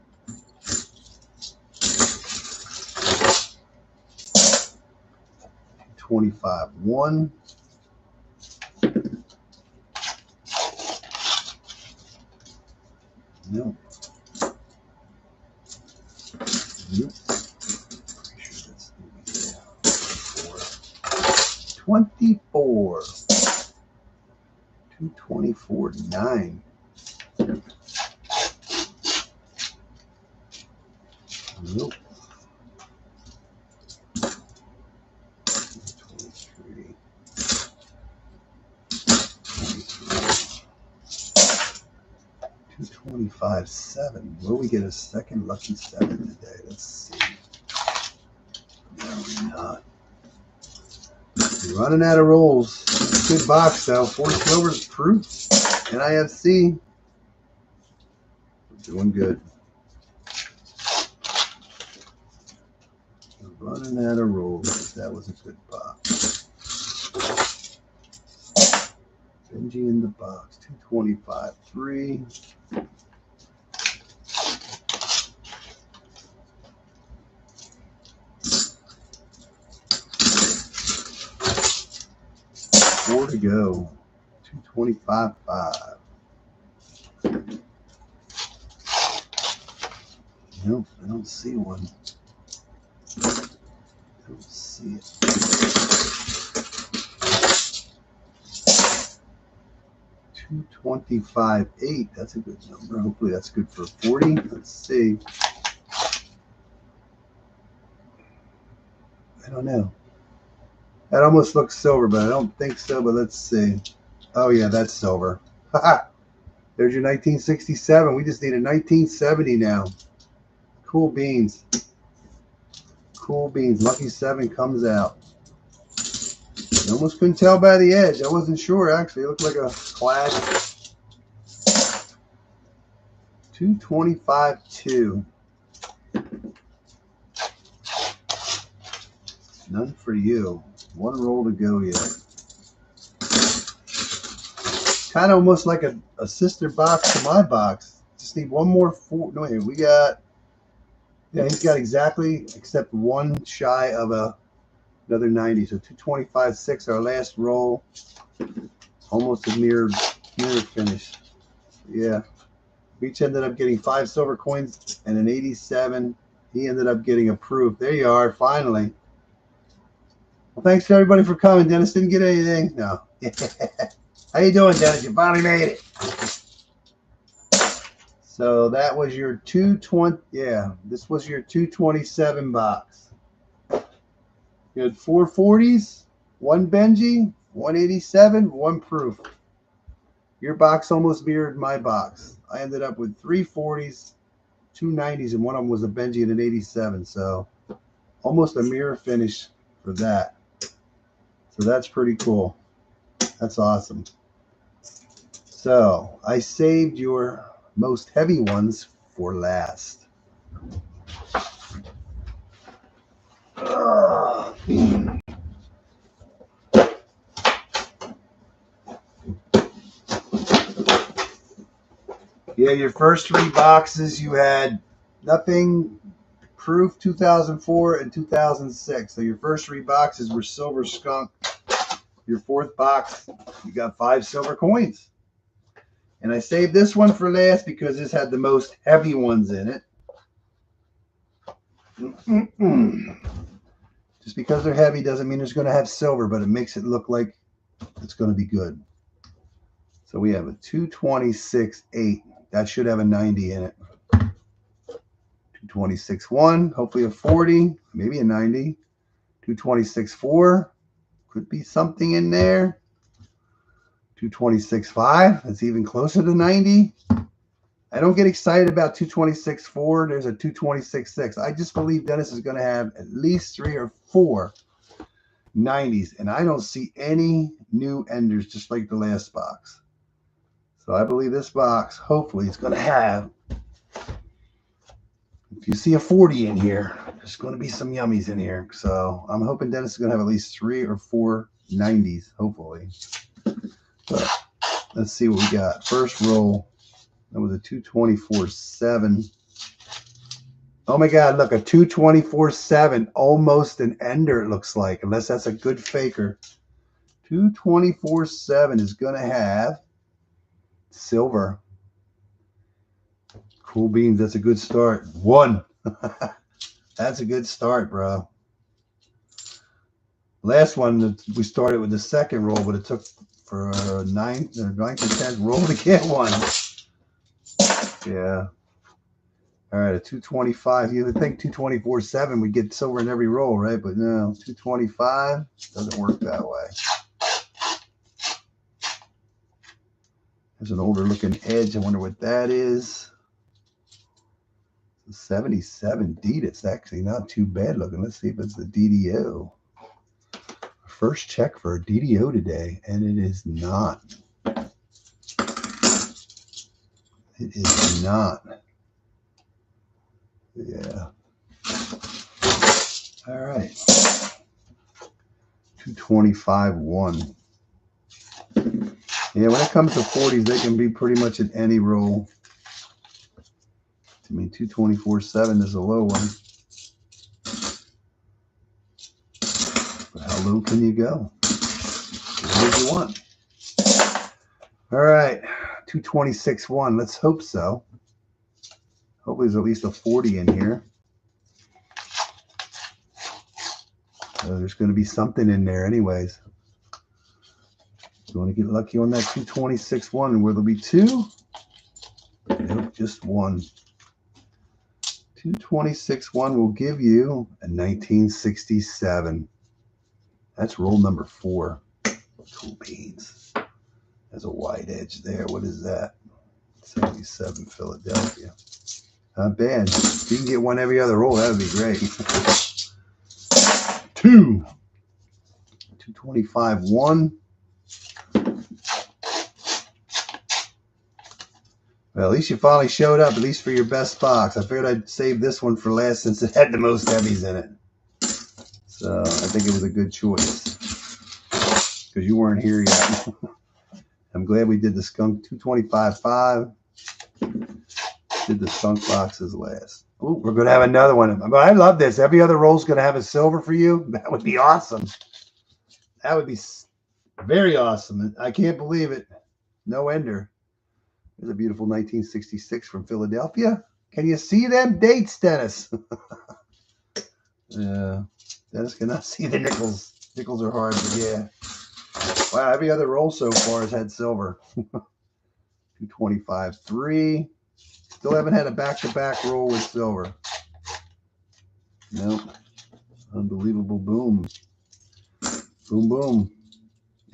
25.1. No. Nope. Pretty sure that's 24. 224.9. Nope. 23. 225.7. Will we get a second lucky 7 today? Let's see. No, we're not. We're running out of rolls. Good box though. 4 silvers proof. NIFC. We're doing good. We're running out of rolls. That was a good box. Benji in the box. 225.3. Four to go. 225.5. Nope, I don't see one. I don't see it. 225.8. That's a good number. Hopefully that's good for 40. Let's see. I don't know. That almost looks silver, but I don't think so. But let's see. Oh, yeah, that's silver. There's your 1967. We just need a 1970 now. Cool beans. Cool beans. Lucky 7 comes out. You almost couldn't tell by the edge. I wasn't sure, actually. It looked like a clash. 225.2. None for you. 1 roll to go yet. Kind of almost like a sister box to my box. Just need 1 more 4. No, wait, we got. Yeah, he's got exactly except 1 shy of another 90. So 225.6, our last roll. Almost a mirror finish. Yeah. We each ended up getting 5 silver coins and an 87. He ended up getting approved. There you are, finally. Well, thanks to everybody for coming. Dennis didn't get anything. No. How you doing, Dennis? You finally made it. So that was your 220. Yeah, this was your 227 box. You had 4 40s, 1 Benji, 187, 1 proof. Your box almost mirrored my box. I ended up with 3 40s, 2 90s, and one of them was a Benji and an 87. So almost a mirror finish for that. So that's pretty cool. That's awesome. So I saved your most heavy ones for last. Yeah, your first 3 boxes, you had nothing proof 2004 and 2006. So your first 3 boxes were silver skunk. Your 4th box, you got 5 silver coins. And I saved this one for last because this had the most heavy ones in it. Just because they're heavy doesn't mean it's going to have silver, but it makes it look like it's going to be good. So we have a 226.8. That should have a 90 in it. 226.1, hopefully a 40, maybe a 90. 226.4, could be something in there. 226.5, that's even closer to 90. I don't get excited about 226.4. There's a 226.6. I just believe Dennis is going to have at least 3 or 4 90s, and I don't see any new enders, just like the last box. So I believe this box, hopefully, is going to have, if you see a 40 in here, there's going to be some yummies in here. So I'm hoping Dennis is going to have at least 3 or 4 90s, hopefully. But let's see what we got. First roll, that was a 224-7. Oh my God, look, a 224-7, almost an ender, it looks like, unless that's a good faker. 224-7 is going to have silver. Cool beans, that's a good start. 1. That's a good start, bro. Last one, we started with the second roll, but it took for 9th or 10th roll to get 1. Yeah. All right, a 225. You would think 224-7 we get silver in every roll, right? But no, 225 doesn't work that way. There's an older looking edge. I wonder what that is. 77D. It's actually not too bad looking. Let's see if it's the DDO. First check for a DDO today, and it is not. It is not. Yeah. All right. 225-1. Yeah, when it comes to 40s, they can be pretty much in any roll. I mean, 224-7 is a low one. But how low can you go? What do you want? All right, 226-1. Let's hope so. Hopefully there's at least a 40 in here. There's going to be something in there anyways. You want to get lucky on that 226-1. Will there be 2? Nope, just 1. 226-1 will give you a 1967. That's roll number 4. Cool beans. There's a wide edge there. What is that? 77 Philadelphia. Not bad. If you can get one every other roll, that would be great. 225-1. Well, at least you finally showed up, at least for your best box. I figured I'd save this one for last since it had the most heavies in it. So I think it was a good choice because you weren't here yet. I'm glad we did the skunk 225-5. Did the skunk boxes last. Oh, we're going to have another one. I love this. Every other roll is going to have a silver for you. That would be awesome. That would be very awesome. I can't believe it. No ender. There's a beautiful 1966 from Philadelphia. Can you see them dates, Dennis? Yeah. Dennis cannot see the nickels. Nickels are hard, but yeah. Wow, every other roll so far has had silver. 225-3. Still haven't had a back-to-back roll with silver. Nope. Unbelievable boom. Boom, boom.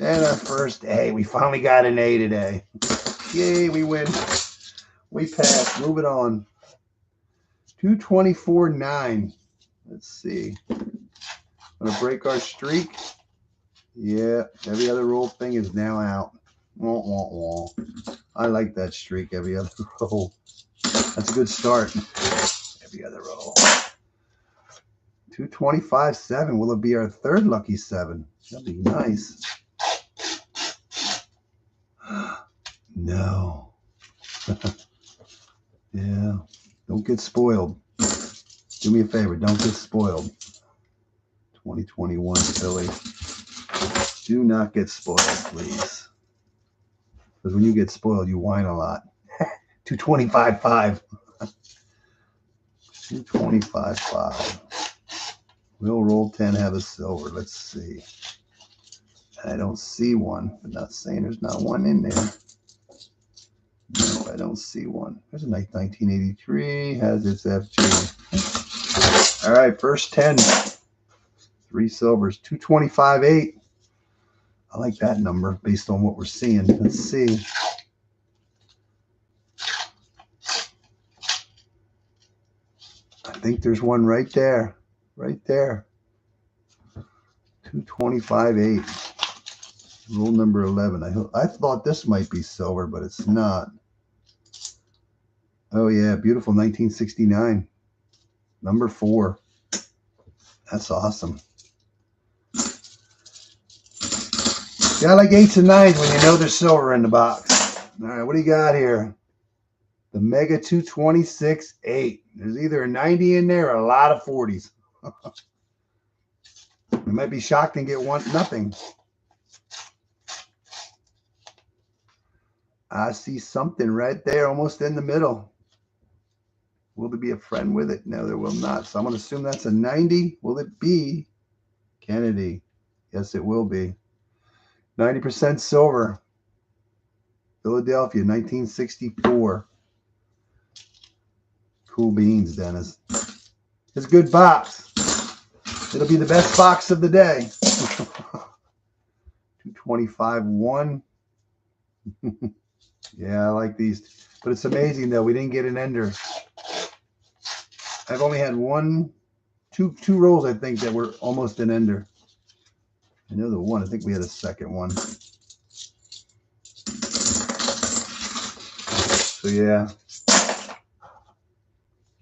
And our first A. We finally got an A today. Yay, we win. We passed. Move it on. 224-9. Let's see. Gonna break our streak. Yeah, every other roll thing is now out. Wah, wah, wah. I like that streak, every other roll. That's a good start. Every other roll. 225-7. Will it be our third lucky 7? That'd be nice. No. Yeah. Don't get spoiled. Do me a favor. Don't get spoiled. 2021 Philly. Do not get spoiled, please. Because when you get spoiled, you whine a lot. 225-5. 225-5. Will roll 10 have a silver? Let's see. I don't see one, but not saying there's not one in there. No, I don't see one. There's a nice 1983. Has its FG. All right, first 10. 3 silvers. 225-8. I like that number based on what we're seeing. Let's see. I think there's one right there. Right there. 225.8. Roll number 11. I thought this might be silver, but it's not. Oh yeah, beautiful 1969. Number 4. That's awesome. Yeah, I like 8s and 9s when you know there's silver in the box. All right, what do you got here? The Mega 226.8. There's either a 90 in there or a lot of 40s. We might be shocked and get nothing. I see something right there, almost in the middle. Will there be a friend with it? No, there will not. So I'm going to assume that's a 90. Will it be Kennedy? Yes, it will be. 90% silver. Philadelphia, 1964. Cool beans, Dennis. It's a good box. It'll be the best box of the day. 225.1. Yeah, I like these. But it's amazing, though. We didn't get an ender. I've only had two rolls, I think, that were almost an ender. I know the one. I think we had a second one. So, yeah.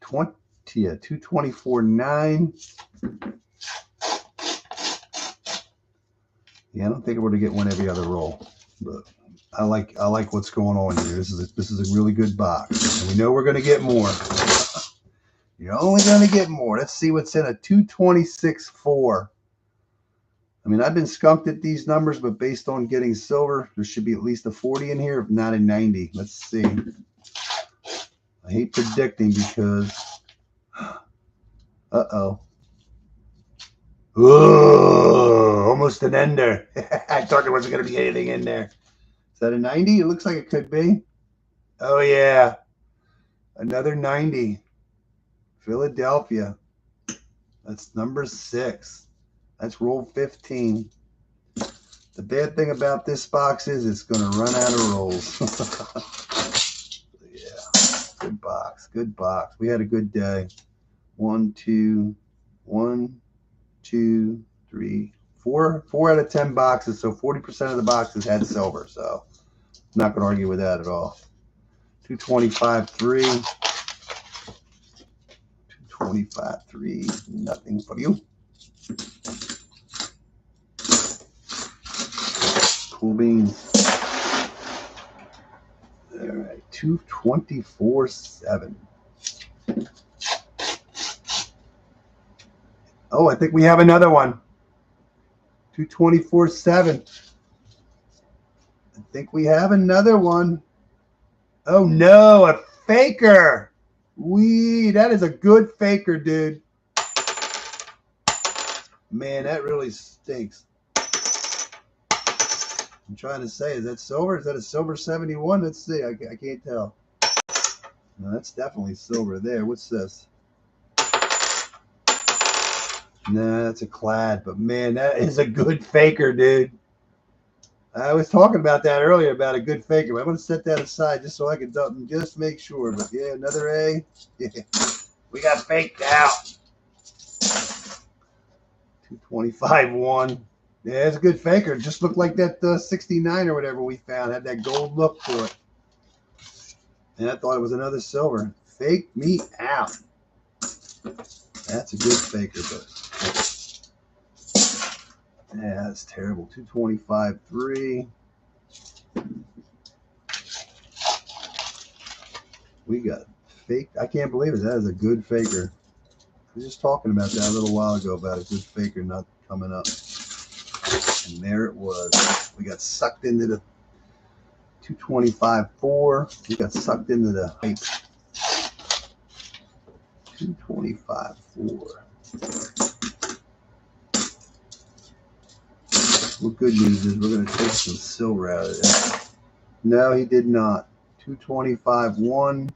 224.9. Yeah, I don't think we're going to get one every other roll. But I like what's going on here. This is a really good box. And we know we're going to get more. You're only going to get more. Let's see what's in a 226.4. I mean, I've been skunked at these numbers, but based on getting silver, there should be at least a 40 in here, if not a 90. Let's see. I hate predicting because... Uh-oh. Ooh, almost an ender. I thought there wasn't going to be anything in there. Is that a 90? It looks like it could be. Oh, yeah. Another 90. Philadelphia. That's number 6. That's roll 15. The bad thing about this box is it's going to run out of rolls. Yeah. Good box. Good box. We had a good day. 1, 2, 3, 4. 4 out of 10 boxes. So 40% of the boxes had silver. So I'm not going to argue with that at all. 225.3. 225.3. Nothing for you. Cool beans. All right. 224.7. Oh, I think we have another one. 224.7. I think we have another one. Oh, no, a faker. That is a good faker, dude. Man, that really stinks. I'm trying to say, is that silver? Is that a silver 71? Let's see. I can't tell. No, that's definitely silver there. What's this? Nah, that's a clad. But, man, that is a good faker, dude. I was talking about that earlier, about a good faker. But I'm going to set that aside just so I can just make sure. But, yeah, another A. Yeah. We got faked out. 225.1. Yeah, it's a good faker. It just looked like that 69 or whatever we found. Had that gold look to it. And I thought it was another silver. Fake me out. That's a good faker, but yeah, that's terrible. 225.3. We got fake. I can't believe it. That is a good faker. We were just talking about that a little while ago about a good faker not coming up. And there it was. We got sucked into the 225.4. We got sucked into the hype. 225.4. Well, good news is we're going to take some silver out of it. No, he did not. 225.1.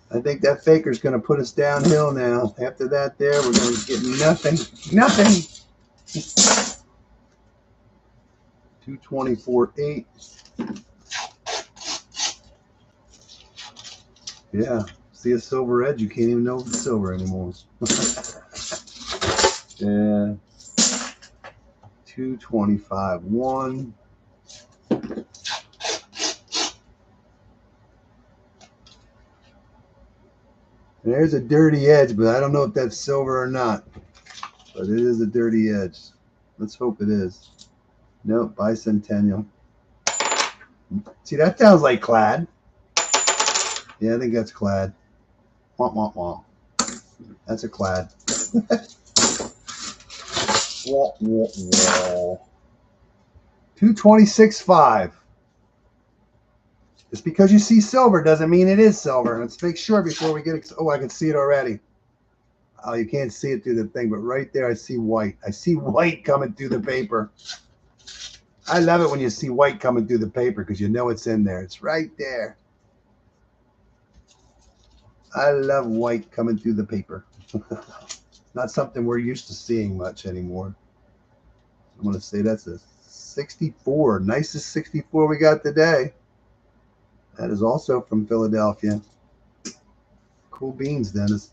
I think that faker's going to put us downhill now. After that there, we're going to get nothing. Nothing. 224.8. Yeah, See a silver edge, you can't even know if it's silver anymore. Yeah. 225, 1. There's a dirty edge, but I don't know if that's silver or not. But it is a dirty edge. Let's hope it is. Nope, bicentennial. See, that sounds like clad. Yeah, I think that's clad. Womp, womp, womp. That's a clad. Wah, wah, wah. 226.5. Just because you see silver doesn't mean it is silver. Let's make sure before we get it. Oh, I can see it already. Oh, you can't see it through the thing, but right there I see white. I see white coming through the paper. I love it when you see white coming through the paper because you know it's in there. It's right there. I love white coming through the paper. Not something we're used to seeing much anymore. I'm going to say that's a 64. Nicest 64 we got today. That is also from Philadelphia. Cool beans, Dennis.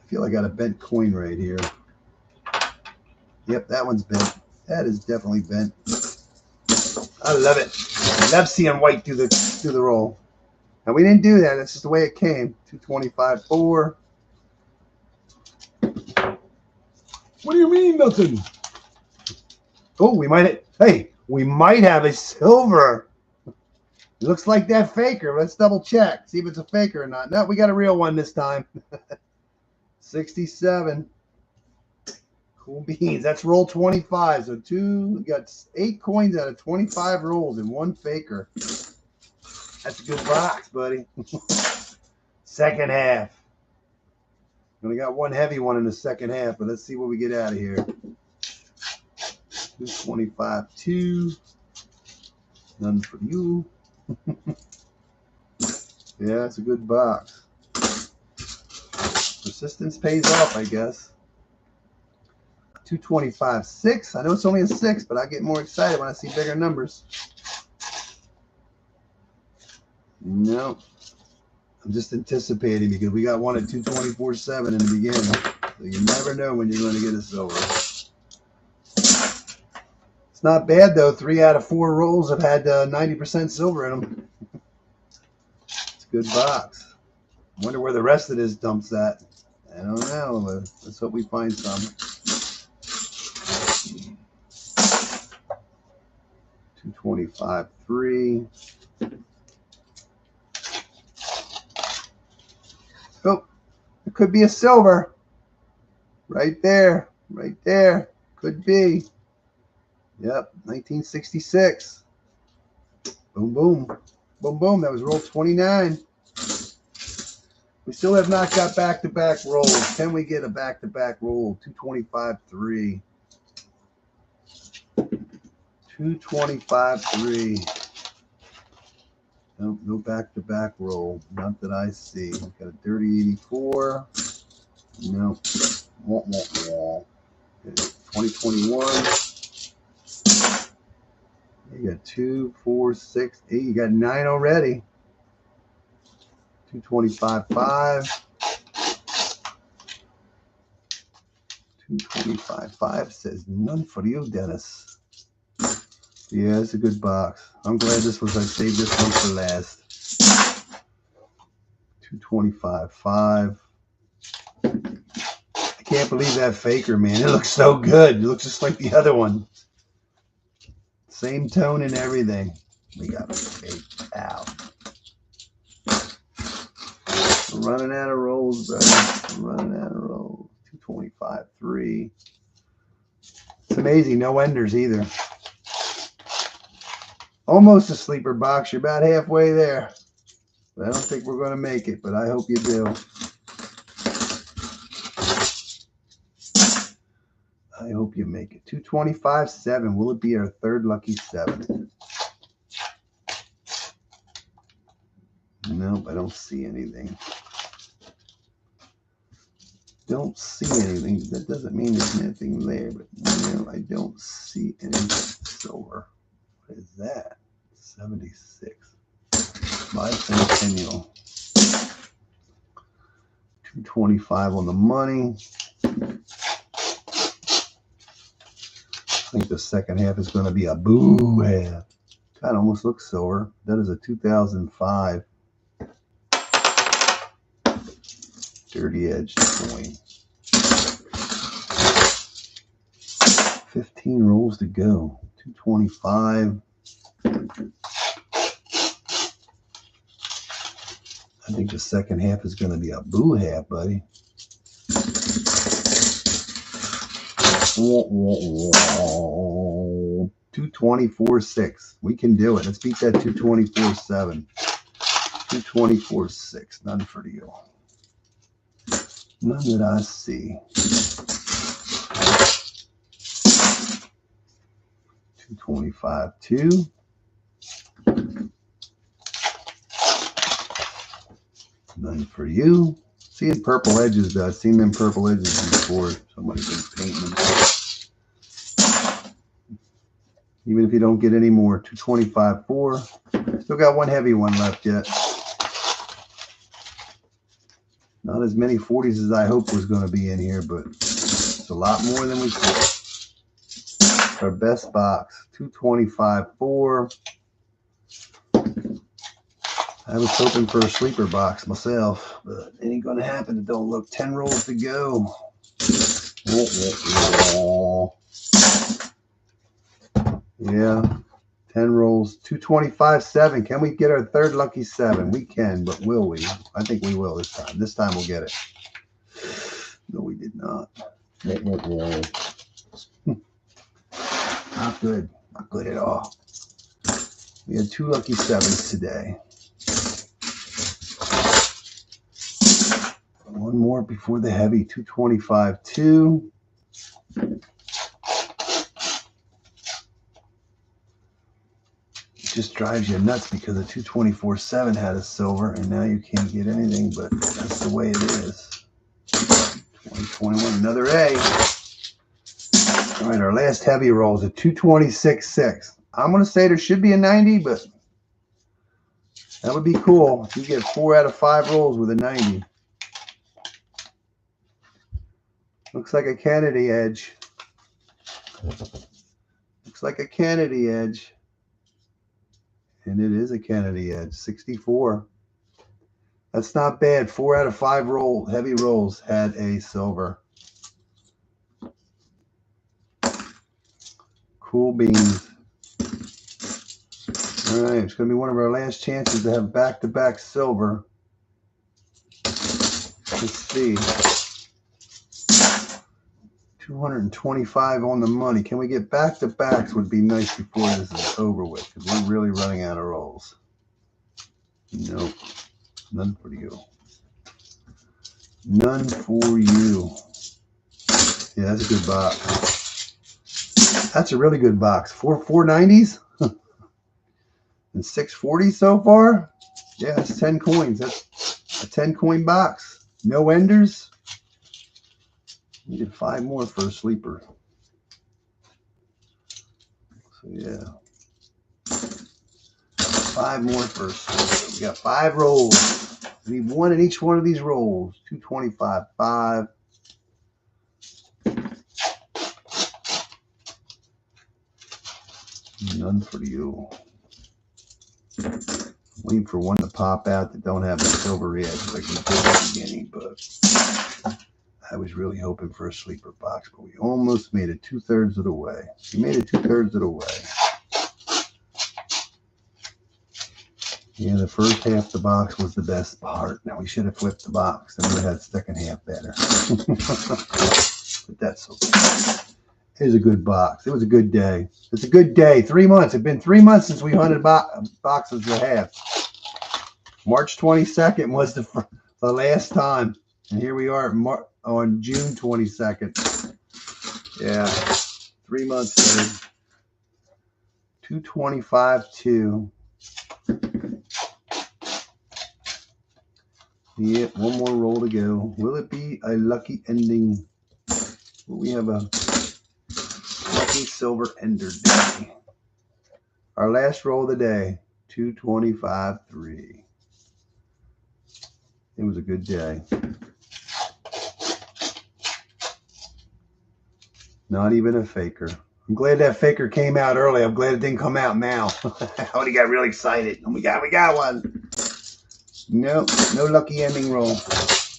I feel I got a bent coin right here. Yep, that one's bent. That is definitely bent. I love it. I love seeing white through the roll. Now we didn't do that. That's just the way it came. 225.4. What do you mean nothing? Oh, we might have a silver. It looks like that faker. Let's double check. See if it's a faker or not. No, we got a real one this time. 67. Cool beans. That's roll 25. So we got 8 coins out of 25 rolls and 1 faker. That's a good box, buddy. Second half. Only got 1 heavy one in the second half, but let's see what we get out of here. 225.2. None for you. Yeah, it's a good box. Persistence pays off, I guess. 225.6. I know it's only a 6, but I get more excited when I see bigger numbers. No. I'm just anticipating because we got one at 224.7 in the beginning. So you never know when you're going to get a silver. It's not bad, though. 3 out of 4 rolls have had 90% silver in them. It's a good box. I wonder where the rest of this dumps at. I don't know. Let's hope we find some. 225.3. Oh, it could be a silver. Right there. Right there. Could be. Yep, 1966. Boom, boom. Boom, boom. That was roll 29. We still have not got back-to-back rolls. Can we get a back-to-back roll? 225.3. 225.3. Nope, no back-to-back roll. Not that I see. We've got a dirty 84. Nope. Wah, wah, wah. 2021. You got 2, 4, 6, 8. You got 9 already. 225.5. 225.5 says none for you, Dennis. Yeah, it's a good box. I'm glad I saved this one for last. 225.5. I can't believe that faker, man. It looks so good. It looks just like the other one. Same tone and everything. We got a fake out. I'm running out of rolls, brother. I'm running out of rolls. 225.3. It's amazing. No enders either. Almost a sleeper box. You're about halfway there. But I don't think we're going to make it, but I hope you do. I hope you make it. 225.7. Will it be our third lucky 7? Nope, I don't see anything. Don't see anything. That doesn't mean there's nothing there, but no, I don't see any silver. What is that? 76. Bicentennial. 225 on the money. I think the second half is going to be a boo half. Kind of almost looks silver. That is a 2005 dirty edge coin. 15 rolls to go. 225. I think the second half is going to be a boo half, buddy. 224.6. We can do it. Let's beat that 224.7. 224.6. None for you. None that I see. 225.2. None for you. Seeing purple edges, though. I've seen them purple edges before. Somebody's been painting them. Even if you don't get any more. 225.4. Still got one heavy one left yet. Not as many 40s as I hoped was going to be in here, but it's a lot more than we thought. It's our best box. 225.4. I was hoping for a sleeper box myself, but it ain't going to happen. It don't look. 10 rolls to go. Yeah, 10 rolls. 225.7. Can we get our third lucky 7? We can, but will we? I think we will this time. This time we'll get it. No, we did not. Not good. Not good at all. We had 2 lucky 7s today. One more before the heavy. 225.2. It just drives you nuts because the 224.7 had a silver, and now you can't get anything, but that's the way it is. 2021, another A. All right, our last heavy roll is a 226.6. I'm going to say there should be a 90, but that would be cool if you get 4 out of 5 rolls with a 90. Looks like a Kennedy edge. Looks like a Kennedy edge. And it is a Kennedy edge. 64. That's not bad. 4 out of 5 heavy rolls had a silver. Cool beans. All right, it's going to be one of our last chances to have back-to-back silver. Let's see. 225 on the money. Can we get back-to-backs? Would be nice before this is over with, because we're really running out of rolls. Nope. None for you. None for you. Yeah, that's a good box. That's a really good box. 490s and 640 so far. Yeah, that's 10 coins. That's a 10 coin box. No enders. Needed 5 more for a sleeper. So yeah, 5 more for a sleeper. We got 5 rolls. We need 1 in each one of these rolls. 225.5. None for you. Waiting for one to pop out that don't have a silver edge like we did at the beginning, but I was really hoping for a sleeper box, but we almost made it 2/3 of the way. We made it 2/3 of the way. Yeah, the first half of the box was the best part. Now we should have flipped the box, and we would have had the second half better. But that's okay. It was a good box. It was a good day. It's a good day. 3 months. It's been 3 months since we hunted boxes to have. March 22nd was the last time, and here we are on June 22nd. Yeah, 3 months later. 225.2. Yep, one more roll to go. Will it be a lucky ending? Will we have a lucky silver ender day? Our last roll of the day, 225.3. It was a good day. Not even a faker. I'm glad that faker came out early. I'm glad it didn't come out now. I already got really excited. Oh, we got one. No lucky ending roll.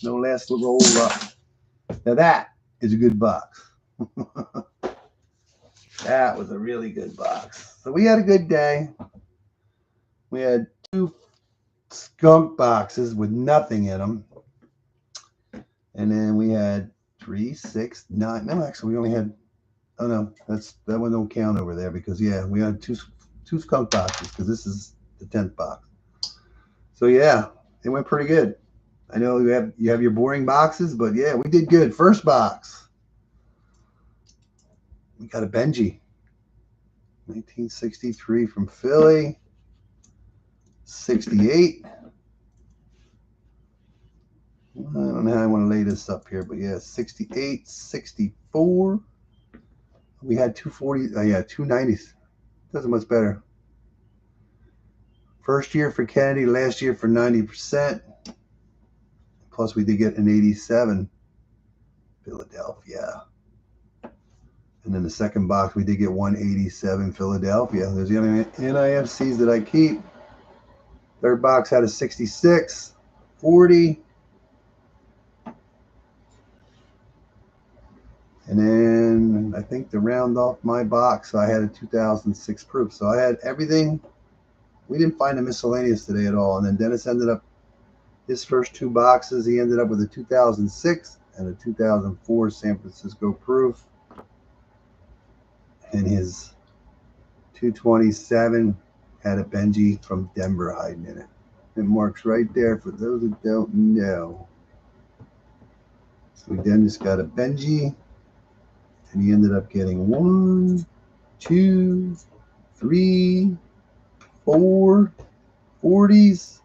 No last roll up. Now that is a good box. That was a really good box. So we had a good day. We had 2 skunk boxes with nothing in them. And then we had 3, 6, 9. No, actually, we only had. Oh no, that one don't count over there because yeah, we had two skunk boxes because this is the 10th box. So yeah, it went pretty good. I know you have your boring boxes, but yeah, we did good. First box, we got a Benji, 1963 from Philly, 68. I don't know how I want to lay this up here, but yeah, 68, 64. We had 240. Oh yeah, 290s. Doesn't much better. First year for Kennedy, last year for 90%. Plus, we did get an 87, Philadelphia. And then the second box, we did get 187, Philadelphia. There's the only NIFCs that I keep. Third box had a 66, 40. And then I think to round off my box, I had a 2006 proof. So I had everything. We didn't find a miscellaneous today at all. And then Dennis ended up, his first 2 boxes, he ended up with a 2006 and a 2004 San Francisco proof. And his 227 had a Benji from Denver hiding in it. It marks right there for those who don't know. So we then just got a Benji, and he ended up getting 1, 2, 3, 4 40s.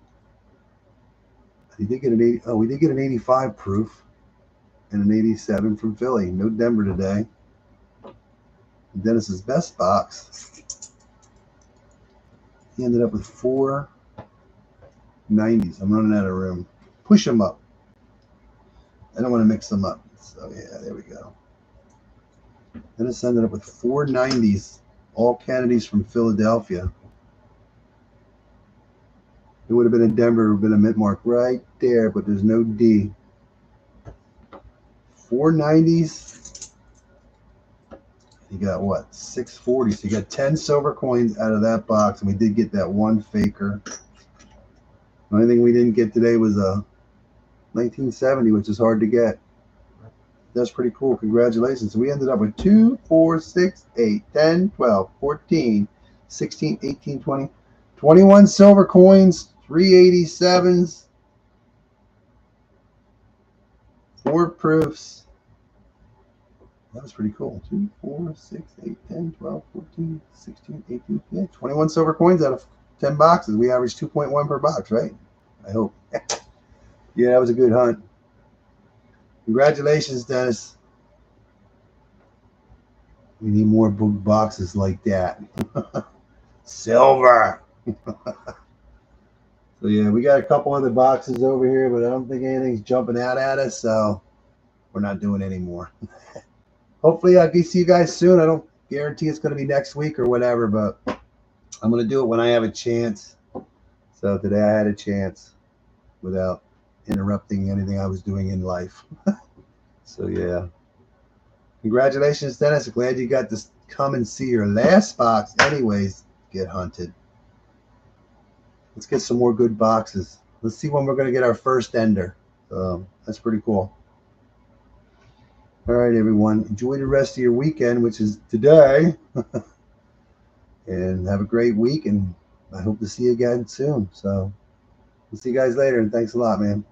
He did get an 80. Oh, we did get an 85 proof and an 87 from Philly. No Denver today. Dennis's best box. He ended up with 4 90s. I'm running out of room. Push them up. I don't want to mix them up. So yeah, there we go. Dennis ended up with 4 90s, all Kennedys from Philadelphia. It would have been in Denver, it would have been a mint mark right there, but there's no D. 4 90s. You got what? 640. So you got 10 silver coins out of that box, and we did get that 1 faker. The only thing we didn't get today was a 1970, which is hard to get. That's pretty cool. Congratulations. So we ended up with 2, 4, 6, 8, 10, 12, 14, 16, 18, 20, 21 silver coins, 387s, 4 proofs. That was pretty cool. 2, 4, 6, 8, 10, 12, 14, 16, 18. Yeah, 21 silver coins out of 10 boxes. We averaged 2.1 per box, right? I hope. Yeah, that was a good hunt. Congratulations, Dennis. We need more book boxes like that. Silver. So yeah, we got a couple other boxes over here, but I don't think anything's jumping out at us, so we're not doing any more. Hopefully I can see you guys soon. I don't guarantee it's going to be next week or whatever, but I'm going to do it when I have a chance. So today I had a chance without interrupting anything I was doing in life. So yeah. Congratulations, Dennis. Glad you got to come and see your last box anyways get hunted. Let's get some more good boxes. Let's see when we're going to get our first ender. That's pretty cool. All right, everyone. Enjoy the rest of your weekend, which is today. And have a great week, and I hope to see you again soon. So we'll see you guys later, and thanks a lot, man.